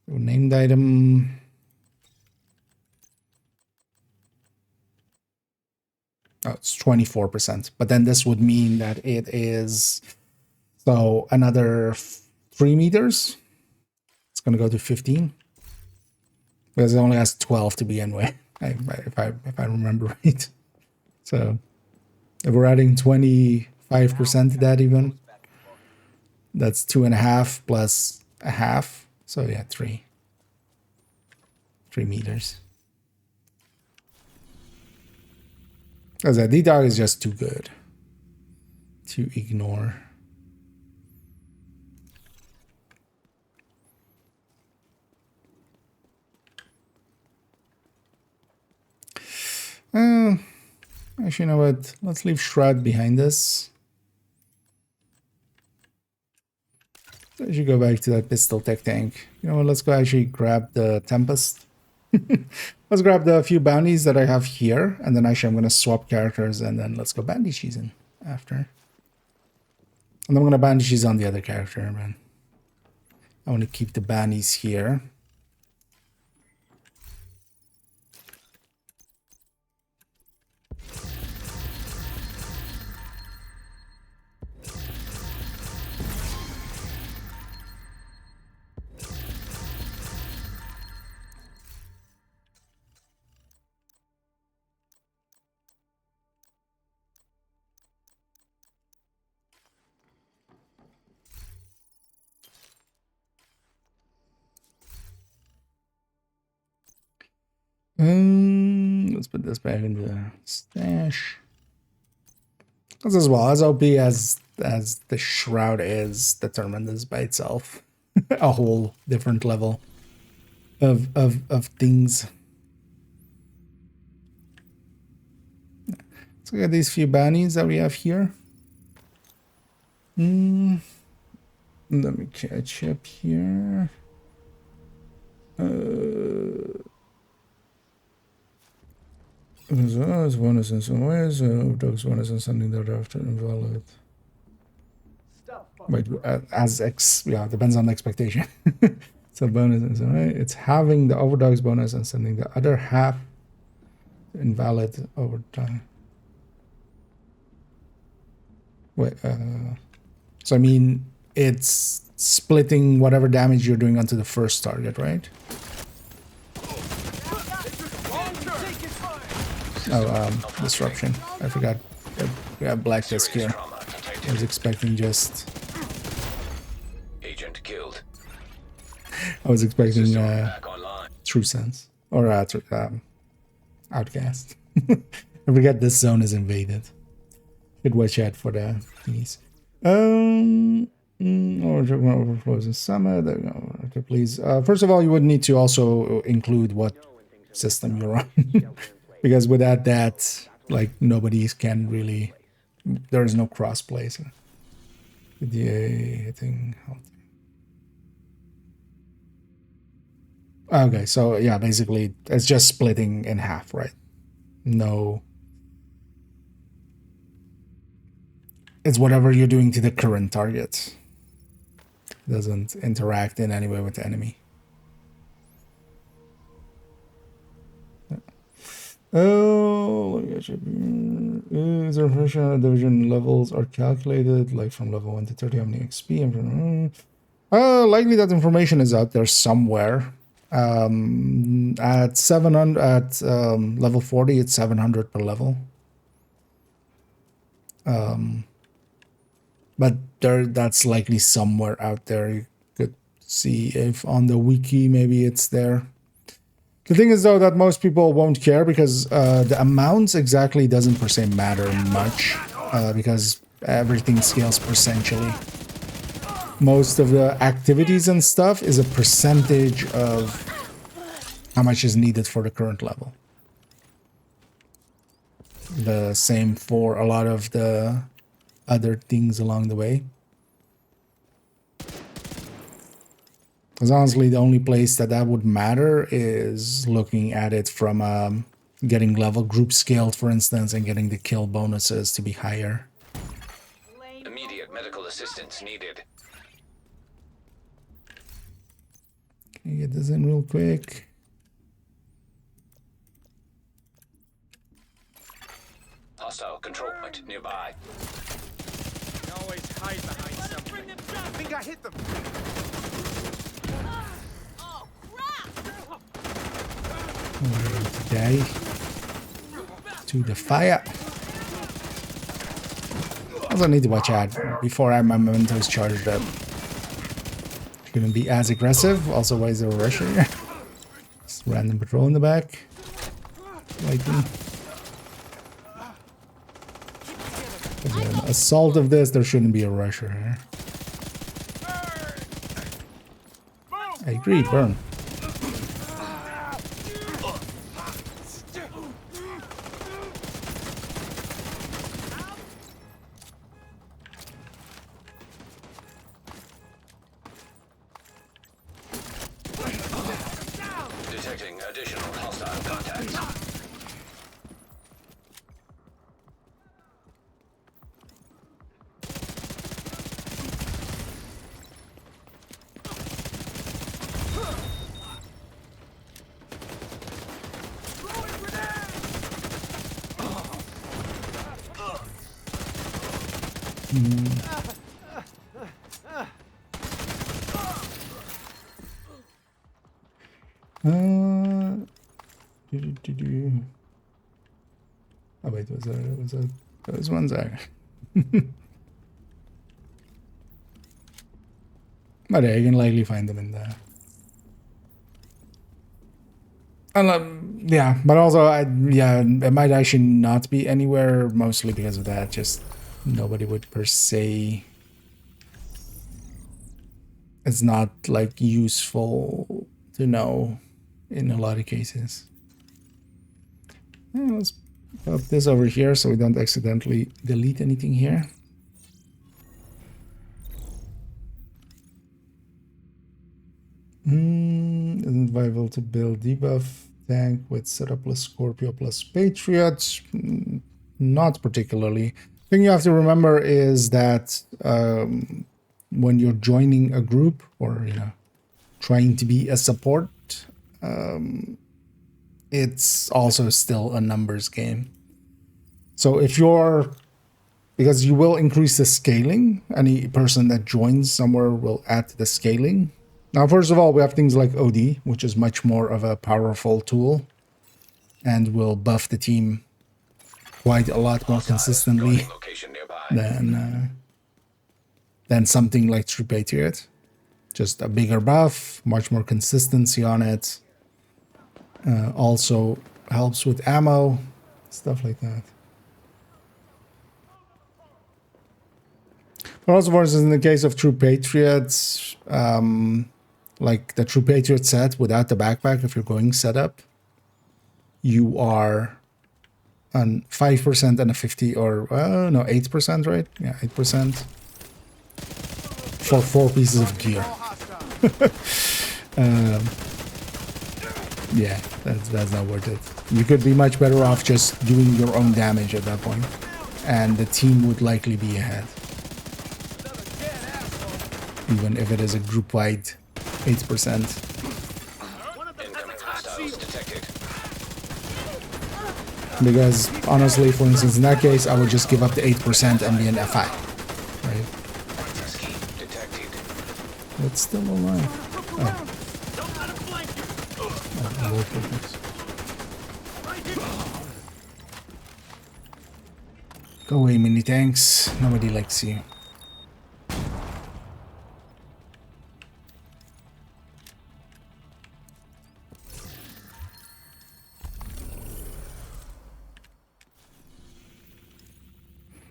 Named item. Oh, it's 24%. But then this would mean that it is so another 3 meters. It's gonna go to 15 because it only has 12 to begin with. If I remember right. So if we're adding 25% to that, even that's 2.5 plus a half. So yeah, 3 meters. Because that D-Dog is just too good to ignore. Actually, you know what? Let's leave Shroud behind us. I should go back to that pistol tech tank. You know what? Let's go actually grab the Tempest. Let's grab the few bounties that I have here, and then actually I'm going to swap characters, and then let's go bandage season after. And I'm going to bandage season on the other character, man. I want to keep the bannies here. Let's put this back in the stash. This as well, as OP as the Shroud is, determined this by itself. A whole different level of things. Let's look at these few bounties that we have here. Let me catch up here. As one is in some ways, dogs one is in something that after invalid. Wait, yeah, depends on the expectation. So bonus in some way, it's having the overdogs bonus and sending the other half invalid over time. Wait, so I mean, it's splitting whatever damage you're doing onto the first target, right? Oh, disruption. I forgot. We have black disc here. I was expecting just. Agent killed. I was expecting True Sense or Outcast. I forget this zone is invaded. Should watch out for the thingies. Overflows in summer. Okay, please. First of all, you would need to also include what system you're on. Because without that, like, nobody can really, there is no crossplay. So. Hitting. Okay, so yeah, basically it's just splitting in half, right? No. It's whatever you're doing to the current target. It doesn't interact in any way with the enemy. Oh, is there information division levels are calculated, like from level 1 to 30, how many XP? Likely that information is out there somewhere. At 700, at level 40, it's 700 per level. But that's likely somewhere out there. You could see if on the wiki maybe it's there. The thing is, though, that most people won't care because the amounts exactly doesn't per se matter much because everything scales percentually. Most of the activities and stuff is a percentage of how much is needed for the current level. The same for a lot of the other things along the way. Because honestly, the only place that would matter is looking at it from getting level group scaled, for instance, and getting the kill bonuses to be higher. Immediate medical assistance needed. Can you get this in real quick? Hostile control point nearby. You always hide behind something. I think I hit them. Oh, crap! Okay. To the fire. Also need to watch out before my memento's charged up. Shouldn't be as aggressive. Also, why is there a rusher here? Just random patrol in the back. Lighting. As an assault of this, there shouldn't be a rusher here. I agree, burn. Detecting additional hostile contacts. Oh wait, was those ones are. But yeah, you can likely find them in there. Yeah, but also, it might actually not be anywhere, mostly because of that. Just nobody would per se. It's not like useful to know in a lot of cases. Yeah, let's put this over here so we don't accidentally delete anything here. Isn't viable to build debuff tank with setup plus Scorpio plus Patriots? Not particularly. The thing you have to remember is that when you're joining a group or trying to be a support, it's also still a numbers game. So if you're, because you will increase the scaling, any person that joins somewhere will add to the scaling. Now, first of all, we have things like OD, which is much more of a powerful tool and will buff the team quite a lot more consistently than something like True Patriot. Just a bigger buff, much more consistency on it. Also helps with ammo, stuff like that. But also, for instance, in the case of True Patriots, like the True Patriot set without the backpack, if you're going setup, you are on 5% and a 50 or, no, 8%, right? Yeah, 8% for 4 pieces of gear. Yeah, that's not worth it. You could be much better off just doing your own damage at that point, and the team would likely be ahead. Even if it is a group-wide 8%. Incoming hostiles detected. Because honestly, for instance, in that case, I would just give up the 8% and be an FI, right? Detected. It's still alive. Oh. Go away, mini tanks. Nobody likes you.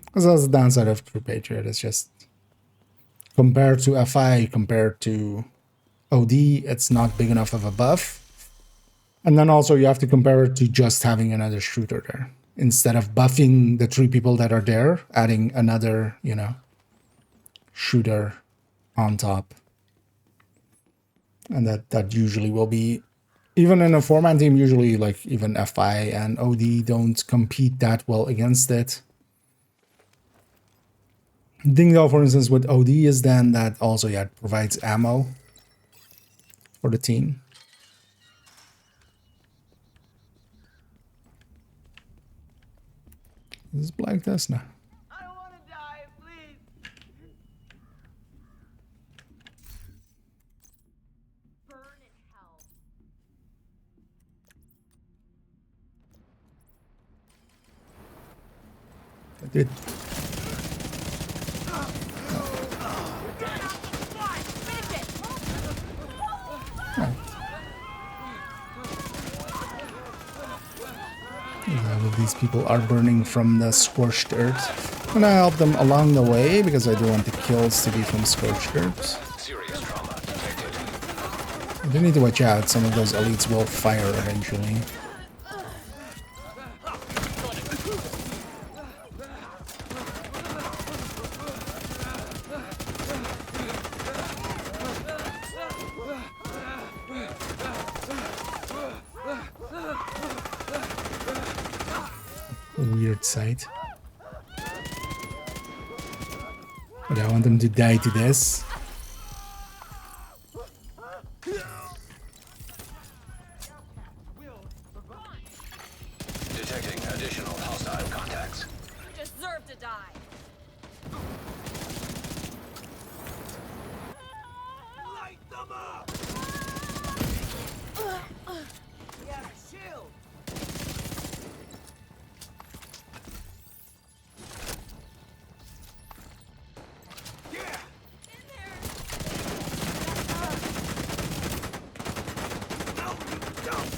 Because that's the downside of True Patriot. It's just compared to FI, compared to OD, it's not big enough of a buff. And then also you have to compare it to just having another shooter there. Instead of buffing the 3 people that are there, adding another, shooter on top. And that usually will be, even in a 4-man team, usually like even FI and OD don't compete that well against it. The thing though, for instance, with OD is then that also, it provides ammo for the team. This is Black Tesla. I don't want to die, please. Burn in hell. I did. All of these people are burning from the scorched earth. And I help them along the way because I do want the kills to be from scorched earth. Serious trauma detected. I do need to watch out. Some of those elites will fire eventually. Weird sight. But I want them to die to this. Detecting additional hostile contacts. You deserve to die. Light them up! Yeah, shield. Yeah! In there. No, you don't!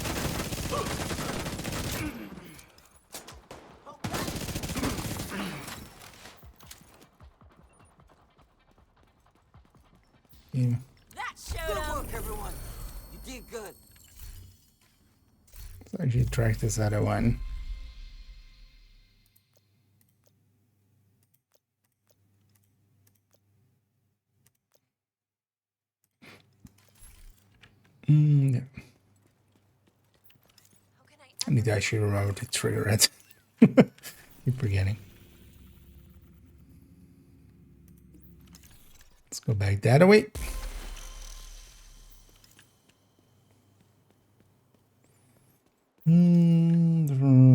Yeah. That showed Good him. work, everyone. You did good. Let's actually track this other one. Yeah. How can I need to actually remember to trigger it. Keep forgetting. Let's go back that way.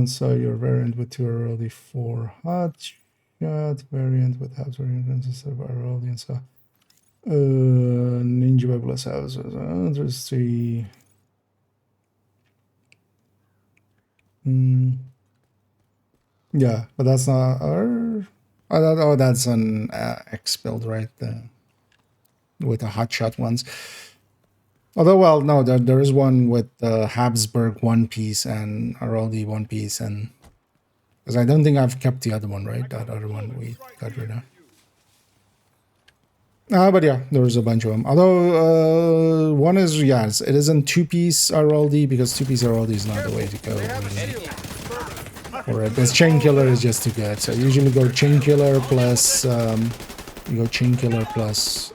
So your variant with 2 early 4 hot shot, variant with house variant instead of early and so ninja by plus houses. There's 3. Yeah, but that's not our. Oh, that's an X build, right? With the hotshot ones. Although, well, no, there is one with the Habsburg one piece and Araldi one piece, and because I don't think I've kept the other one, right? That other one we got rid of. But yeah, there was a bunch of them. Although one is, yes, it isn't 2-piece Araldi because 2-piece Araldi is not the way to go. Really. Or this chain killer is just too good. So usually go chain killer plus you go chain killer plus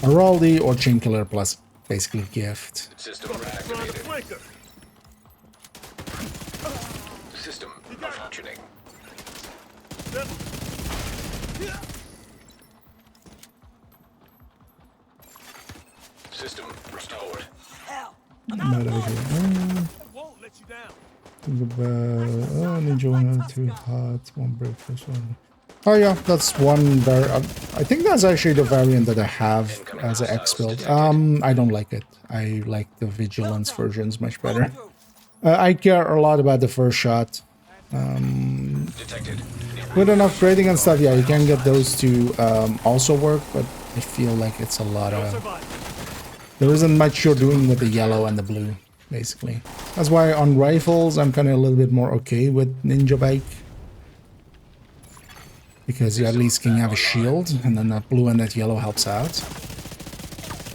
Araldi or chain killer plus basically gift. System reactivated. System malfunctioning. System restored. Hell. Not over here. I won't let you down. Ninja 1 2 hot, 1 breakfast, 1. Oh yeah, that's one I think that's actually the variant that I have as an X build. I don't like it. I like the vigilance versions much better. I care a lot about the first shot. Detected. With enough upgrading and stuff, yeah, you can get those to also work, but I feel like it's a lot of... There isn't much you're doing with the yellow and the blue, basically. That's why on rifles, I'm kind of a little bit more okay with Ninja Bike. Because you at least can have a shield, and then that blue and that yellow helps out.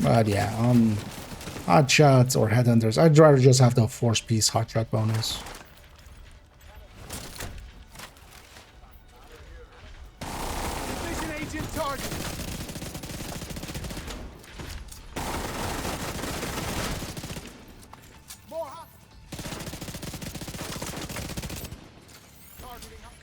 But yeah, on hotshots or headhunters, I'd rather just have the 4-piece hotshot bonus. Mission agent target. More hot. Targeting hot.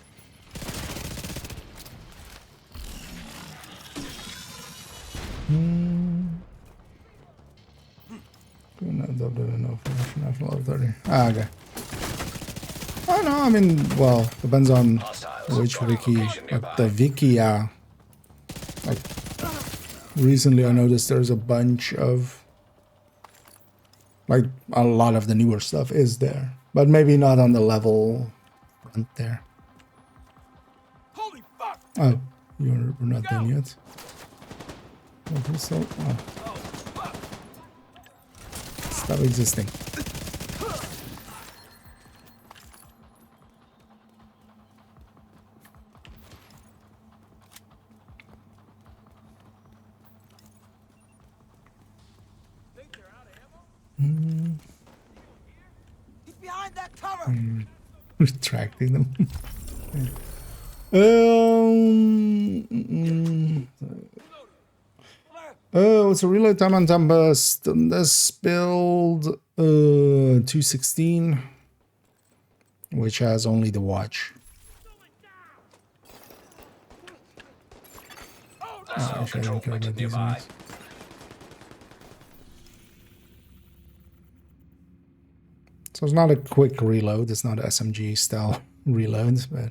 National 30. Ah, okay. Oh no, I mean, well, depends on which wiki. But the wiki, like, recently I noticed there's a bunch of, like, a lot of the newer stuff is there. But maybe not on the level front there. Holy fuck! Oh, we're not done yet. So, oh. Stop existing. Think they're out of ammo? He's behind that cover. Retracting them. Oh, it's a reload time on Tempest. On this build, 216, which has only the watch. Oh, actually, I don't care about these ones. So it's not a quick reload. It's not SMG style reloads, but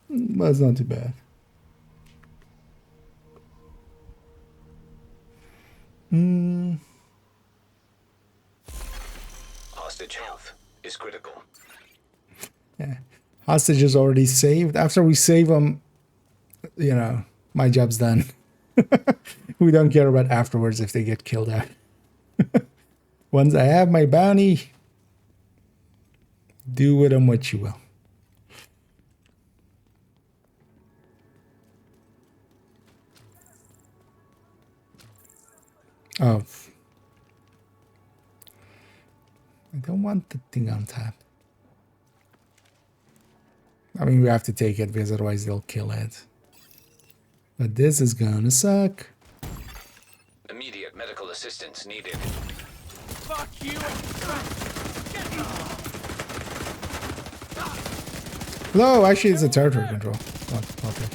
it's not too bad. Hostage health is critical. Yeah. Hostage is already saved. After we save them, you know, my job's done. We don't care about afterwards if they get killed out. Once I have my bounty, do with them what you will. Oh. I don't want the thing on top. I mean, we have to take it because otherwise they'll kill it. But this is gonna suck. Immediate medical assistance needed. Fuck you! No, actually it's a territory control. Oh, okay.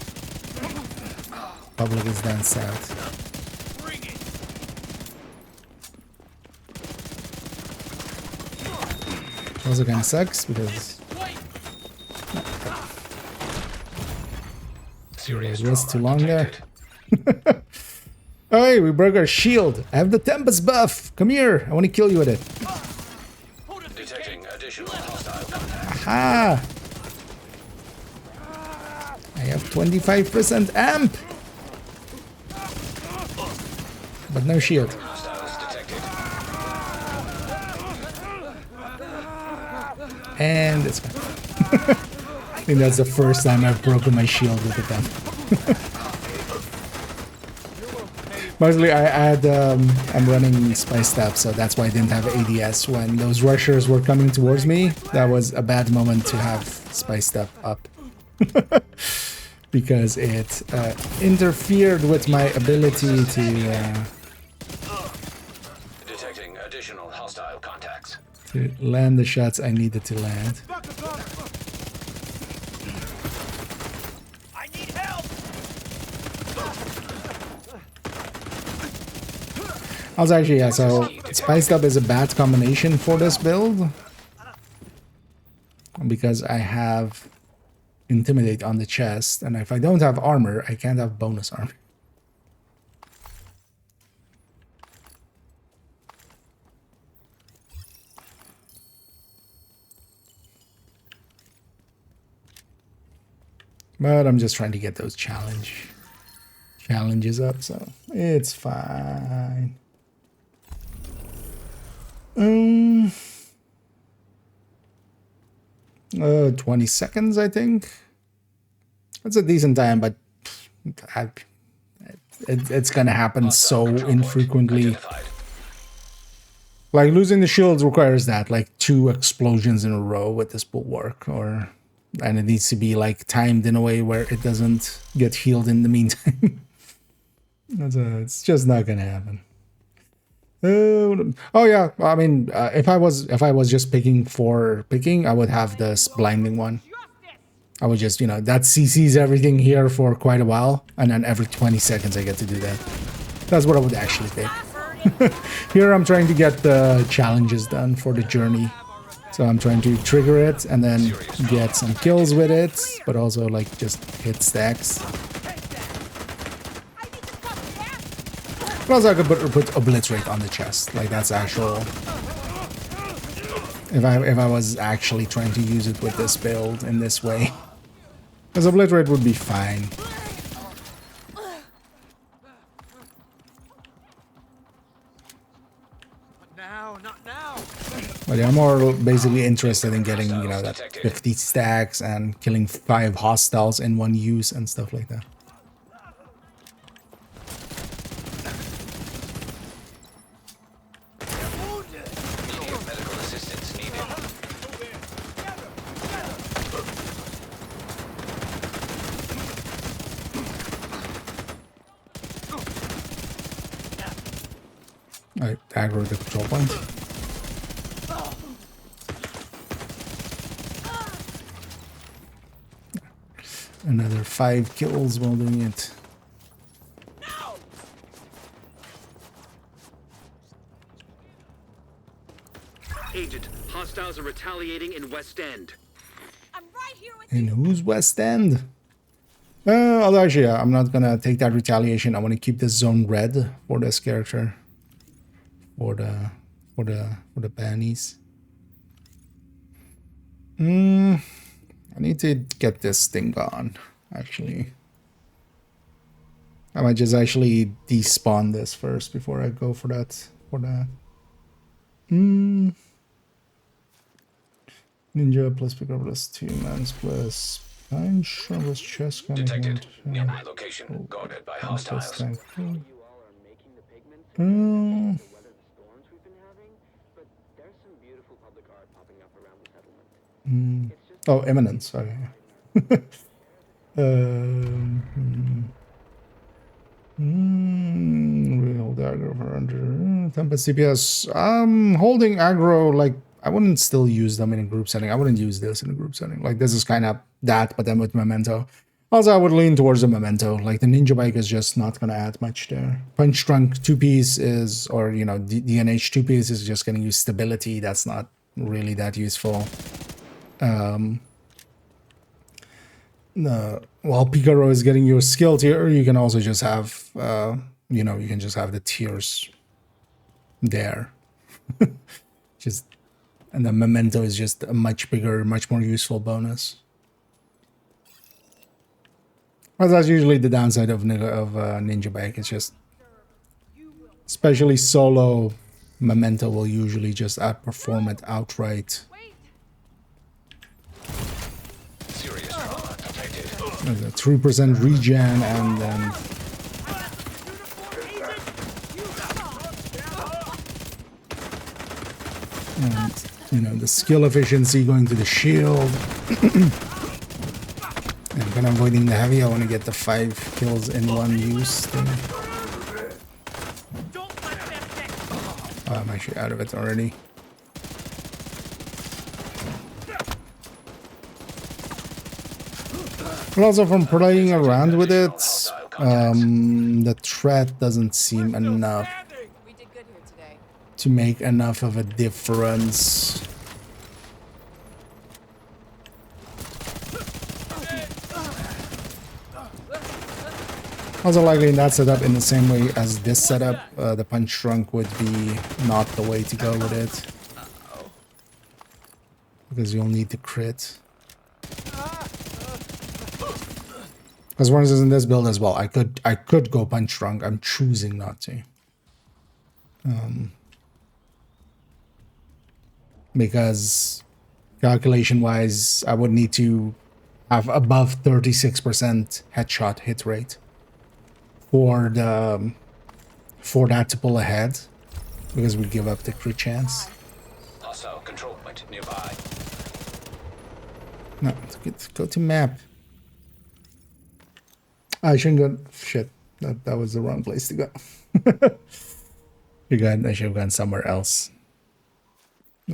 Public is down south. Bring it! Also kind of sucks because Serious it was too trauma long there. detected. Oh, hey, we broke our shield. I have the Tempest buff. Come here. I want to kill you with it. Detecting additional hostile contact. Aha! I have 25% amp. But no shield. Hostiles detected. And it's gone. I think that's the first time I've broken my shield with the gun. Mostly I'm running Spy Step, so that's why I didn't have ADS when those rushers were coming towards me. That was a bad moment to have Spy Step up. Because it interfered with my ability to Detecting additional hostile contacts. land the shots I needed to land. I need help! I was actually, yeah, so Spiced Up is a bad combination for this build. Because I have Intimidate on the chest, and if I don't have armor, I can't have bonus armor. But I'm just trying to get those challenges up, so it's fine. 20 seconds, I think. That's a decent time, but it's gonna happen so infrequently. Identified. Like losing the shields requires that, like 2 explosions in a row with this bulwark, and it needs to be like timed in a way where it doesn't get healed in the meantime. It's just not gonna happen. Oh yeah, I mean, if I was just picking for picking, I would have this blinding one. I would just, that CCs everything here for quite a while, and then every 20 seconds I get to do that. That's what I would actually pick. Here I'm trying to get the challenges done for the journey. So I'm trying to trigger it and then get some kills with it, but also like just hit stacks. Plus I could put obliterate on the chest, like that's actual. If I was actually trying to use it with this build in this way, because obliterate would be fine. Not now. But yeah, I'm more basically interested in getting, you know, that 50 stacks and killing 5 hostiles in one use and stuff like that. Immediate medical assistance needed. Alright, aggro the control point. Another 5 kills while doing it. Agent, hostiles are retaliating in West End. I'm right here with And you. who's West End? Although actually, yeah, I'm not gonna take that retaliation. I want to keep this zone red for this character. For the bannies. I need to get this thing gone, actually. I might just actually despawn this first before I go for that. Ninja plus picker plus 2 mans plus punch plus chest Detected. Oh, Nearby location guarded by hostiles. Oh, Eminence. Sorry. Real dagger for under Tempest CPS. Holding aggro, like I wouldn't still use them in a group setting. I wouldn't use this in a group setting. Like this is kind of that, but then with memento. Also, I would lean towards the memento. Like the ninja bike is just not gonna add much there. Punch drunk 2-piece is, or you know, DNH 2-piece is just gonna use stability. That's not really that useful. While Picaro is getting your skill tier, you can also just have, you know, you can just have the tiers there. Just, and the memento is just a much bigger, much more useful bonus. Well, that's usually the downside of Ninja Bike. It's just, especially solo, memento will usually just outperform it outright. Serious trauma detected. There's a 3% regen and then you know, the skill efficiency going to the shield. And when I'm avoiding the heavy, I want to get the 5 kills in one use thing. Oh, I'm actually out of it already. But also from playing around with it, the threat doesn't seem enough We did good here today. to make enough of a difference. Also likely in that setup, in the same way as this setup, the punch trunk would be not the way to go with it. Because you'll need to crit. Because for instance in this build as well, I could go punch trunk. I'm choosing not to. Because calculation wise, I would need to have above 36% headshot hit rate for that to pull ahead, because we give up the crit chance. Hostile control point nearby. No, go to map. I shouldn't go. Shit, that was the wrong place to go. I should have gone somewhere else.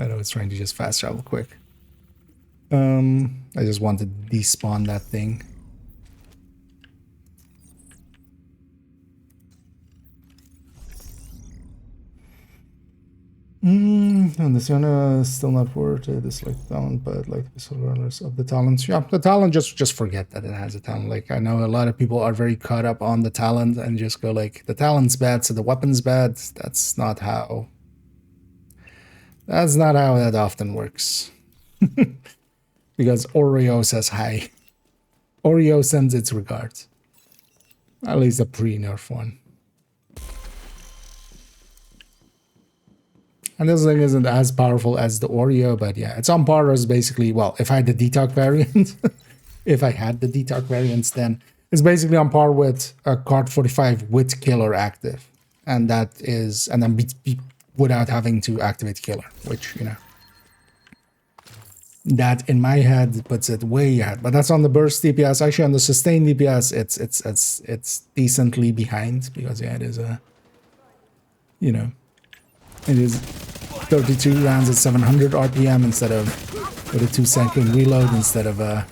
I was trying to just fast travel quick. I just want to despawn that thing. And this one is still not worth it. It's like talent, but like the runners of the talents. Yeah, the talent, just forget that it has a talent. Like I know a lot of people are very caught up on the talent and just go like the talent's bad, so the weapon's bad. That's not how that often works. Because Oreo says hi. Oreo sends its regards. At least a pre-nerf one. And this thing isn't as powerful as the Oreo, but yeah, it's on par as basically, well, if I had the detox variant, if I had the detox variants, then it's basically on par with a card 45 with killer active. And that is, and then without having to activate killer, which, you know, that in my head puts it way ahead. But that's on the burst DPS. Actually, on the sustained DPS, it's decently behind because yeah, it is a, you know, it is 32 rounds at 700 RPM instead of with a 2-second reload instead of a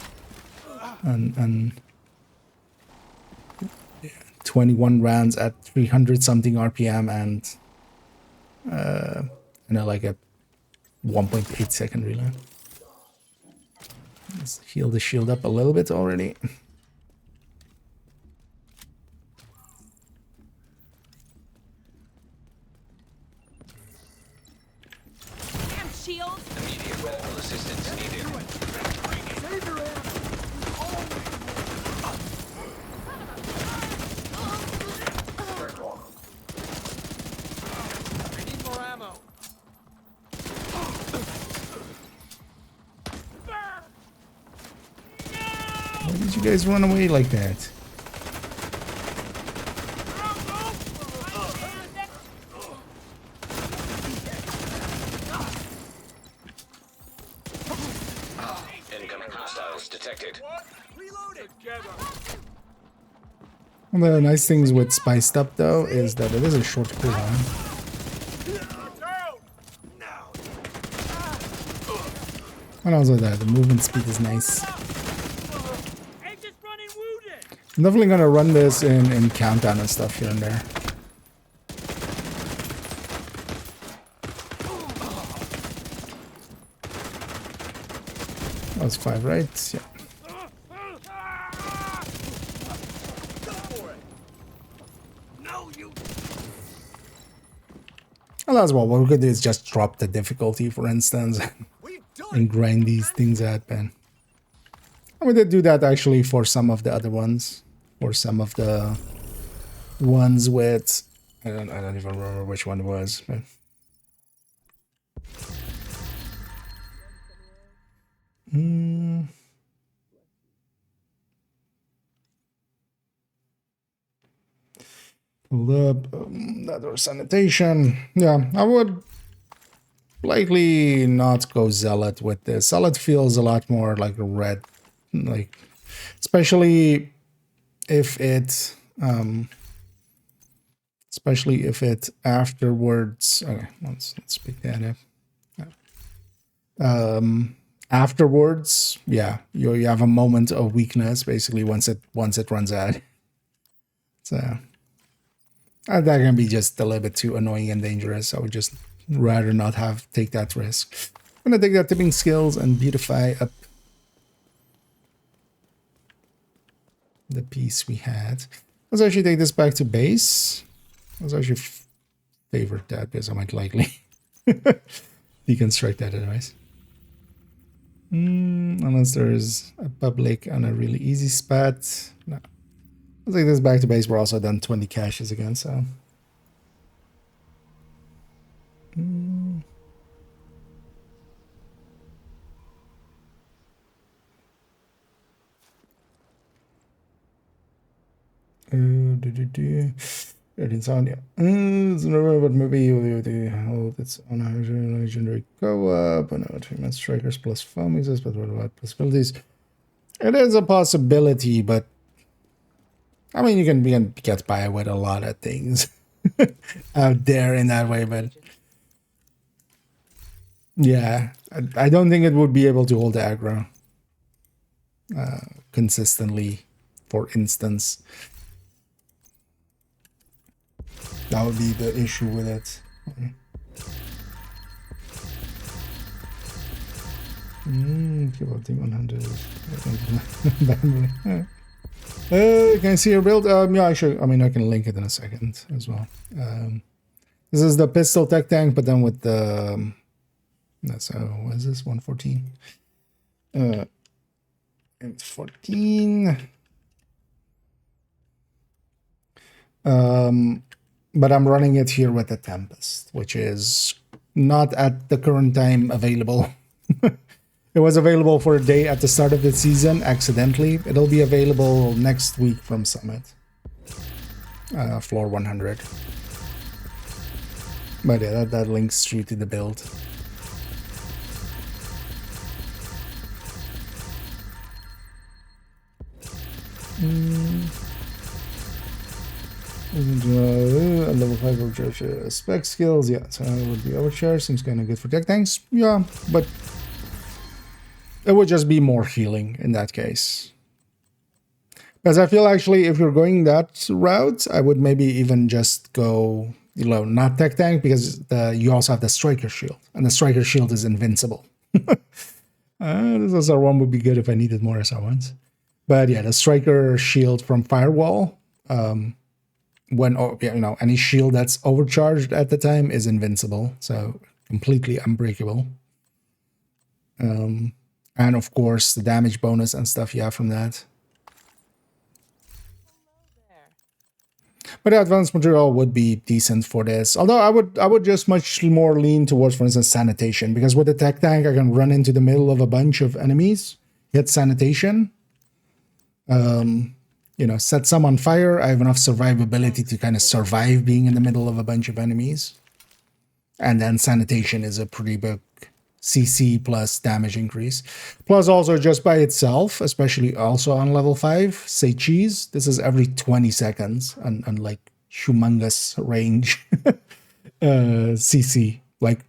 21 rounds at 300 something RPM and you know, like a 1.8 second reload. Let's heal the shield up a little bit already. Shield. Immediate medical assistance needed. I need more ammo. Why did you guys run away like that? Incoming hostiles detected. Reloaded. One of the nice things with Spiced Up, though, is that it is a short cooldown. And also that the movement speed is nice. I'm definitely gonna run this in countdown and stuff here and there. That was 5, right? Yeah. And that's what we could do is just drop the difficulty, for instance, and grind these things out, man. And we did do that actually for some of the other ones. For some of the ones with I don't even remember which one it was, but hold up, that was sanitation. Yeah, I would likely not go Zealot with this. Zealot feels a lot more like a red, like, especially if it afterwards. Okay, let's pick that up. Afterwards, yeah, you have a moment of weakness basically once it runs out. So that can be just a little bit too annoying and dangerous. I would just rather not take that risk. I'm gonna take that tipping skills and beautify up the piece we had. Let's actually take this back to base. Let's actually favorite that because I might likely deconstruct that otherwise. Unless there's a public on a really easy spot. No. Let's take this back to base. We're also done 20 caches again, so. Insomnia. But maybe you hold its own legendary co-op and no 3-man strikers plus foam exists, but what about possibilities? It is a possibility, but I mean you can get by with a lot of things out there in that way, but yeah, I don't think it would be able to hold aggro consistently, for instance. That would be the issue with it. Keyboard T100. Can I see your build? Yeah, actually, I mean, I can link it in a second as well. This is the pistol tech tank, but then with the... That's what is this? 114. It's 14. But I'm running it here with the Tempest, which is not at the current time available. It was available for a day at the start of the season, accidentally. It'll be available next week from Summit. Floor 100. But yeah, that links straight to the build. Level 5 overcharge spec skills, yeah, so it would be overcharge, seems kind of good for tech tanks, yeah, but it would just be more healing in that case. Because I feel actually if you're going that route, I would maybe even just go, you know, not tech tank, because you also have the striker shield, and the striker shield is invincible. This SR1 would be good if I needed more SR1s. But yeah, the striker shield from Firewall, when, you know, any shield that's overcharged at the time is invincible, so completely unbreakable. And of course, the damage bonus and stuff you have from that. But the advanced material would be decent for this. Although I would just much more lean towards, for instance, sanitation, because with the tech tank I can run into the middle of a bunch of enemies, hit sanitation, you know, set some on fire. I have enough survivability to kind of survive being in the middle of a bunch of enemies. And then sanitation is a pretty big CC plus damage increase. Plus also just by itself, especially also on level 5, say cheese, this is every 20 seconds and like humongous range CC. Like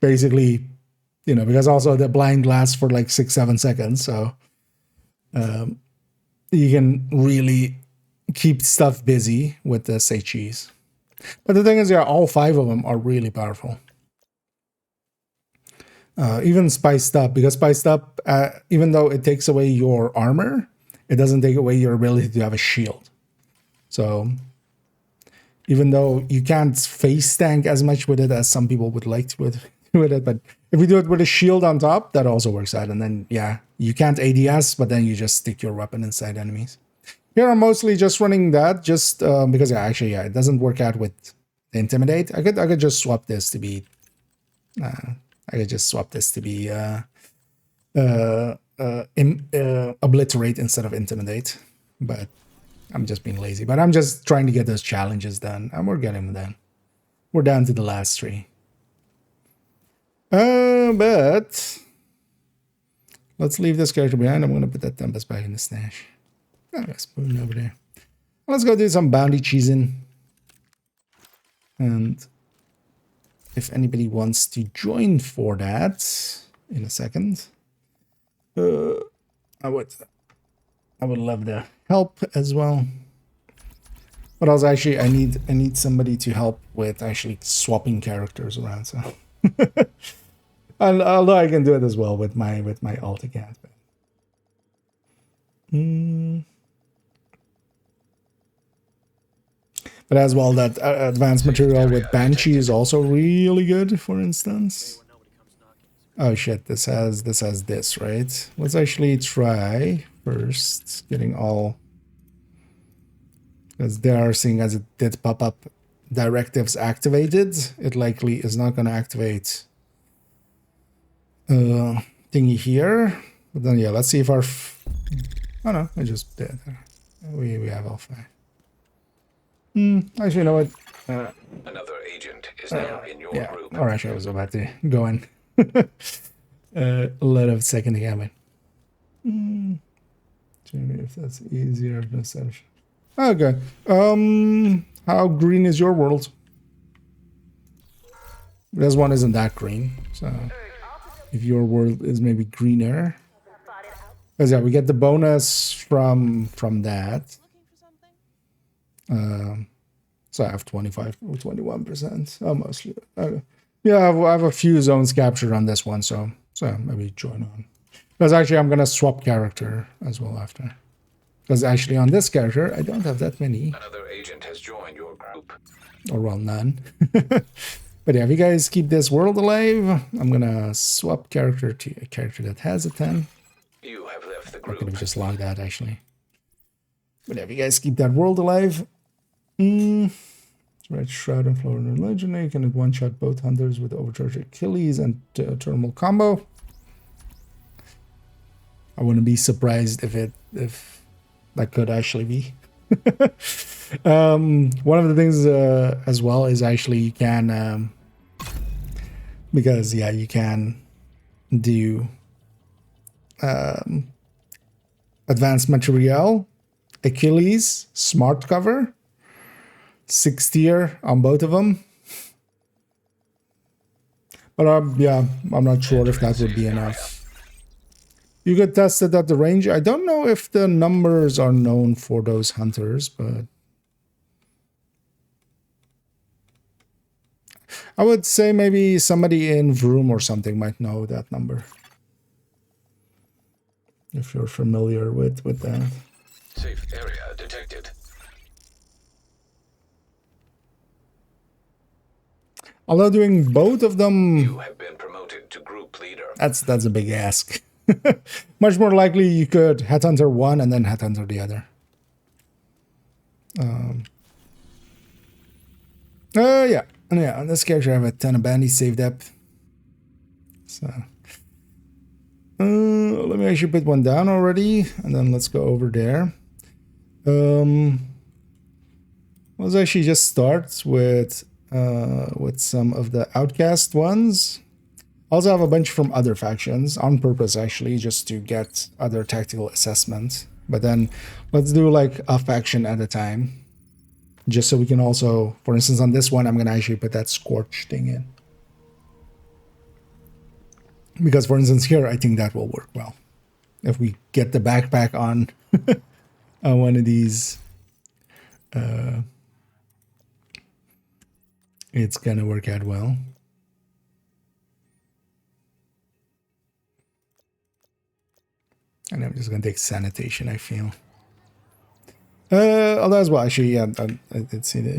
basically, you know, because also the blind lasts for like 6-7 seconds, so you can really keep stuff busy with the say cheese. But the thing is, yeah, all 5 of them are really powerful. Even spiced up, because spiced up, even though it takes away your armor, it doesn't take away your ability to have a shield. So even though you can't face tank as much with it as some people would like to with it, but if you do it with a shield on top, that also works out. And then, yeah, you can't ADS, but then you just stick your weapon inside enemies. Here I'm mostly just running that, just because, yeah, actually, yeah, it doesn't work out with the Intimidate. I could just swap this to be... Obliterate instead of Intimidate, but I'm just being lazy. But I'm just trying to get those challenges done, and we're getting them done. We're down to the last 3. But let's leave this character behind. I'm going to put that Tempest back in the stash. Oh, spoon over there. Let's go do some bounty cheesing. And if anybody wants to join for that in a second, I would love the help as well. But also, actually, I need somebody to help with actually swapping characters around. So, and although I can do it as well with my alt account. But as well, that advanced material with Banshee is also really good, for instance. Oh shit, this has this, right? Let's actually try first getting all, because they are seeing as it did pop up directives activated, it likely is not going to activate thingy here. But then yeah, let's see if our oh no, I just did. We have all 5. Actually, you know what? Another agent is now in your group. Or actually, I was about to go in. A lot of second gamut. If that's easier. Okay. How green is your world? This one isn't that green, so if your world is maybe greener, because yeah, we get the bonus from that. So I have 25 or 21%, mostly. Yeah, I have a few zones captured on this one, so maybe join on. Because actually I'm gonna swap character as well after. Because actually on this character I don't have that many. Another agent has joined your group. Or well, none. But yeah, if you guys keep this world alive, I'm gonna swap character to a character that has a 10. You have left the I could group. have just logged that actually. But yeah, if you guys keep that world alive. Red Shroud and Florida Legendary can one-shot both hunters with overcharged Achilles and thermal combo. I wouldn't be surprised if that could actually be. One of the things as well is actually you can because yeah, you can do advanced material, Achilles, smart cover, 6 tier on both of them. But yeah, I'm not sure if that would be enough. You could test it at the range. I don't know if the numbers are known for those hunters, but I would say maybe somebody in Vroom or something might know that number. If you're familiar with that. Safe area detected. Although doing both of them, You have been promoted to group leader. that's a big ask. Much more likely you could headhunter one and then headhunter the other. Yeah. And yeah, on this character I have a ton of bandy save depth. So let me actually put one down already, and then let's go over there. Let's actually just start with some of the outcast ones. Also have a bunch from other factions on purpose, actually, just to get other tactical assessment. But then let's do like a faction at a time, just so we can also, for instance, on this one, I'm gonna actually put that Scorch thing in. Because, for instance, here, I think that will work well. If we get the backpack on, on one of these, it's gonna work out well. And I'm just gonna take sanitation, I feel. Although as well, actually, yeah, I did see that.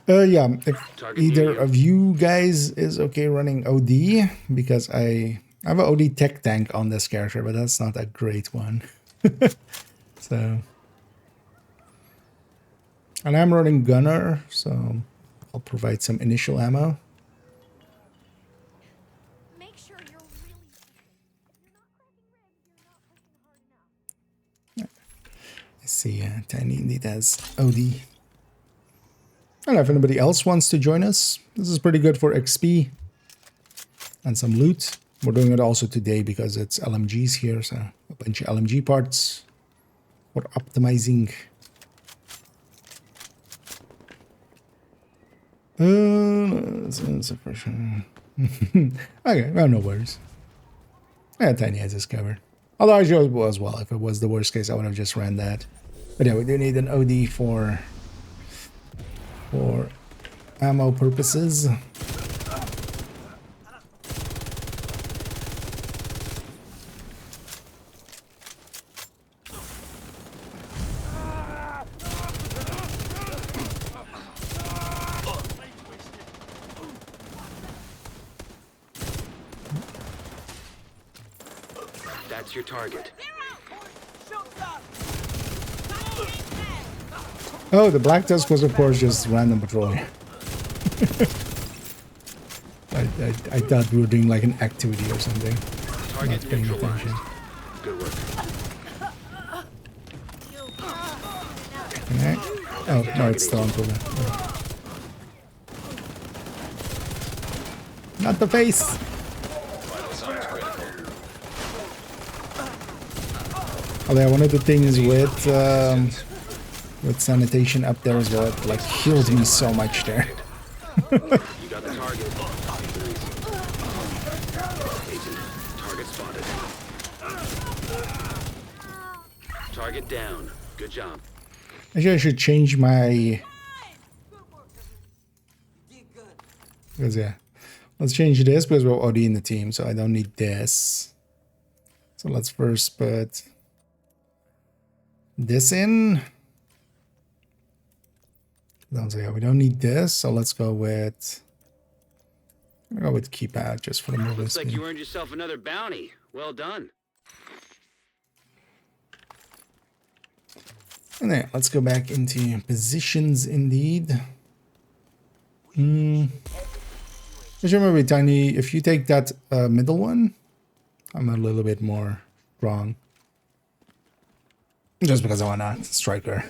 Yeah, if either of you guys is okay running OD, because I have an OD tech tank on this character, but that's not a great one. So, and I'm running Gunner, so I'll provide some initial ammo. Make sure you're really pushing. If you're not cracking ribs, you're not pushing hard enough. I see, Tiny indeed has OD. I don't know if anybody else wants to join us. This is pretty good for XP and some loot. We're doing it also today because it's LMGs here, so a bunch of LMG parts for optimizing. That's a question. Okay, well, no worries. Yeah, Tiny has this covered. Although I should as well. If it was the worst case, I would have just ran that. But yeah, we do need an OD for ammo purposes. That's your target. Oh, the Black Tusk was of course just random patrolling. I thought we were doing like an activity or something. Target Not paying neutralized. attention. Good work. Okay. Oh, no, it's still on program. Not the face! Vital signs critical. Although one of the things with sanitation up there as well, it like healed me so much there. You got the target. Agent, target spotted. Target down. Good job. Actually, I should change my... Because yeah, let's change this because we're already in the team, so I don't need this. So let's first put this in. So yeah, we don't need this, so let's go with keypad just for the movement Looks like speed. you earned yourself another bounty. Well done. And then let's go back into positions indeed. Just remember, Tiny, if you take that middle one, I'm a little bit more wrong. Just because I want a striker.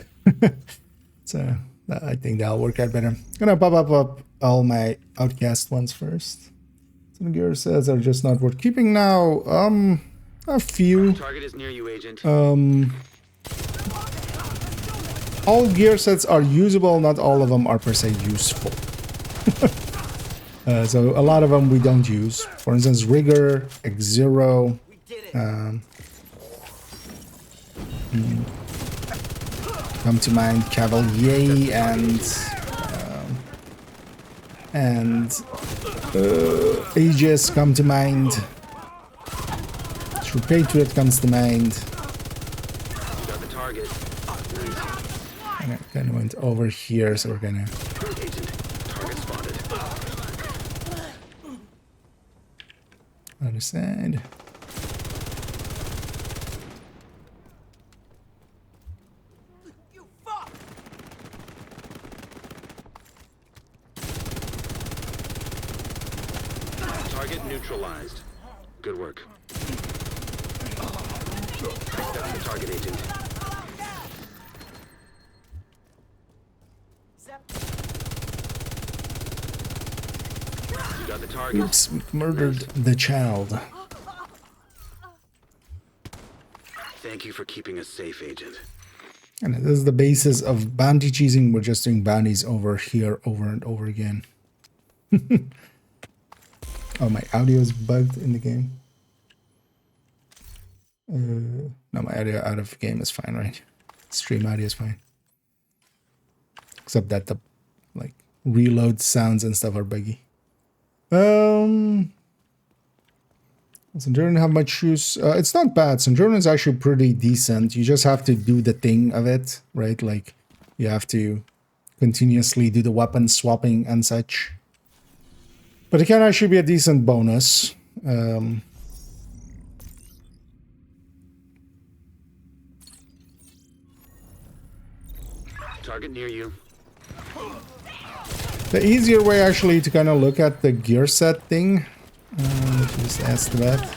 So I think that'll work out better. Gonna pop up all my outcast ones first. Some gear sets are just not worth keeping now. A few. Target is near you, Agent. All gear sets are usable, not all of them are per se useful. So a lot of them we don't use. For instance, Rigger, X0, come to mind Cavalier and Aegis come to mind. True Patriot comes to mind. Got the target. And I kind of went over here, so we're gonna. Agent, target spotted. Other side. You fuck! Target neutralized. Good work. That's the target, Agent. You got the target. Oops, we murdered the child. Thank you for keeping us safe, Agent. And this is the basis of bounty cheesing. We're just doing bounties over here over and over again. Oh, my audio is bugged in the game. No, my audio out of game is fine, right? Stream audio is fine. Except that the like reload sounds and stuff are buggy. Centurion have much use. It's not bad. Centurion is actually pretty decent. You just have to do the thing of it, right? Like you have to continuously do the weapon swapping and such. But it can actually be a decent bonus. Target near you. The easier way actually to kind of look at the gear set thing. Just ask that.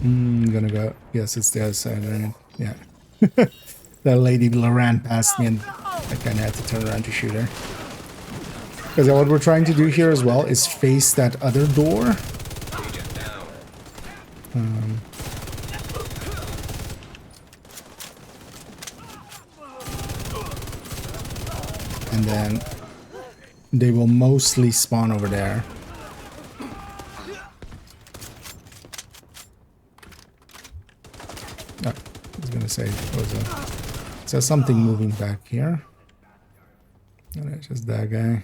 I'm gonna go. Yes, it's the other side, right? Yeah. That lady ran past me and I kind of had to turn around to shoot her. Because what we're trying to do here as well is face that other door. And then they will mostly spawn over there. Oh, I was gonna say there's something moving back here. And it's just that guy.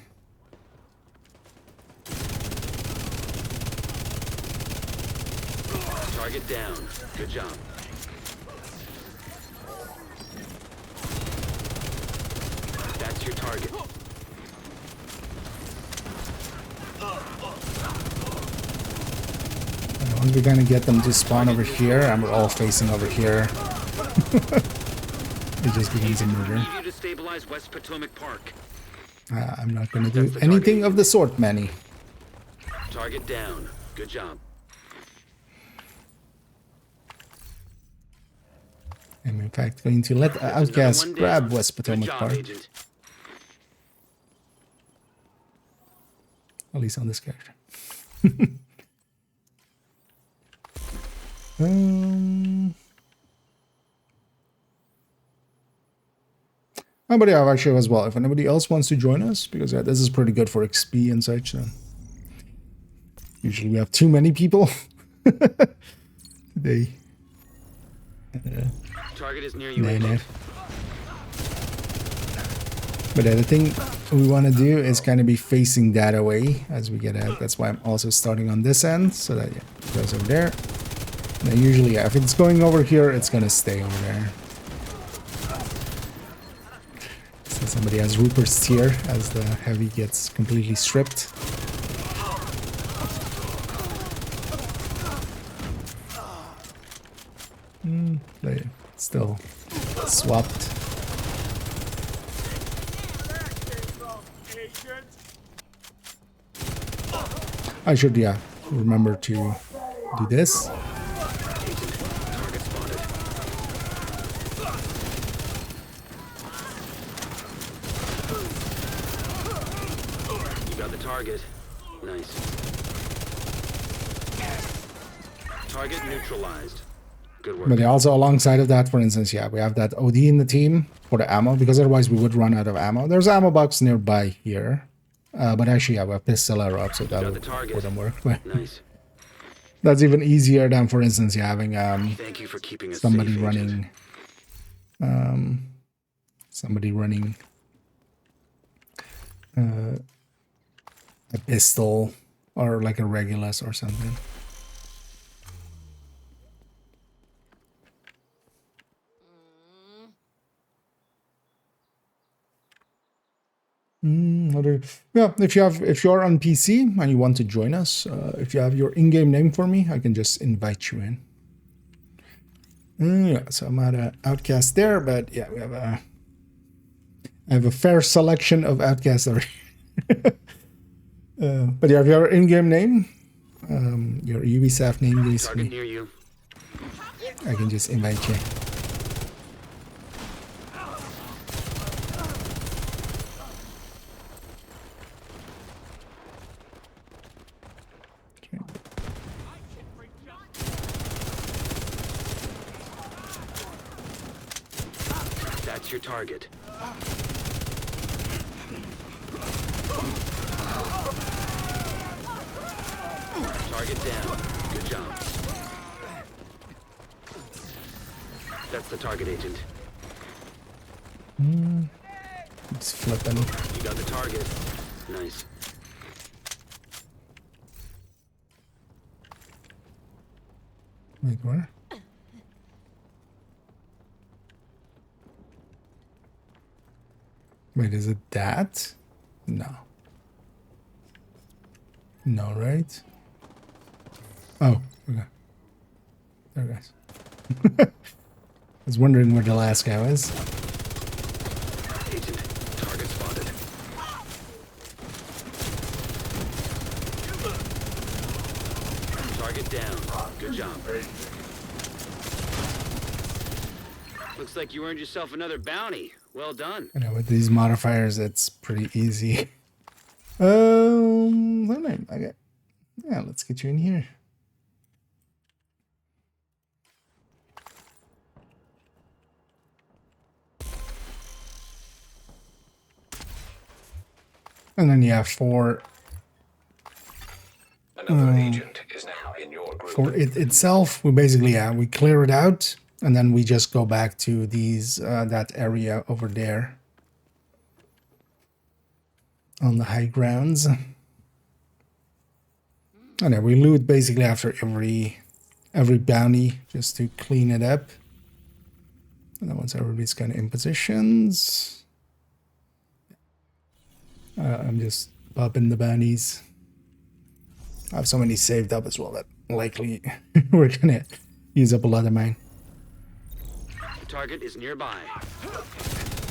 Target down. Good job. That's your target. And once we're gonna get them to spawn over here, and we're all facing over here. It just begins a murder. Need you to stabilize West Potomac Park. I'm not gonna do anything of the sort, Manny. Target down. Good job. I'm in fact going to let Outcast grab West Potomac Park. Agent. At least on this character. But yeah, actually as well, if anybody else wants to join us, because this is pretty good for XP and such. So usually we have too many people today. Target is near you, Nah. Agent. But the thing we want to do is kind of be facing that away as we get out. That's why I'm also starting on this end, so that yeah, it goes over there. Now, usually, yeah, if it's going over here, it's gonna stay over there. So somebody has Rupert's Tear as the heavy gets completely stripped. They still swapped. I should, yeah, remember to do this. Target spotted. You got the target. Nice. Target neutralized. Good work. But yeah, also alongside of that, for instance, yeah, we have that OD in the team for the ammo, because otherwise we would run out of ammo. There's ammo box nearby here. But actually, yeah, we have pistol arrow up, so that wouldn't work. But Nice. that's even easier than, for instance, yeah, having Thank you for keeping us somebody safe, Agent. running a pistol or like a Regulus or something. Yeah, if you're on PC and you want to join us, if you have your in-game name for me, I can just invite you in. Yeah, so I'm at an outcast there, but yeah, I have a fair selection of outcasts already. But yeah, if you have your in-game name, your Ubisoft name gives Target me, near you. I can just invite you. That's your target. Target down. Good job. That's the target, Agent. It's flipping. You got the target. Nice. Wait, where? Wait, is it that? No. No, right? Oh, okay. There it is. I was wondering where the last guy was. Agent, target spotted. Target down. Good job. Looks like you earned yourself another bounty. Well done. You know, with these modifiers, it's pretty easy. Okay. Yeah, let's get you in here. And then you have for Another agent is now in your group. for it itself, we basically we clear it out, and then we just go back to these that area over there on the high grounds. And then we loot basically after every bounty just to clean it up. And then once everybody's kind of in positions, I'm just popping the bounties. I have so many saved up as well that likely we're gonna use up a lot of mine. The target is nearby.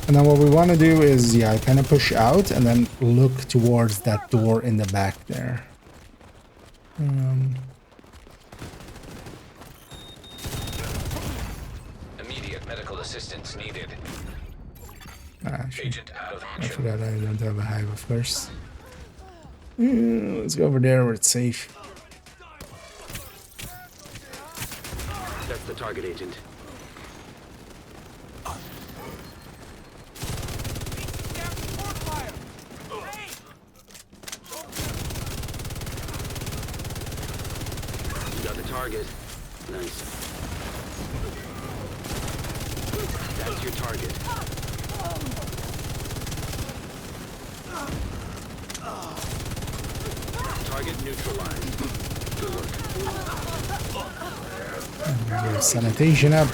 And then what we want to do is, yeah, kind of push out and then look towards that door in the back there. Immediate medical assistance needed. Actually, Agent out of I action. forgot I don't have a hive, of course. Let's go over there where it's safe. That's the target, Agent. You got the target. Nice. That's your target. Target neutralized. Good work. There's sanitation up.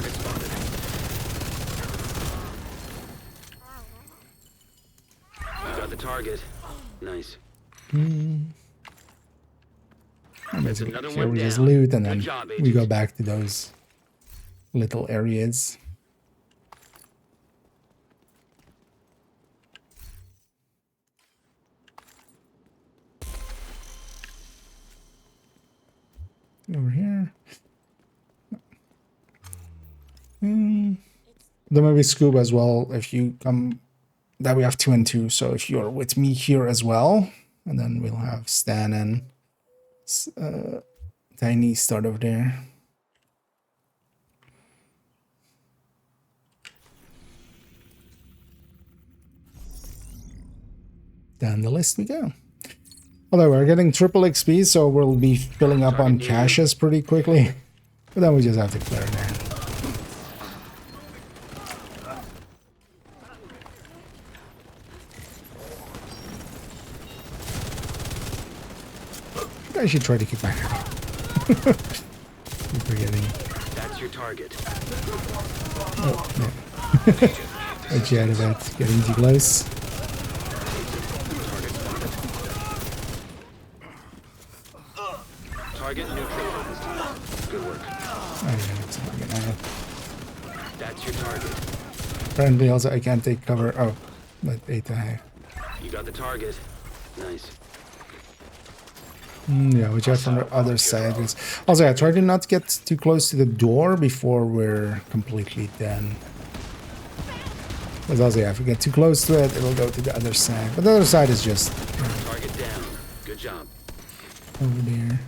You got the target. Nice. And That's basically, another here one we just down. loot and Good then job, we go Agent. back to those little areas. Over here. There may be scuba as well if you come. That we have 2 and 2. So if you're with me here as well, and then we'll have Stan and Tiny start over there. Down the list we go. Although we're getting triple XP, so we'll be filling up on caches pretty quickly. But then we just have to clear it there. I should try to keep back. Keep forgetting. That's your target. Oh, no. I chatted about getting too close. Target neutralized. Good work. Oh, yeah, it's not gonna- That's your target. Apparently also I can't take cover. Oh, but 8 I have. You got the target. Nice. Yeah, which out from the other side is also I try to not get too close to the door before we're completely done. Because also if we get too close to it, it'll go to the other side. But the other side is just Target down. Good job. over there.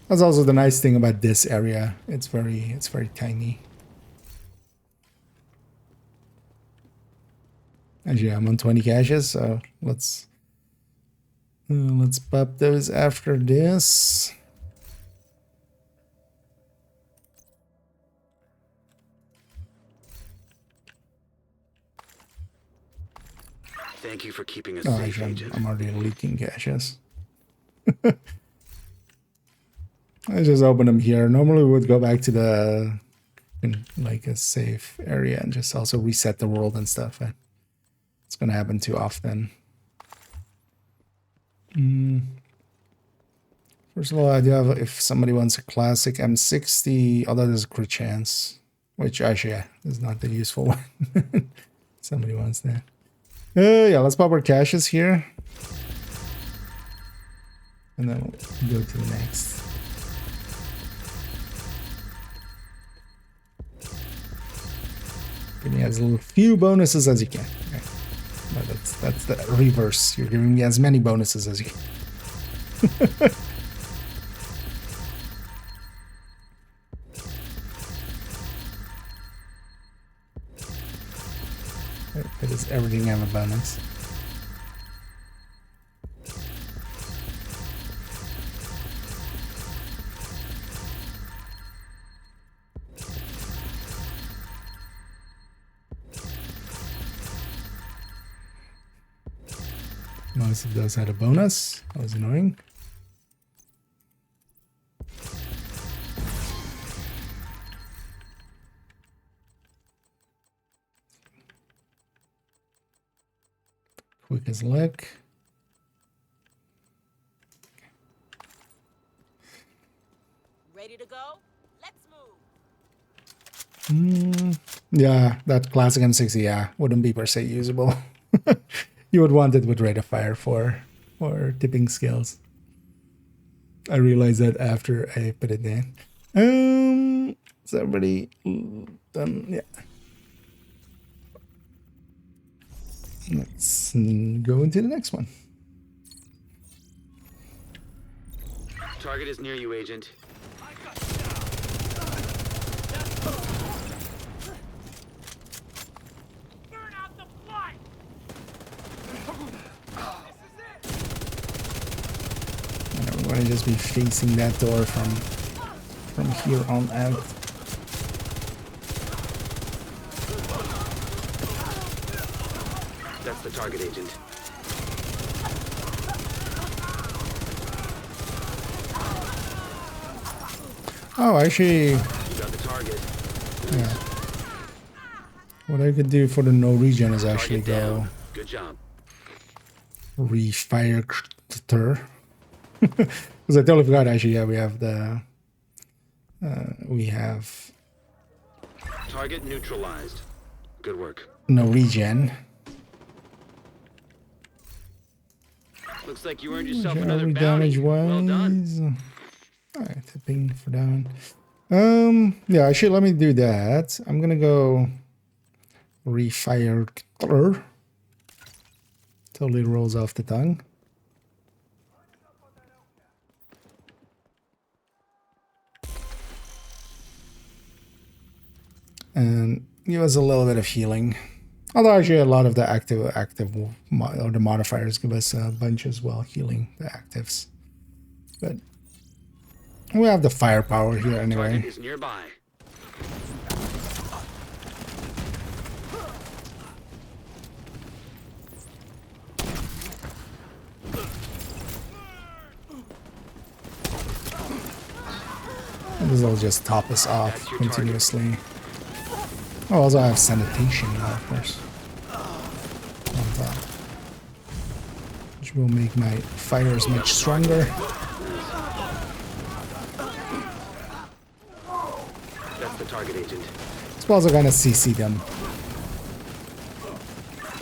That's also the nice thing about this area. It's very tiny. Actually, I'm on 20 caches, so let's pop those after this. Thank you for keeping us Oh, safe, actually, Agent. I'm already leaking caches. I just open them here. Normally we would go back to the like a safe area and just also reset the world and stuff. And it's gonna happen too often. First of all, I do have if somebody wants a classic M60, although there's a crit chance, which actually is not the useful one. Somebody wants that. Yeah, let's pop our caches here. And then we'll go to the next. Give me as little few bonuses as you can. Okay. No, that's the reverse. You're giving me as many bonuses as you can. It is everything have a bonus. Most of those had a bonus. That was annoying. Quick as luck. Ready to go? Let's move. Yeah, that classic M60, yeah, wouldn't be per se usable. You would want it with rate of fire for tipping skills. I realized that after I put it in. Is everybody done? Yeah. Let's go into the next one. Target is near you, Agent. Burn out the blood! And I'm gonna just be facing that door from here on out. That's the target, Agent. Oh, actually, You got the target. yeah. What I could do for the no regen is actually Target go down. Good job. refire because I totally forgot. Actually, yeah, we have the we have Target neutralized. Good work. no regen. Looks like you earned yourself another Every bounty. damage Well done. wise. Alright, tipping for down. Yeah, actually, let me do that. I'm gonna go refire. Totally rolls off the tongue. And give us a little bit of healing. Although actually a lot of the active or the modifiers give us a bunch as well, healing the actives. But we have the firepower here anyway. Target is nearby. This will just top us off continuously. Oh, also I have sanitation now, of course. On top. Which will make my fighters much stronger. That's the target, Agent. It's also gonna CC them.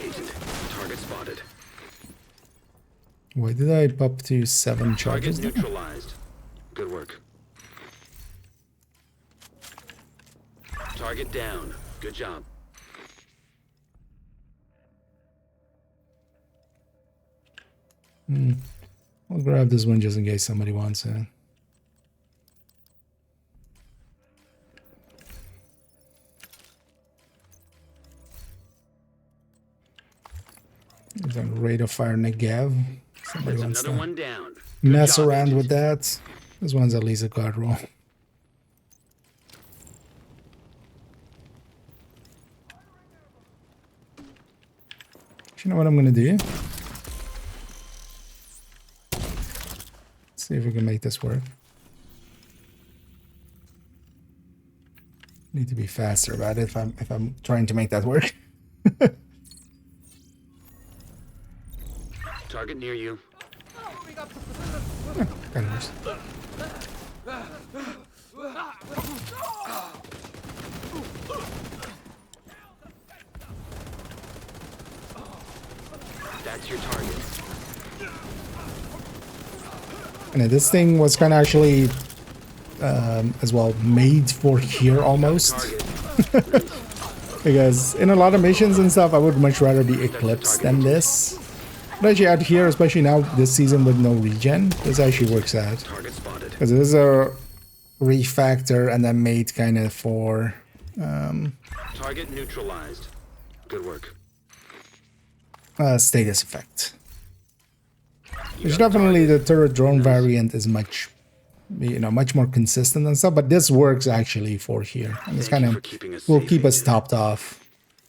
Agent, target spotted. Why did I pop to 7 charges? Target neutralized. Good work. Target down. Good job. I'll grab this one just in case somebody wants it. There's a rate of fire Negev. Somebody There's wants another to one down. Good mess job, around Agent. with that. This one's at least a guard roll. You know what I'm gonna do? Let's see if we can make this work. Need to be faster about it if I'm trying to make that work. Target near you. Kind of worse. That's your target. And this thing was kind of actually as well made for here almost. Target. Because in a lot of missions and stuff, I would much rather be Eclipse than this. But actually out here, especially now this season with no regen, this actually works out. Target spotted. Because it is a refactor and then made kind of for Target neutralized. Good work. status effect. You Which got the definitely target. the turret drone variant is much, much more consistent and stuff. But this works actually for here. And it's Thank kind you of for keeping us will safe, keep us Agent. topped off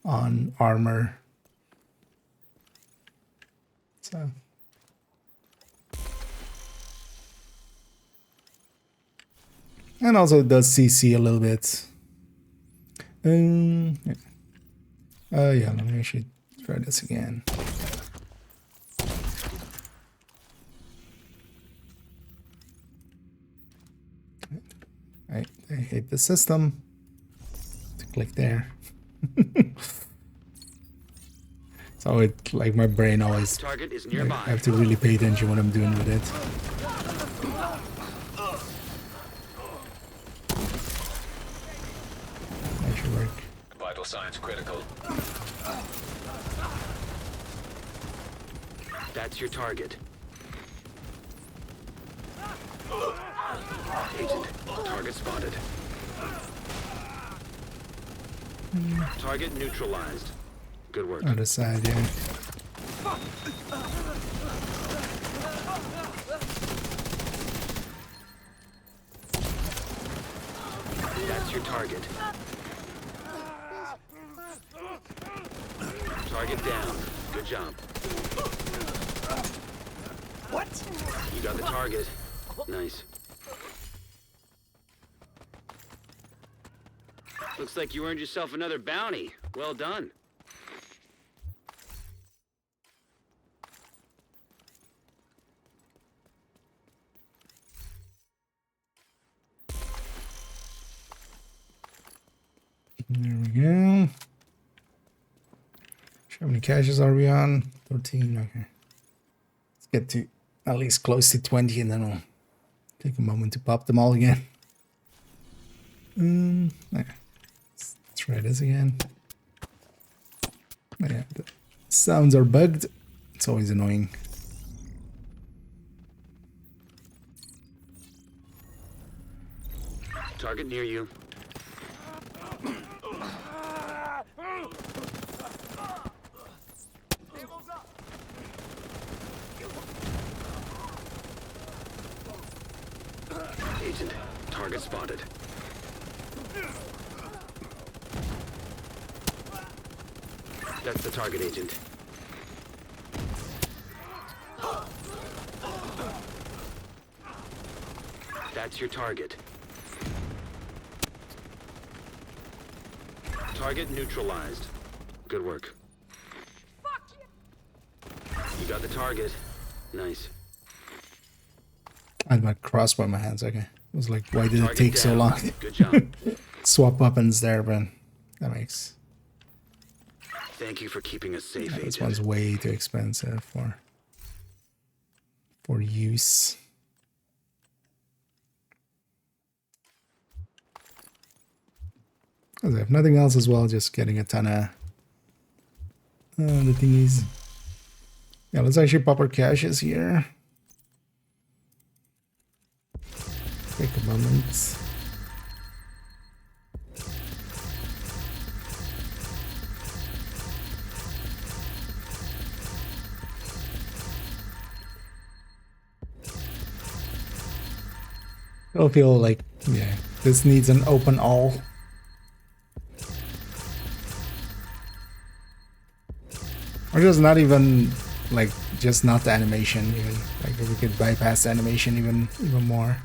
on armor. So. And also it does CC a little bit. Yeah. Yeah, let me actually try this again. I hate the system. To click there. So it like my brain always Target is I nearby. have to really pay attention what I'm doing with it. That should work. Vital signs critical. That's your target. Agent, target spotted. Target neutralized. Good work. Other side, yeah. That's your target. Target down. Good job. What? You got the target. Nice. Looks like you earned yourself another bounty. Well done. There we go. How many caches are we on? 13. Okay. Let's get to at least close to 20 and then we'll take a moment to pop them all again. Okay. Let's try this again. Yeah, the sounds are bugged. It's always annoying. Target near you. Agent, target spotted. That's the target, Agent. That's your target. Target neutralized. Good work. You got the target. Nice. I had my crossbow in my hands. Okay. I was like, why did it Target take so down. long? Good job. Swap weapons there, but that makes... Thank you for keeping us safe, This Agent. one's way too expensive for use. Because I have nothing else as well, just getting a ton of the thingies. Yeah, let's actually pop our caches here. Take a moment. I feel like, yeah, this needs an open all. Or just not even, like, just not the animation even. Like, if we could bypass the animation even more.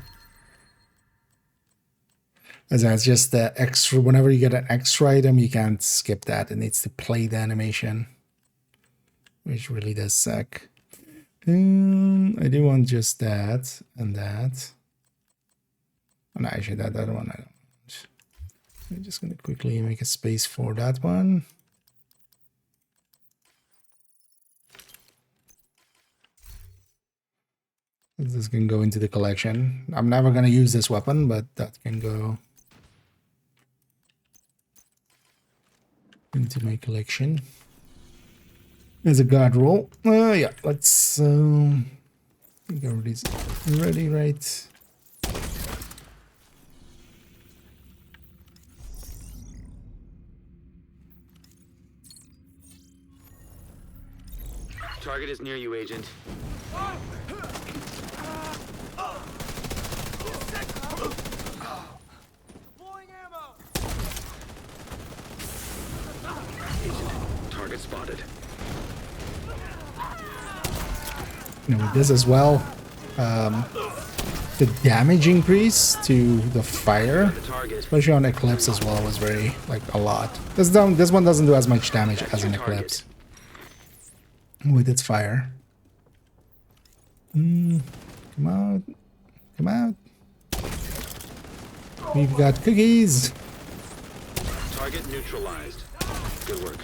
As it's just the extra, whenever you get an extra item, you can't skip that. It needs to play the animation. Which really does suck. I do want just that and that. Oh, no, actually, that one I don't want. I'm just going to quickly make a space for that one. This can go into the collection. I'm never going to use this weapon, but that can go into my collection as a guard roll. Yeah, let's I think everybody's ready, right? Target is near you, Agent. Agent, target spotted. You know, with this as well, the damage increase to the fire, The target. especially on Eclipse as well, was very, like, a lot. This one doesn't do as much damage as an Eclipse with its fire. Come out. Come out. We've got cookies. Target neutralized. Good work.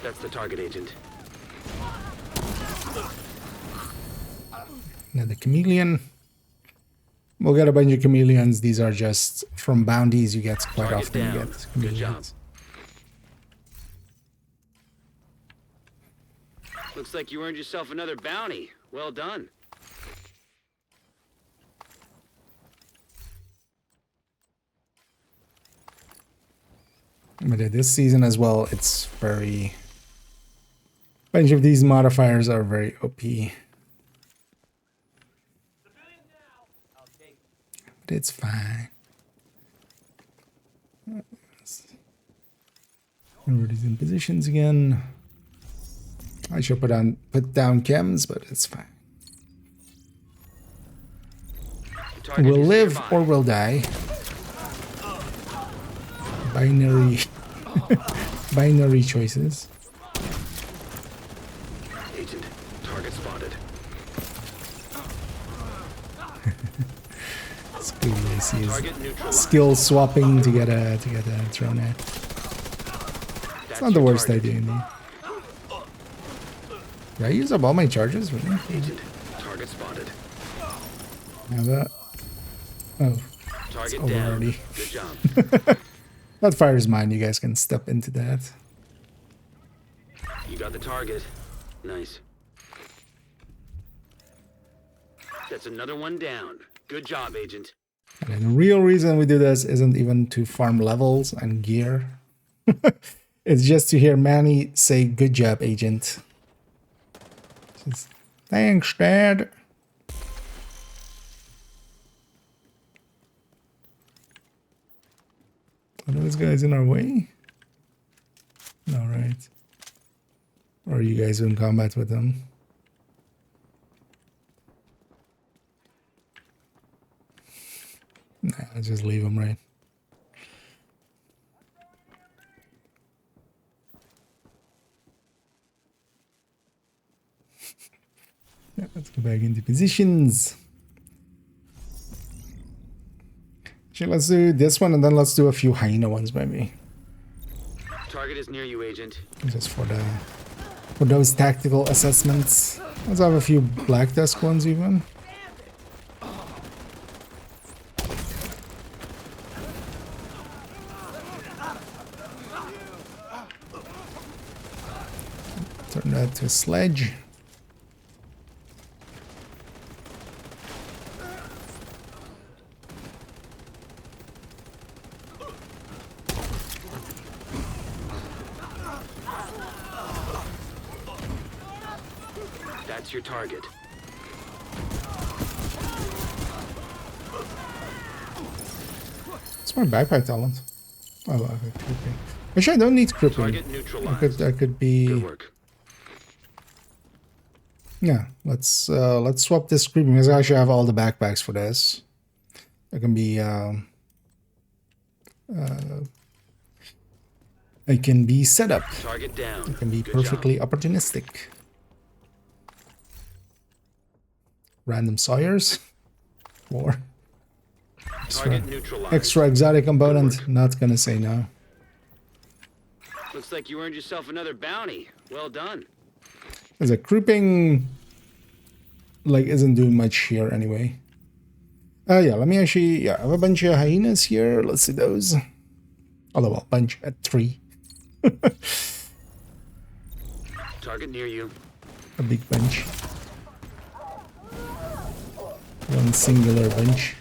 That's the target, Agent. Now the chameleon. We'll get a bunch of chameleons. These are just from bounties. You get quite Target often. You down. get Good job. chameleons. Looks like you earned yourself another bounty. Well done. But this season as well, it's very... A bunch of these modifiers are very OP. But it's fine. Everybody's in positions again. I should put down chems, but it's fine. Target We'll is live nearby. or we'll die. binary binary choices. Agent, target spotted. Target neutralized. Skill swapping to get a drone at. It's not the worst idea indeed. Did I use up all my charges? Really? Agent, target spotted. How about? Oh, Target over down. already. Good job. That fire's mine. You guys can step into that. You got the target. Nice. That's another one down. Good job, Agent. And the real reason we do this isn't even to farm levels and gear. It's just to hear Manny say, "Good job, Agent." Just, thanks, Dad. Are those guys in our way? No, right. Or are you guys in combat with them? Nah, I'll just leave them, right? Yeah, let's go back into positions. Actually, let's do this one and then let's do a few hyena ones, maybe. Target is near you, Agent. Just for those tactical assessments. Let's have a few black desk ones even. Turn that to a sledge. That's your target. It's my backpack talent. Oh, okay, cripping. Actually, I don't need cripping. Target neutralized. I could be. Good work. Yeah, let's swap this creeping because I actually have all the backpacks for this. I can be set up. Target down. I can be Good perfectly job. opportunistic. Random sawyers. Or Target neutralized. extra exotic Good component. work. Not gonna say no. Looks like you earned yourself another bounty. Well done. There's a creeping like isn't doing much here anyway. Yeah, let me actually I have a bunch of hyenas here. Let's see those. Although a bunch at 3. Target near you. A big bunch. One singular bunch.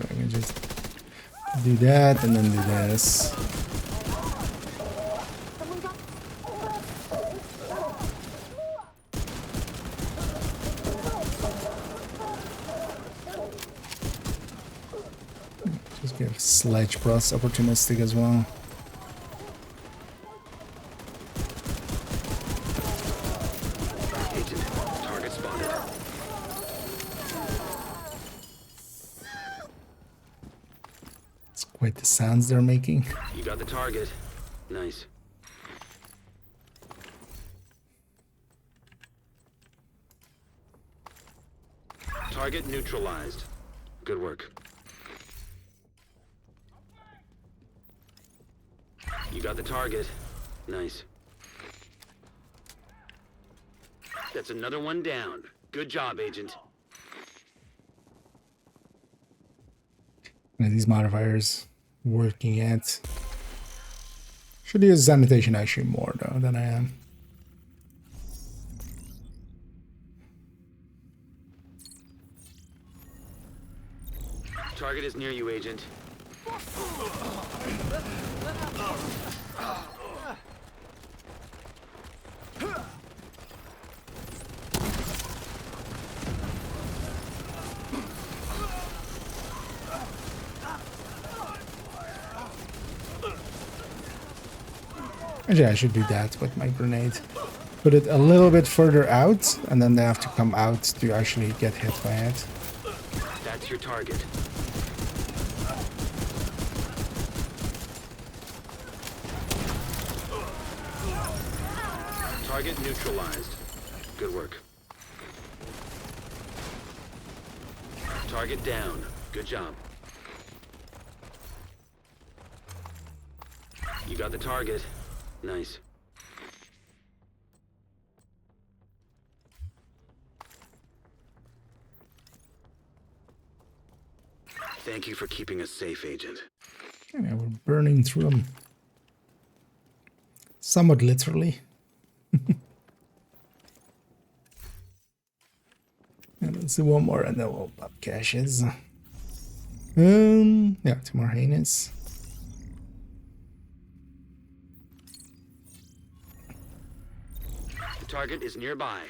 I can just do that and then do this. Just give sledge plus opportunistic as well. Agent, target spotted. It's quite the sounds they're making. You got the target. Nice. Target neutralized. Good work. You got the target. Nice. That's another one down. Good job, Agent. Are these modifiers working yet? Should use sanitation actually more though than I am. Target is near you, Agent. Actually, I should do that with my grenade. put it a little bit further out, and then they have to come out to actually get hit by it. That's your target. Target neutralized. Good work. Target down. Good job. You got the target. Nice. Thank you for keeping us safe, Agent. Yeah, we're burning through them. Somewhat literally. And let's do one more and then we'll pop caches. Yeah, 2 more hyenas. The target is nearby.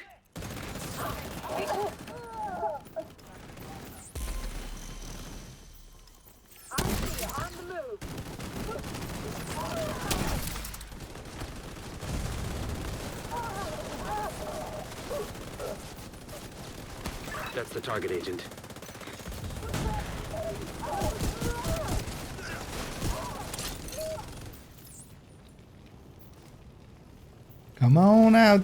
That's the target, Agent. Come on out.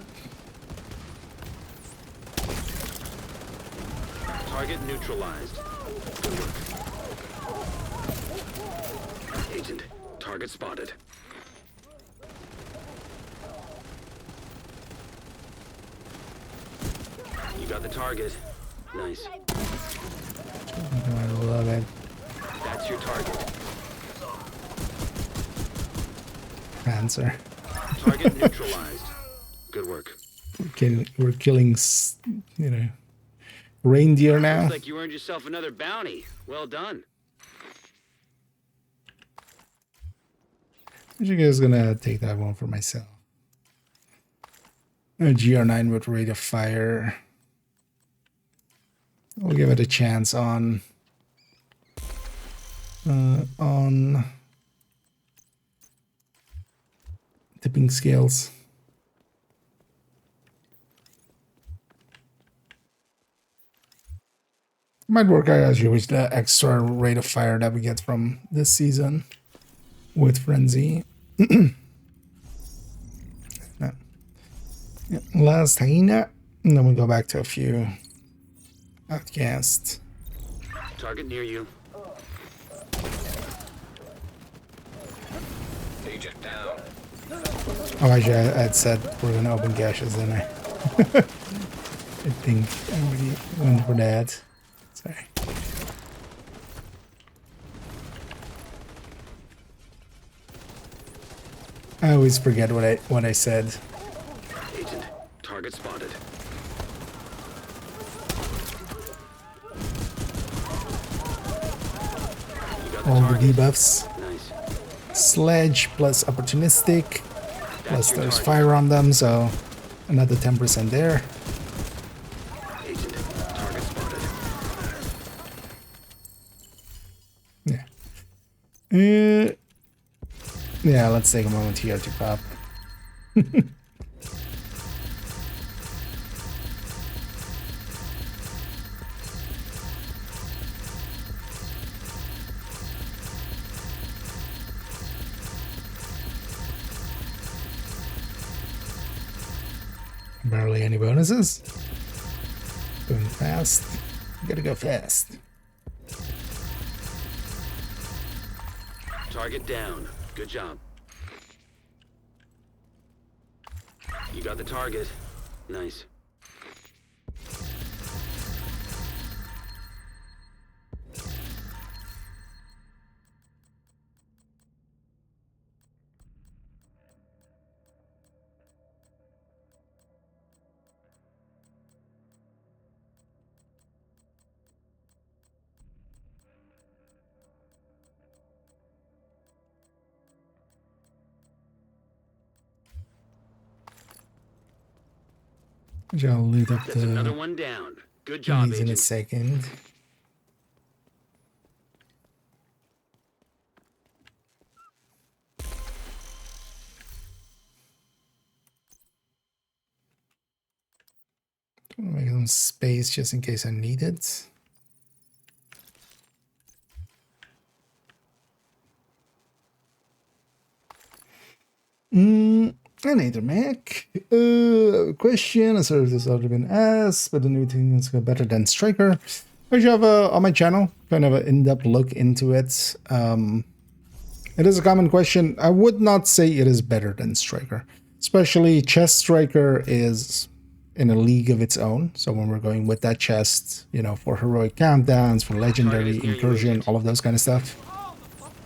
Target neutralized. Good work. Agent, target spotted. You got the target. Nice. I love it. That's your target. Answer. Target neutralized. Good work. We're killing, you know, reindeer now. Looks like you earned yourself another bounty. Well done. I think I was gonna take that one for myself. A GR9 with rate of fire. We'll give it a chance on tipping scales. Might work out actually with the extra rate of fire that we get from this season with Frenzy. No. Yeah, last hyena, and then we go back to a few outcasts. Target near you. Agent down. Oh, actually, I had said we're gonna open caches, didn't I? I think everybody went for that. Sorry. I always forget what I said. Agent, target spotted. You got the All the target. debuffs. Nice. Sledge plus opportunistic. Plus That's your there's target. fire on them, so another 10% there. Agent, target spotted. Yeah. Yeah, let's take a moment here to pop. Barely any bonuses. Going fast. Gotta go fast. Target down. Good job. You got the target. Nice. I'll loot up That's another the one down. Good job, keys in a Agent. second. Make some space just in case I need it. Another Mac. Question. A service has already been asked, but the new thing is better than Striker. I should have on my channel kind of an in-depth look into it. It is a common question. I would not say it is better than Striker, especially Chest Striker is in a league of its own. So when we're going with that chest, you know, for heroic countdowns, for legendary incursion, all of those kind of stuff.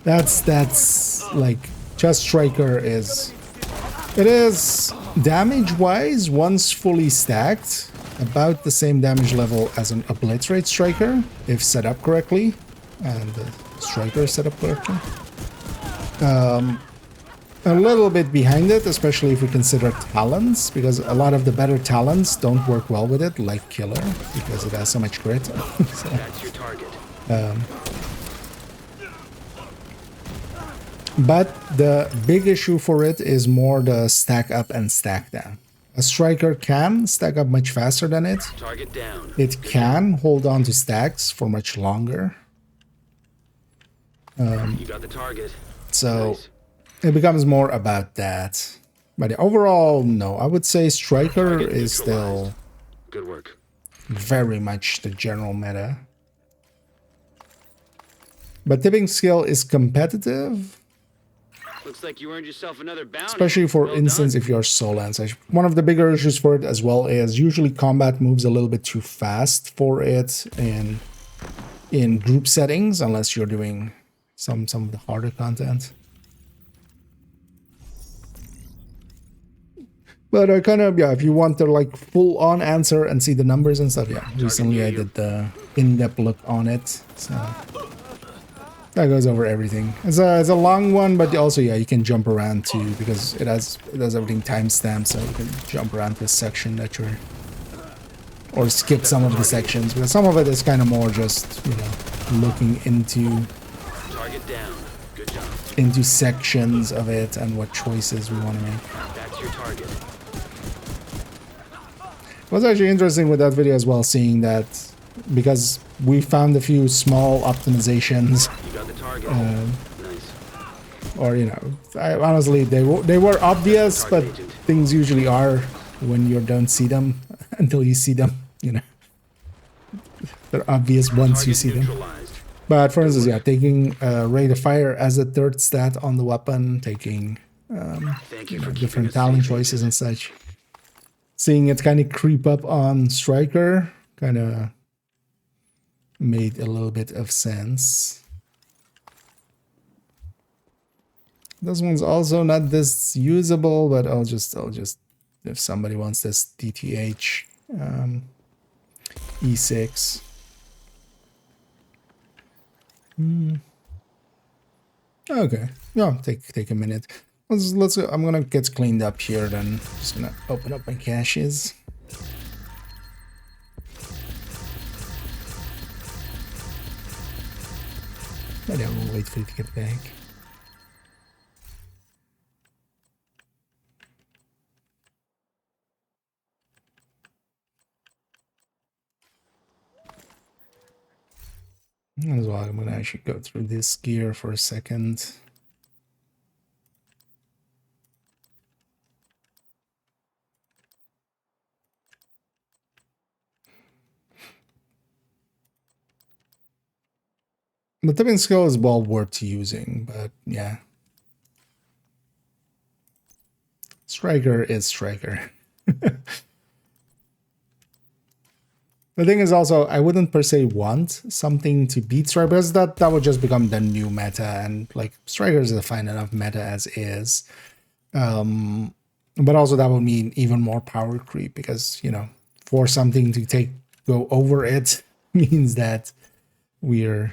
That's like Chest Striker is. It is damage-wise, once fully stacked, about the same damage level as an Obliterate Striker, if set up correctly, and the Striker is set up correctly. A little bit behind it, especially if we consider talents, because a lot of the better talents don't work well with it, like Killer, because it has so much crit. So, That's your target. But the big issue for it is more the stack up and stack down. A Striker can stack up much faster than it. Target down. It can hold on to stacks for much longer. You got the target. So Nice. it becomes more about that. But overall, no. I would say Striker Target is still Good work. very much the general meta. But Tipping Skill is competitive. Looks like you earned yourself another bounty. Especially for Well instance done. if you're Solans. One of the bigger issues for it as well is usually combat moves a little bit too fast for it in group settings, unless you're doing some of the harder content. But I kind of, yeah, if you want the like full on answer and see the numbers and stuff, yeah, recently I did the in-depth look on it. So that goes over everything. It's a long one, but also, yeah, you can jump around too, because it does everything timestamped, so you can jump around this section that you're, or skip some of the sections, because some of it is kind of more just, you know, looking into Target down. Good job. into sections of it and what choices we want to make. That's your target. It was actually interesting with that video as well, seeing that, because we found a few small optimizations, You got the target. Nice. or you know, honestly they were obvious, but things usually are when you don't see them until you see them. You know, they're obvious once you Target see them. neutralized. But for instance, yeah, taking rate of fire as a third stat on the weapon, taking Thank you for keeping different us talent safe, choices and such. Seeing it kind of creep up on Striker kind of made a little bit of sense. This one's also not this usable, but I'll just if somebody wants this DTH E6. Okay, yeah, take a minute. Let's. I'm gonna get cleaned up here. Then just gonna open up my caches. Maybe I will wait for you to get back. As well, I'm gonna actually go through this gear for a second. The tipping skill is well worth using, but yeah. Striker is Striker. The thing is also, I wouldn't per se want something to beat Striker, because that would just become the new meta, and like Striker is a fine enough meta as is. But also that would mean even more power creep, because, you know, for something to go over it means that we're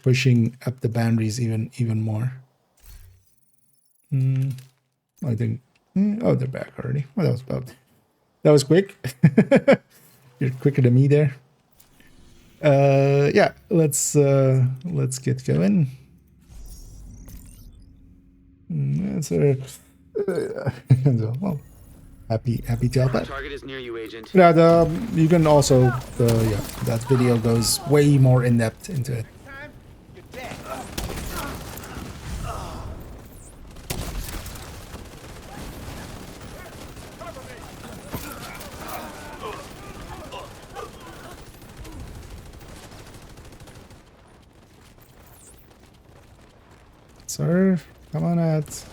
pushing up the boundaries even more. I think. Oh, they're back already. Well, that was quick. You're quicker than me there. Yeah, let's get going. That's well, Happy to help out. Target is near you, Agent. Yeah, you can also yeah, that video goes way more in depth into it. Time, you're dead. Sir, come on out.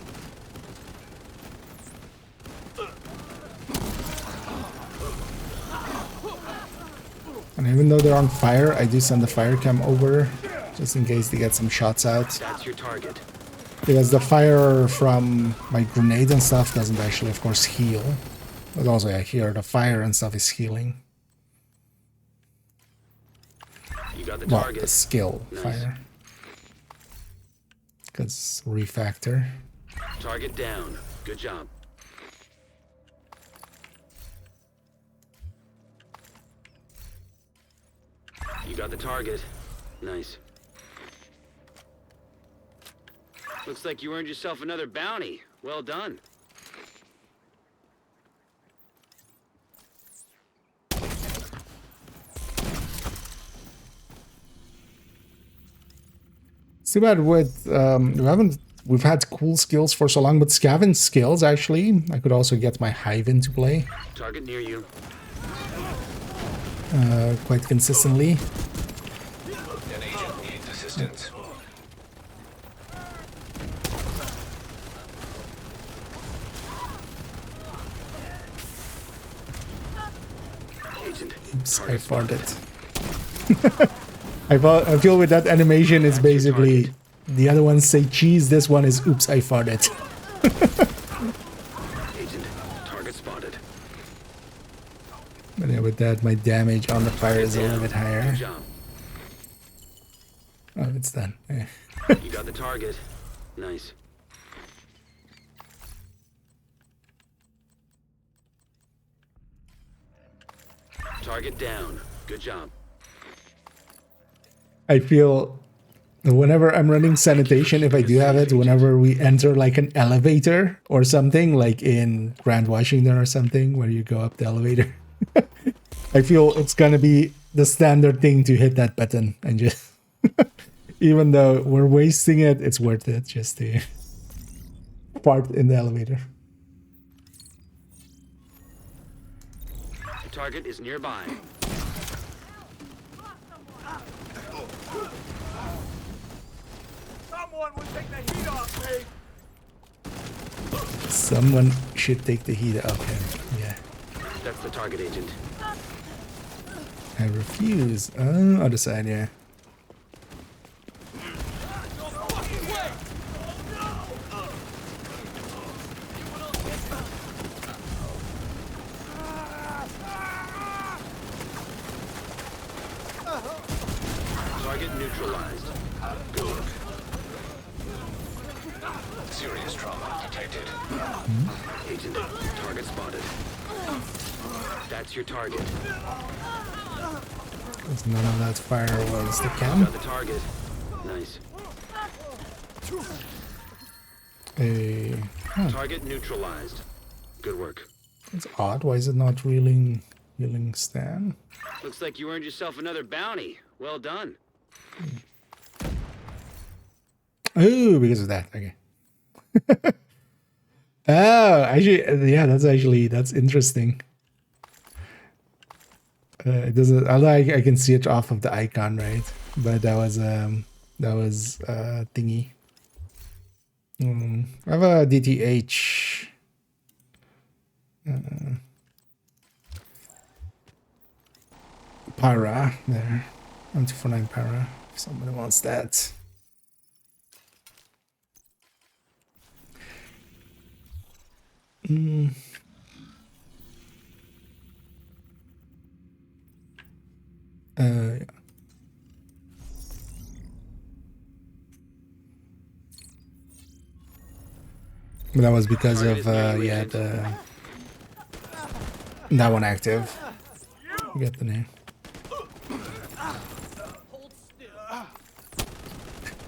And even though they're on fire, I do send the fire cam over just in case they get some shots out. That's your target. Because the fire from my grenade and stuff doesn't actually, of course, heal. But also, I hear the fire and stuff is healing. You got the Well, target. the skill Nice. fire. Because refactor. Target down. Good job. You got the target. Nice. Looks like you earned yourself another bounty. Well done. It's too bad with we've had cool skills for so long, but scavenge skills actually I could also get my hive into play Target near you. quite consistently. An agent needs assistance. Agent. Oops, I Target spotted. farted. I feel with that animation it's basically the other ones say cheese, this one is oops, I farted. Agent. Target spotted. But yeah, with that my damage on the fire is a little bit Good higher. job. Oh, it's done. Yeah. You got the target. Nice. Target down. Good job. I feel whenever I'm running sanitation, if I do have it, whenever we enter like an elevator or something, like in Grand Washington or something, where you go up the elevator, I feel it's gonna be the standard thing to hit that button and just, even though we're wasting it, it's worth it just to fart in the elevator. The target is nearby. Someone would take the heat off me. Someone should take the heat off him. Yeah, That's the target, Agent. I refuse. Oh, other side, yeah. Target neutralized. Good work. Serious trauma detected. Agent, target spotted. That's your target. Because none of that fire was the cam. Got the target. Nice. Target neutralized. Good work. It's odd. Why is it not healing Stan? Looks like you earned yourself another bounty. Well done. Oh, because of that. Okay. Oh, actually, yeah, that's interesting. It doesn't. Although I can see it off of the icon, right? But that was thingy. I have a DTH. Para there. 1249 para. If somebody wants that. Yeah. But that was because of yeah, that one active. You get the name.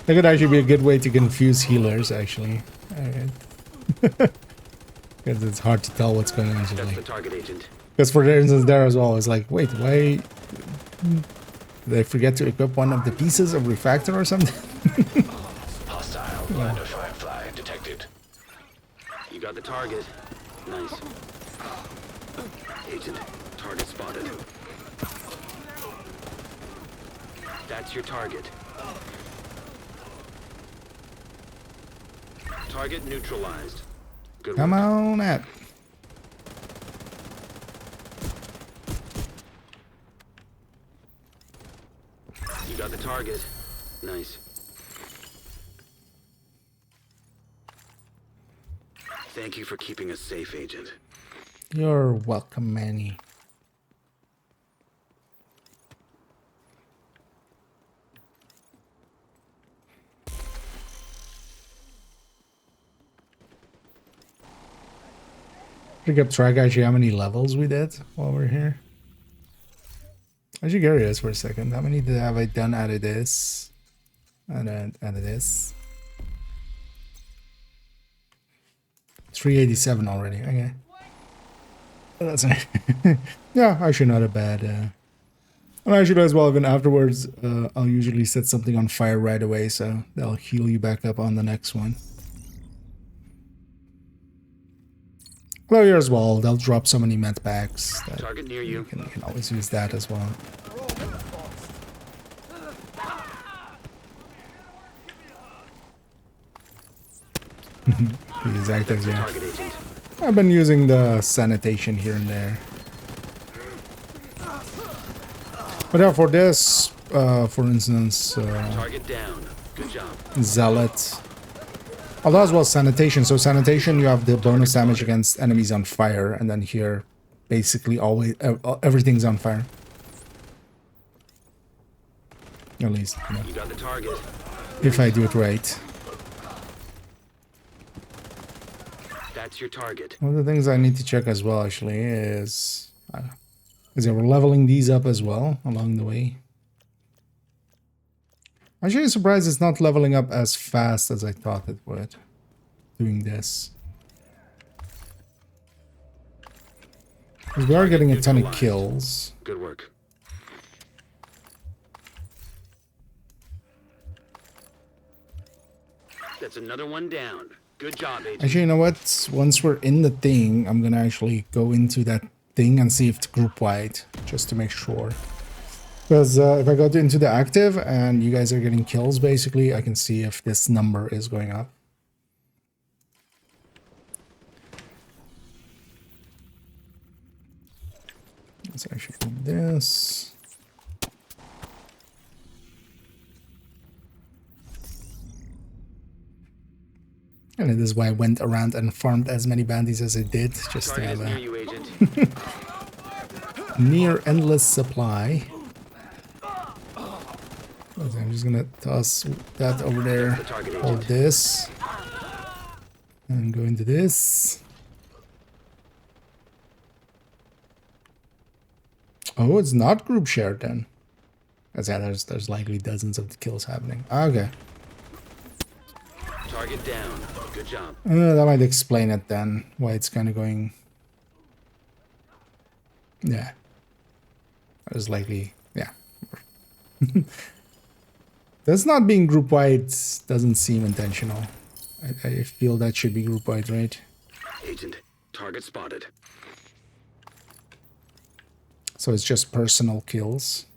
That could actually be a good way to confuse healers, actually. Alright. Because it's hard to tell what's going on. That's the Like, target, Agent. because for instance, there as well, it's like, wait, why did they forget to equip one of the pieces of refactor or something? Hostile glider firefly detected. You got the target. Nice. Agent, target spotted. That's your target. Target neutralized. Good Come work. on at. You got the target. Nice. Thank you for keeping us safe, Agent. You're welcome, Manny. I kept track actually how many levels we did while we're here. I should curious for a second. How many have I done out of this? And then out of this. 387 already. Okay. Well, that's yeah, actually not a bad. And I should as well, even afterwards, I'll usually set something on fire right away, so that'll heal you back up on the next one. Well, here as well, they'll drop so many med packs that Target near you. you can always use that as well. These actives, yeah. Target, Agent. I've been using the sanitation here and there. But yeah, for this, for instance, Target down. Good job. Zealot. Although as well sanitation. So sanitation, you have the bonus damage against enemies on fire, and then here, basically always everything's on fire. At least, you know, You got the target. if I do it right. That's your target. One of the things I need to check as well, actually, is that we're leveling these up as well along the way. Actually, surprised it's not leveling up as fast as I thought it would. Doing this. Because we are getting a ton of kills. Good work. That's another one down. Good job, Agent. Actually, you know what? Once we're in the thing, I'm gonna actually go into that thing and see if it's group wide, just to make sure. Because if I go into the active and you guys are getting kills, basically, I can see if this number is going up. Let's actually do this. And this is why I went around and farmed as many bandits as I did, just to Target have is near a you, Agent. near endless supply. I'm just gonna toss that over there, The target, hold Agent. this, and go into this. Oh, it's not group shared then. As yeah, there's likely dozens of kills happening. Okay, Target down. Good job. that might explain it then, why it's kind of going. Yeah, there's likely, yeah. That's not being group wide doesn't seem intentional. I feel that should be group wide, right? Agent, target spotted. So it's just personal kills.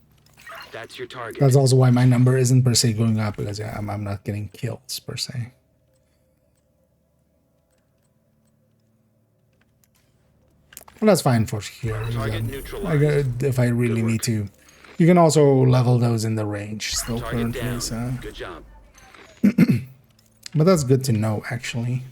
That's your target. That's also why my number isn't per se going up, because I'm not getting kills per se. Well, that's fine for here. Target neutralized. If I really need to. You can also level those in the range still Target currently, down. so. Good job. But that's good to know, actually.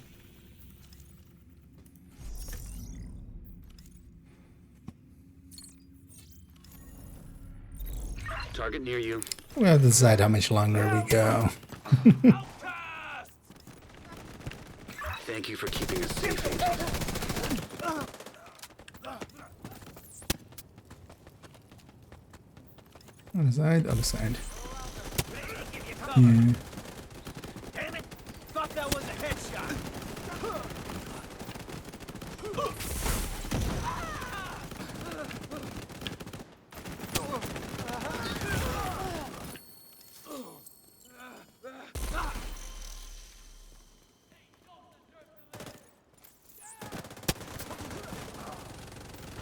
Target near you. We'll have to decide how much longer we go. Thank you for keeping us safe, Agent. Other side, other side. Yeah. Damn it! Thought that was a headshot.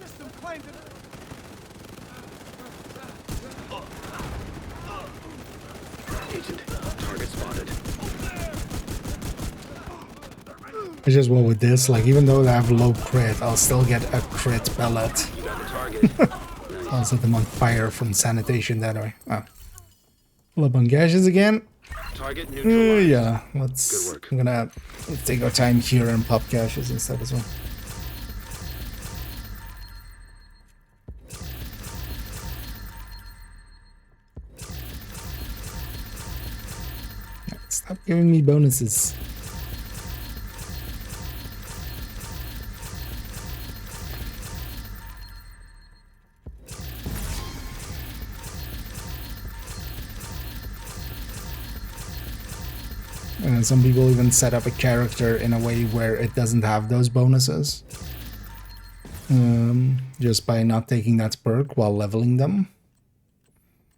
System claimed it. Agent, target spotted. It's just well with this, like even though I have low crit, I'll still get a crit pellet. You got the target. I'll set them on fire from sanitation that way. Oh. Pull up on gashes again. Target neutralized. Yeah, let's. Good work. Let's take our time here and pop gashes and stuff as well. Stop giving me bonuses. And some people even set up a character in a way where it doesn't have those bonuses. Just by not taking that perk while leveling them.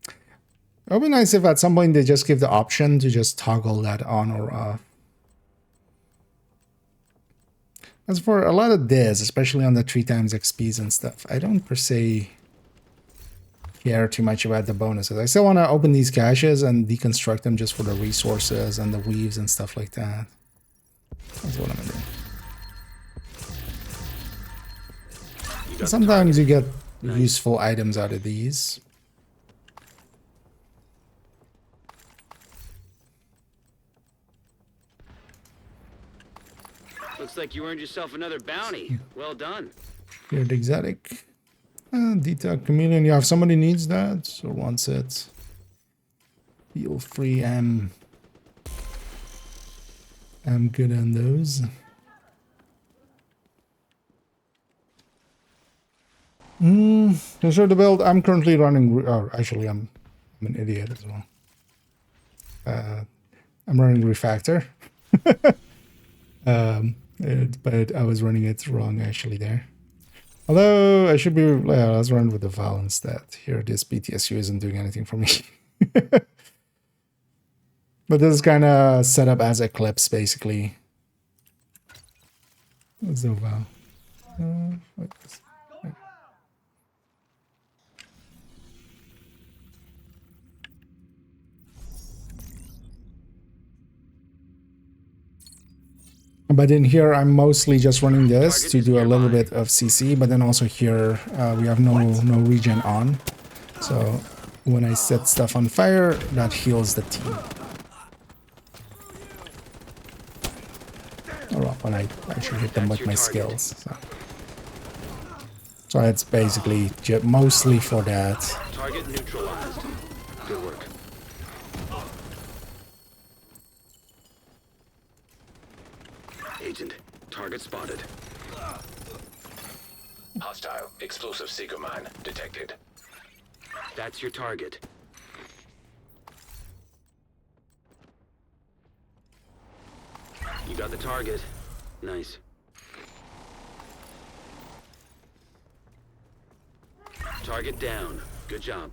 It would be nice if at some point they just give the option to just toggle that on or off. As for a lot of this, especially on the 3x XPs and stuff, I don't per se care too much about the bonuses. I still want to open these caches and deconstruct them just for the resources and the weaves and stuff like that. That's what I'm gonna do. Sometimes you get useful items out of these. Looks like you earned yourself another bounty. Well done. Weird exotic. Detail chameleon. Yeah, if somebody needs that or wants it, feel free. I'm good on those. To show the build, I'm currently running. Oh, actually, I'm an idiot as well. I'm running refactor. But I was running it wrong actually there. Although I should be, I was running with the Val instead. Here, this BTSU isn't doing anything for me. But this is kind of set up as Eclipse, basically. What's the Val? But in here, I'm mostly just running this to do a little bit of CC, but then also here, we have no regen on. So when I set stuff on fire, that heals the team. Or when I actually hit them with my skills. So it's basically mostly for that. Target neutralized. Good work. Agent, target spotted. Hostile explosive seeker mine detected. That's your target. You got the target. Nice. Target down. Good job.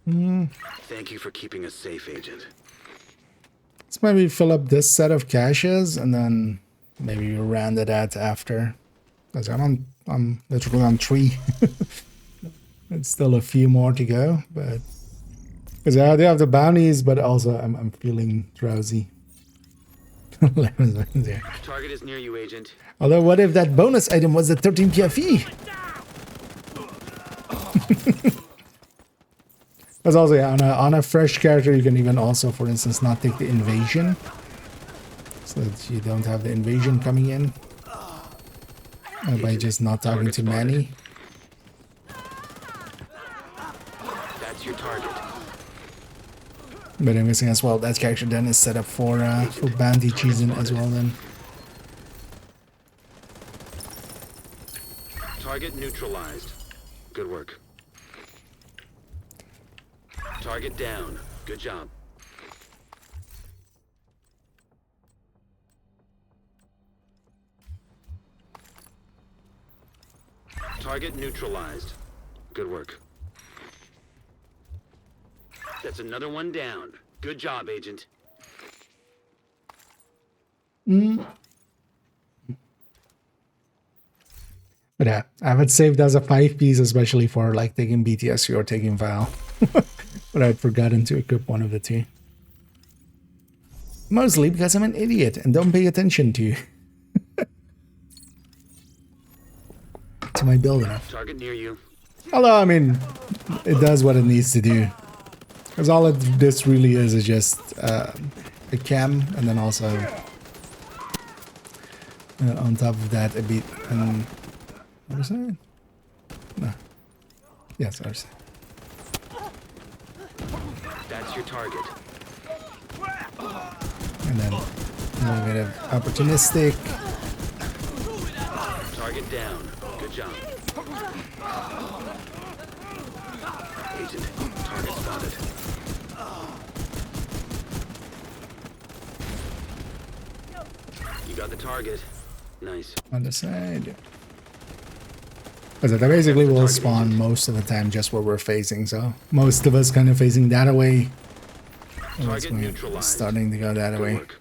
Thank you for keeping us safe, Agent. Let's maybe fill up this set of caches and then maybe round it out after. Because I'm literally on 3. It's still a few more to go, but because I do have the bounties, but also I'm feeling drowsy. There. Target is near you, Agent. Although, what if that bonus item was the 13 PFE? That's also, yeah, on a fresh character, you can even also, for instance, not take the invasion. So that you don't have the invasion coming in. By just not talking to Manny. That's your target. But I'm guessing as well, that character then is set up for bounty cheesing as well then. Target neutralized. Good work. Target down. Good job. Target neutralized. Good work. That's another one down. Good job, Agent. But yeah, I have it saved as a 5-piece, especially for like taking BTSC or taking Val. But I'd forgotten to equip one of the two. Mostly because I'm an idiot and don't pay attention to to my build enough. Target near you. Although, I mean, it does what it needs to do. Because all this really is just a cam, and then also on top of that a bit. Other side? No. Yes, other side. That's your target. And then a little bit of opportunistic. Target down. Good job. Agent, target spotted. You got the target. Nice. On the side. Because they basically will spawn most of the time just where we're facing, so most of us kind of facing that away. Target neutralized. Starting to go that Good way. work.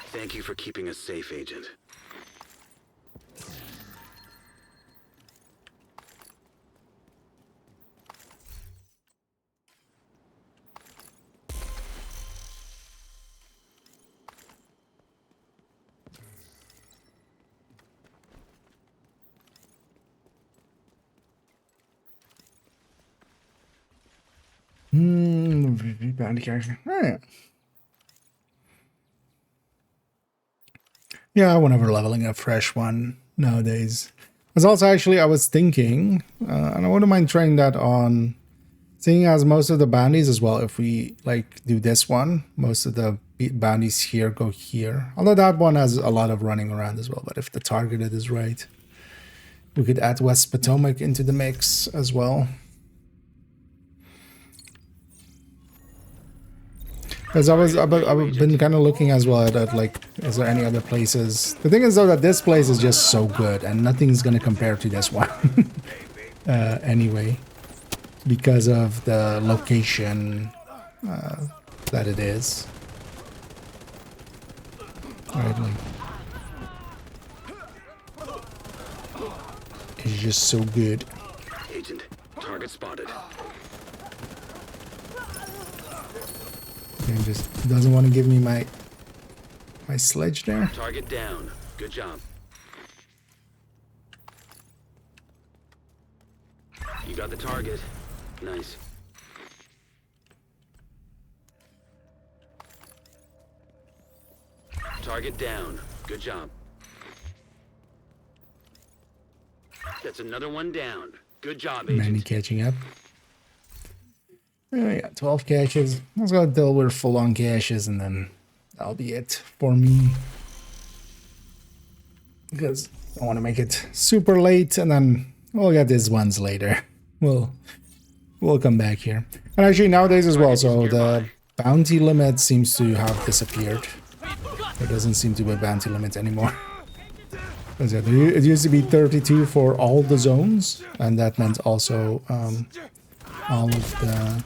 Thank you for keeping us safe, Agent. Bounty character. Oh, yeah, whenever leveling a fresh one nowadays. There's also actually, I was thinking, and I wouldn't mind trying that on, seeing as most of the bounties as well, if we like do this one, most of the bounties here go here. Although that one has a lot of running around as well, but if the targeted is right, we could add West Potomac into the mix as well. Because I've been kind of looking as well at like, is there any other places? The thing is though that this place is just so good and nothing's going to compare to this one anyway. Because of the location that it is. Right, like, it's just so good. Agent, target spotted. It just doesn't want to give me my sledge there. Target down. Good job. You got the target. Nice. Target down. Good job. That's another one down. Good job, Agent. Many catching up. Oh, yeah, 12 caches. Let's go until we're full on caches, and then that'll be it for me. Because I want to make it super late, and then we'll get these ones later. We'll come back here. And actually nowadays as well, so the bounty limit seems to have disappeared. There doesn't seem to be a bounty limit anymore. It used to be 32 for all the zones, and that meant also all of the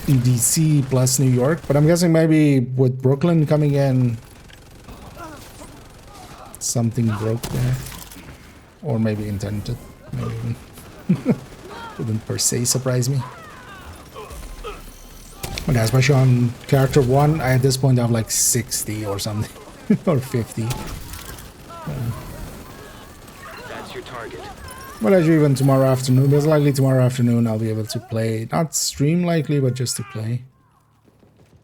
DC plus New York. But I'm guessing maybe with Brooklyn coming in, something broke there. Or maybe intended. Maybe wouldn't per se surprise me. But yeah, especially on character 1, I at this point have like 60 or something. Or 50. That's your target. But actually even tomorrow afternoon, most likely tomorrow afternoon I'll be able to play. Not stream likely, but just to play.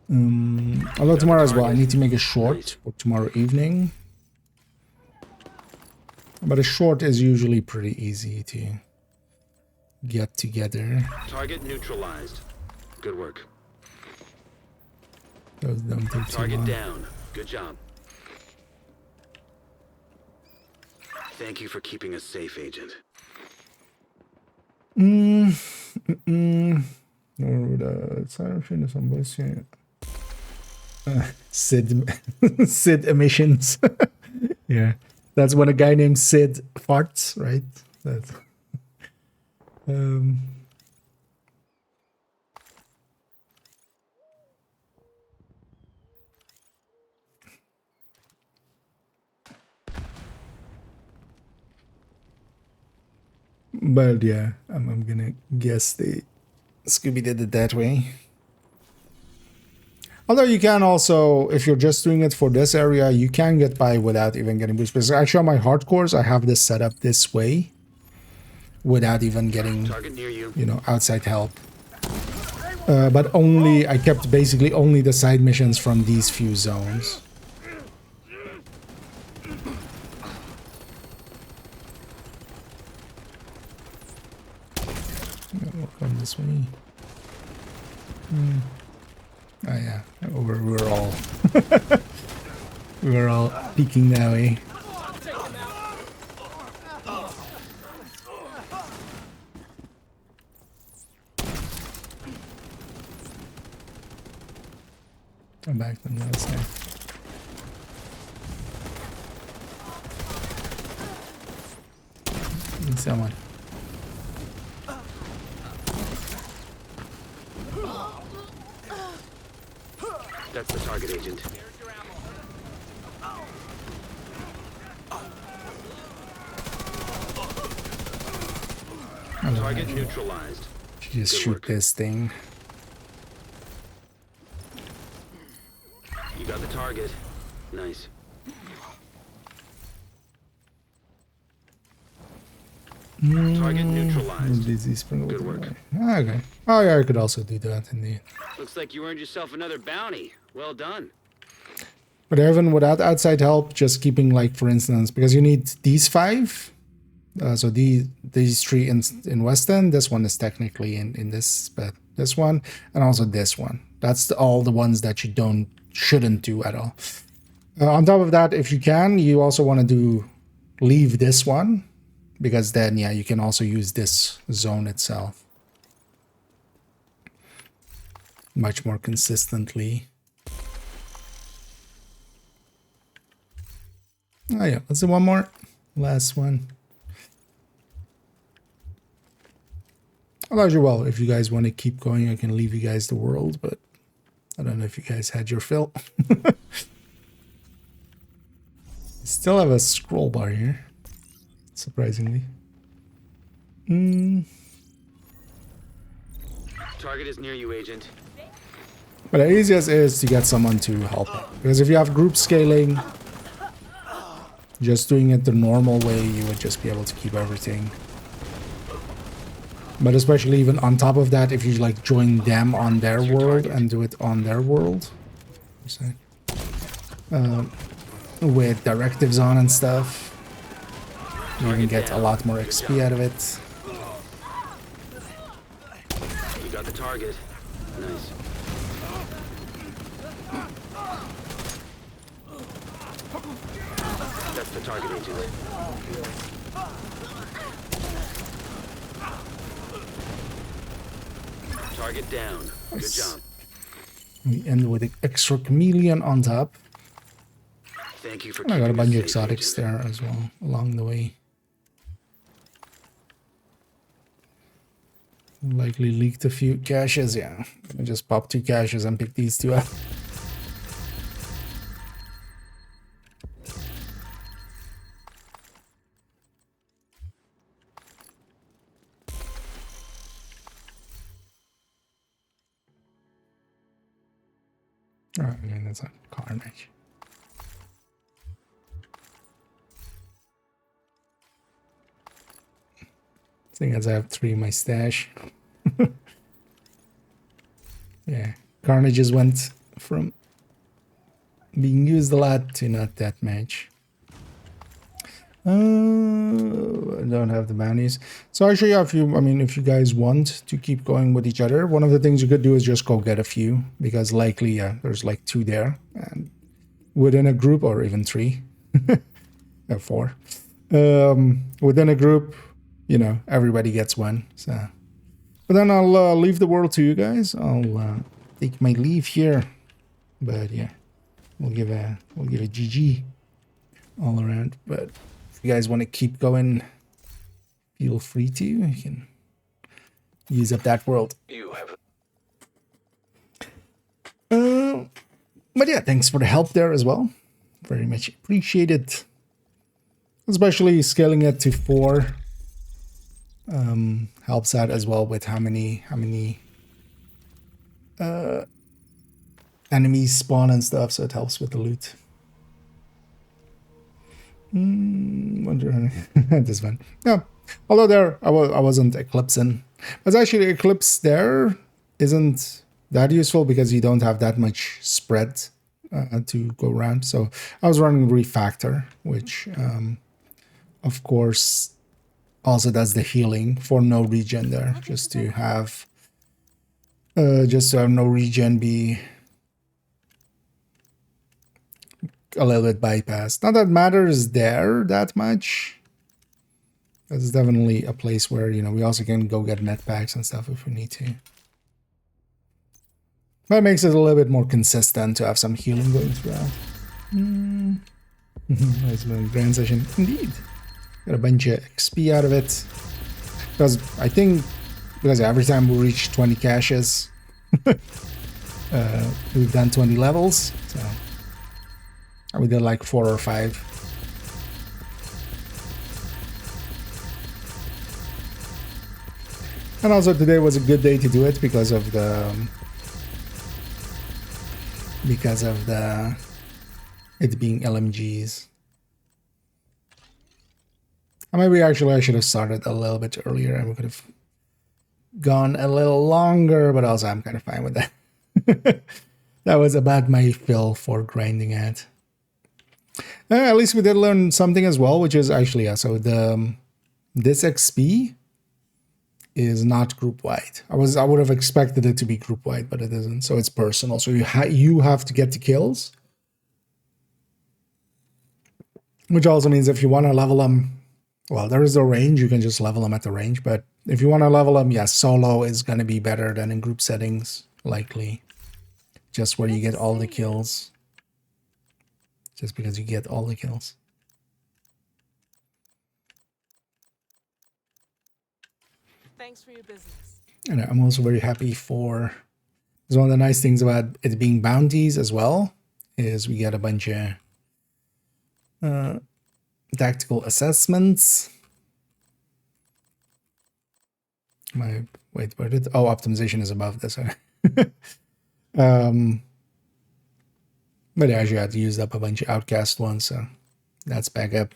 Although tomorrow as well, I need to make a short for tomorrow evening. But a short is usually pretty easy to get together. Target neutralized. Good work. Those don't take too Target long. down. Good job. Thank you for keeping us safe, Agent. Sid Sid emissions. Yeah, that's when a guy named Sid farts, right? That. Um. But yeah, I'm gonna guess the Scooby did it that way. Although you can also, if you're just doing it for this area, you can get by without even getting boost. Because actually on my hardcores, I have this set up this way without even getting, Target near you. you know, outside help. But only, I kept basically only the side missions from these few zones. We'll come this way. Oh yeah, we're all we were all peeking that way. Come back to the other side. Need someone. That's the target, Agent. Target neutralized. Just Good shoot work. this thing. You got the target. Nice. Target neutralized. Good work. Okay. Oh yeah, I could also do that indeed. Looks like you earned yourself another bounty. Well done. But even without outside help, just keeping like, for instance, because you need these 5. So these 3 in West End. This one is technically in this, but this one and also this one. That's all the ones that you shouldn't do at all. On top of that, if you can, you also want to leave this one, because then yeah, you can also use this zone itself much more consistently. Oh yeah, let's do one more. Last one. Elijah, well, if you guys want to keep going, I can leave you guys the world, but I don't know if you guys had your fill. Still have a scroll bar here, surprisingly. Target is near you, Agent. But the easiest is to get someone to help, because if you have group scaling, just doing it the normal way, you would just be able to keep everything. But especially even on top of that, if you like join them on their world and do it on their world, with directives on and stuff, you can get a lot more XP out of it. You got the target. Nice. That's the target, Agent. Target down. Good job. We end with an extra chameleon on top. Thank you for And I got a keeping bunch us of safe, exotics Agent. there as well along the way. Likely leaked a few caches, yeah. I just pop 2 caches and pick these 2 up. Oh, I mean, that's a carnage. Seeing as I have 3 in my stash. Yeah, carnages went from being used a lot to not that much. I don't have the bounties. So actually, if you guys want to keep going with each other, one of the things you could do is just go get a few, because likely, yeah, there's like 2 there, and within a group, or even 3, or 4, within a group, you know, everybody gets 1. So, but then I'll leave the world to you guys. I'll take my leave here, but yeah. we'll give a GG all around. But if you guys want to keep going, feel free to. You can use up that world. You have But yeah, thanks for the help there as well. Very much appreciated. Especially scaling it to 4 helps out as well with how many enemies spawn and stuff, so it helps with the loot. Wonder this one. Yeah, although there I wasn't eclipsing. But actually eclipse there isn't that useful because you don't have that much spread to go around. So I was running refactor, which of course also does the healing for no regen there, just to have no regen be a little bit bypassed. Not that matters there that much. That's definitely a place where, you know, we also can go get net packs and stuff if we need to. That makes it a little bit more consistent to have some healing going throughout. Nice little grand session. Indeed. Got a bunch of XP out of it. Because I think, because every time we reach 20 caches, we've done 20 levels. So we did like 4 or 5. And also today was a good day to do it because of the it being LMGs. Or maybe actually I should have started a little bit earlier and we could have gone a little longer, but also I'm kind of fine with that. That was about my fill for grinding at. At least we did learn something as well, which is actually, yeah, so this XP is not group wide. I would have expected it to be group wide, but it isn't. So it's personal. So you have to get the kills, which also means if you want to level them, well, there is a range. You can just level them at the range. But if you want to level them, yes, solo is going to be better than in group settings, likely. Just where you get all the kills. Just because you get all the kills. Thanks for your business. And I'm also very happy for... Because one of the nice things about it being bounties as well is we get a bunch of tactical assessments. Wait, where did... Oh, optimization is above this. But I actually had used up a bunch of outcast ones, so that's back up.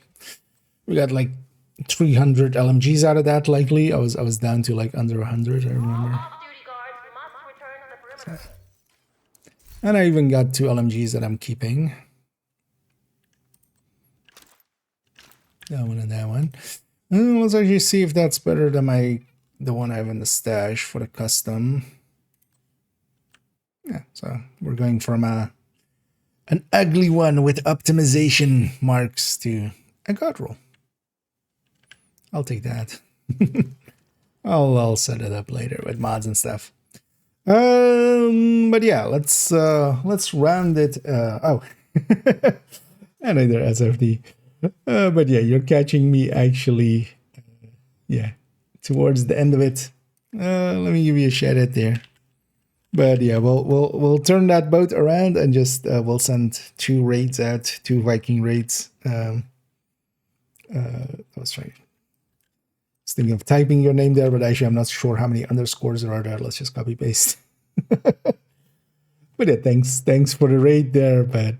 We got like 300 LMGs out of that, likely. I was down to like under 100, I remember. So. And I even got 2 LMGs that I'm keeping. That one and that one. Let's actually see if that's better than the one I have in the stash for the custom. Yeah, so we're going from an ugly one with optimization marks to a god roll. I'll take that. I'll set it up later with mods and stuff. But yeah, let's round it. Oh, and either SFD. But yeah, you're catching me actually. Yeah, towards the end of it. Let me give you a shout out there. But yeah, we'll turn that boat around and just we'll send 2 raids out, 2 Viking raids. I was thinking of typing your name there, but actually I'm not sure how many underscores there are there. Let's just copy paste. But yeah, thanks for the raid there. But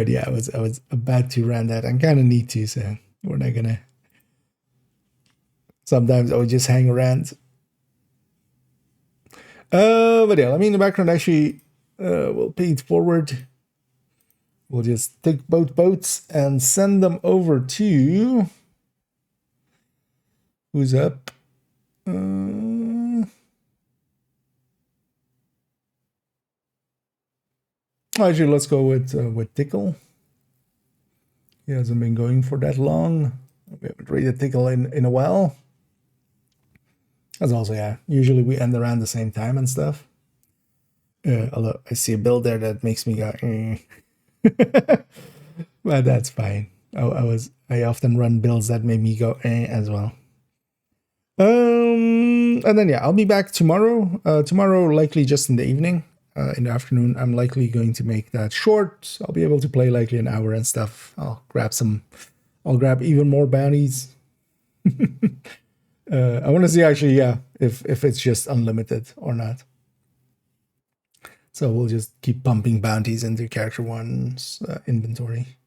yeah, I was about to run that. I kind of need to, so we're not gonna. Sometimes I would just hang around. But yeah, let me in the background actually, we'll pay it forward. We'll just take both boats and send them over to... Who's up? Actually, let's go with Tickle. He hasn't been going for that long. We haven't raided Tickle in a while. That's also, yeah, usually we end around the same time and stuff. Although I see a build there that makes me go, But that's fine. I often run builds that made me go as well. And then yeah, I'll be back tomorrow. Tomorrow likely just in the evening. In the afternoon, I'm likely going to make that short. I'll be able to play likely an hour and stuff. I'll grab even more bounties. I want to see actually, yeah, if it's just unlimited or not. So we'll just keep pumping bounties into character one's inventory.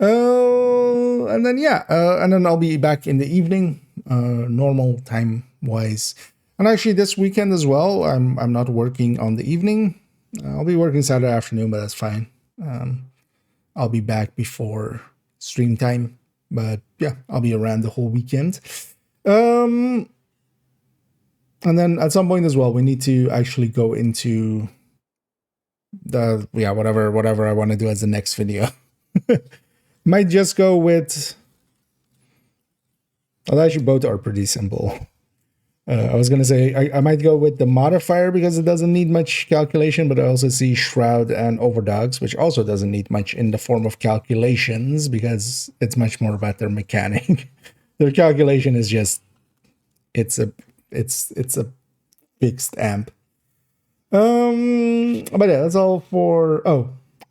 And then yeah, and then I'll be back in the evening, normal time wise. And actually this weekend as well, I'm not working on the evening. I'll be working Saturday afternoon, but that's fine. I'll be back before stream time, but yeah, I'll be around the whole weekend. And then at some point as well, we need to actually go into the whatever I want to do as the next video. Might just go with. Well, actually, both are pretty simple. I was gonna say I might go with the modifier because it doesn't need much calculation, but I also see Shroud and Overdogs, which also doesn't need much in the form of calculations because it's much more about their mechanic. Their calculation is just it's a fixed amp. But yeah, that's all for.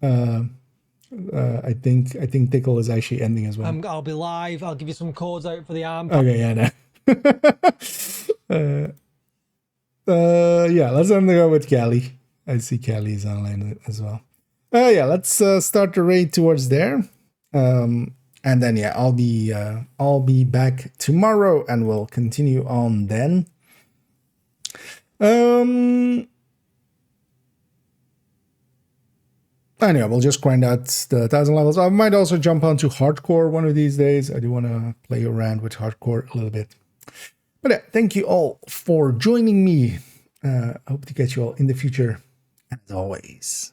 I think Tickle is actually ending as well. I'll be live. I'll give you some codes out for the arm. Okay, yeah, no. Yeah, let's end the go with Callie. I see Callie is online as well. Yeah, let's start the raid towards there. And then yeah, I'll be back tomorrow and we'll continue on then. Anyway, we'll just grind out the 1,000 levels. I might also jump onto hardcore one of these days. I do want to play around with hardcore a little bit. But yeah, thank you all for joining me. I hope to catch you all in the future. And as always,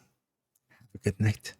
have a good night.